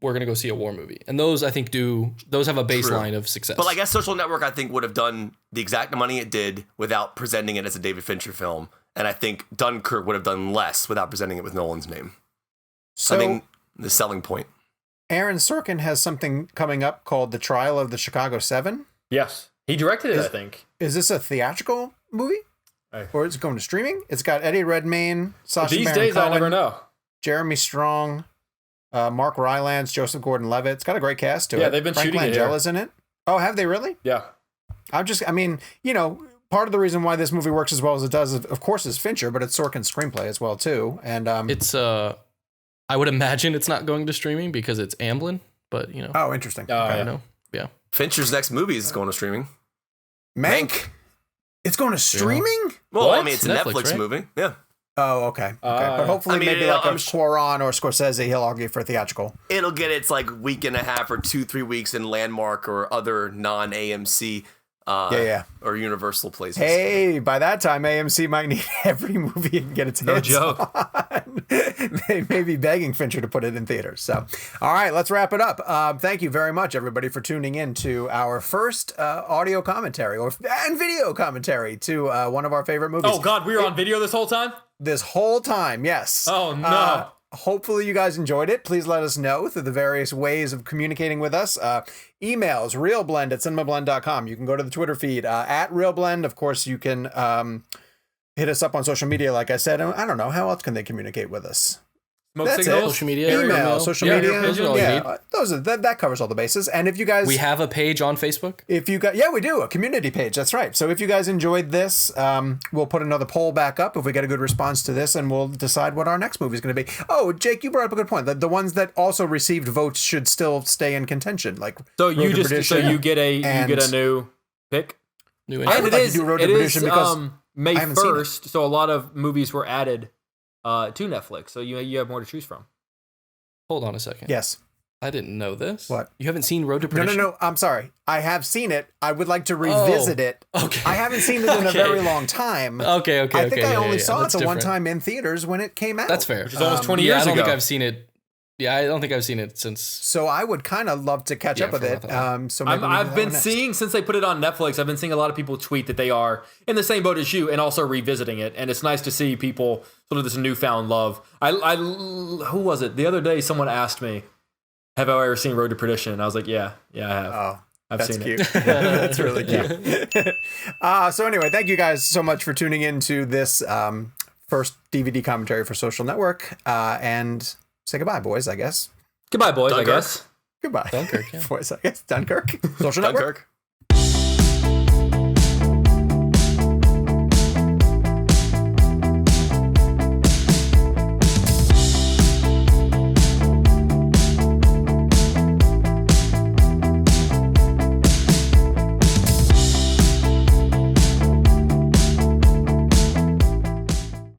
we're going to go see a war movie. And those, I think, those have a baseline of success. But I guess Social Network, I think, would have done the exact money it did without presenting it as a David Fincher film. And I think Dunkirk would have done less without presenting it with Nolan's name. So, I think the selling point. Aaron Sorkin has something coming up called The Trial of the Chicago 7. Yes. He directed it, I think. Is this a theatrical movie? Or is it going to streaming? It's got Eddie Redmayne, Sacha Baron These days, Cohen, I never know. Jeremy Strong, Mark Rylance, Joseph Gordon-Levitt. It's got a great cast to it. Yeah, they've been Frank shooting Langella's in it. Oh, have they really? Yeah. part of the reason why this movie works as well as it does, of course, is Fincher, but it's Sorkin's screenplay as well, too. And it's, I would imagine it's not going to streaming because it's Amblin, but, Oh, interesting. I don't know. Yeah. Fincher's next movie is going to streaming. Mank? It's going to streaming? Well, What? I mean, it's a Netflix right? movie. Yeah. Oh, okay. But hopefully maybe like a Cuarón or Scorsese, he'll argue for theatrical. It'll get its like week and a half or 2-3 weeks in Landmark or other non-AMC or Universal places. Hey, by that time, AMC might need every movie it can get its hands joke. on. they may be begging Fincher to put it in theaters. So, all right, let's wrap it up. Thank you very much, everybody, for tuning in to our first audio commentary and video commentary to one of our favorite movies. Oh, God, we were on video this whole time? This whole time, yes. Oh, no. Hopefully you guys enjoyed it. Please let us know through the various ways of communicating with us. Emails, ReelBlend at CinemaBlend.com. You can go to the Twitter feed at ReelBlend. Of course, you can hit us up on social media, like I said. I don't know. How else can they communicate with us? Smoke That's signals? it. Social media, Email, social media. Those are all you need. That covers all the bases. And if you guys... We have a page on Facebook. If you got, yeah, we do a community page. That's right. So if you guys enjoyed this, we'll put another poll back up if we get a good response to this, and we'll decide what our next movie is going to be. Oh, Jake, you brought up a good point. The ones that also received votes should still stay in contention. Like So you just you get a new pick. New I And would it like is to do Road to it Perdition is because May I haven't seen it. 1st, so a lot of movies were added to Netflix. So you have more to choose from. Hold on a second. yes. I didn't know this. What? You haven't seen Road to No, Perdition? no. I'm sorry. I have seen it. I would like to revisit it. Okay. I haven't seen it in a Okay. very long time. Okay. I think I only yeah. saw it That's the one different. time in theaters when it came out. That's fair. Which is almost 20 Yeah, years I don't ago. think I've seen it. Yeah, I don't think I've seen it since. So I would kind of love to catch Yeah, up with for it. that long. So maybe we do I've that been one next. seeing, since they put it on Netflix, I've been seeing a lot of people tweet that they are in the same boat as you and also revisiting it. And it's nice to see people sort of this newfound love. Who was it? The other day, someone asked me, have I ever seen Road to Perdition? And I was like, yeah, I have. Oh, I've that's seen cute. it. That's really cute. So anyway, thank you guys so much for tuning in to this first DVD commentary for Social Network. And say goodbye, boys, I guess. Goodbye, boys, Dunkirk. I guess. Goodbye. Dunkirk, yeah. Boys, I guess. Dunkirk. Social Network. Dunkirk.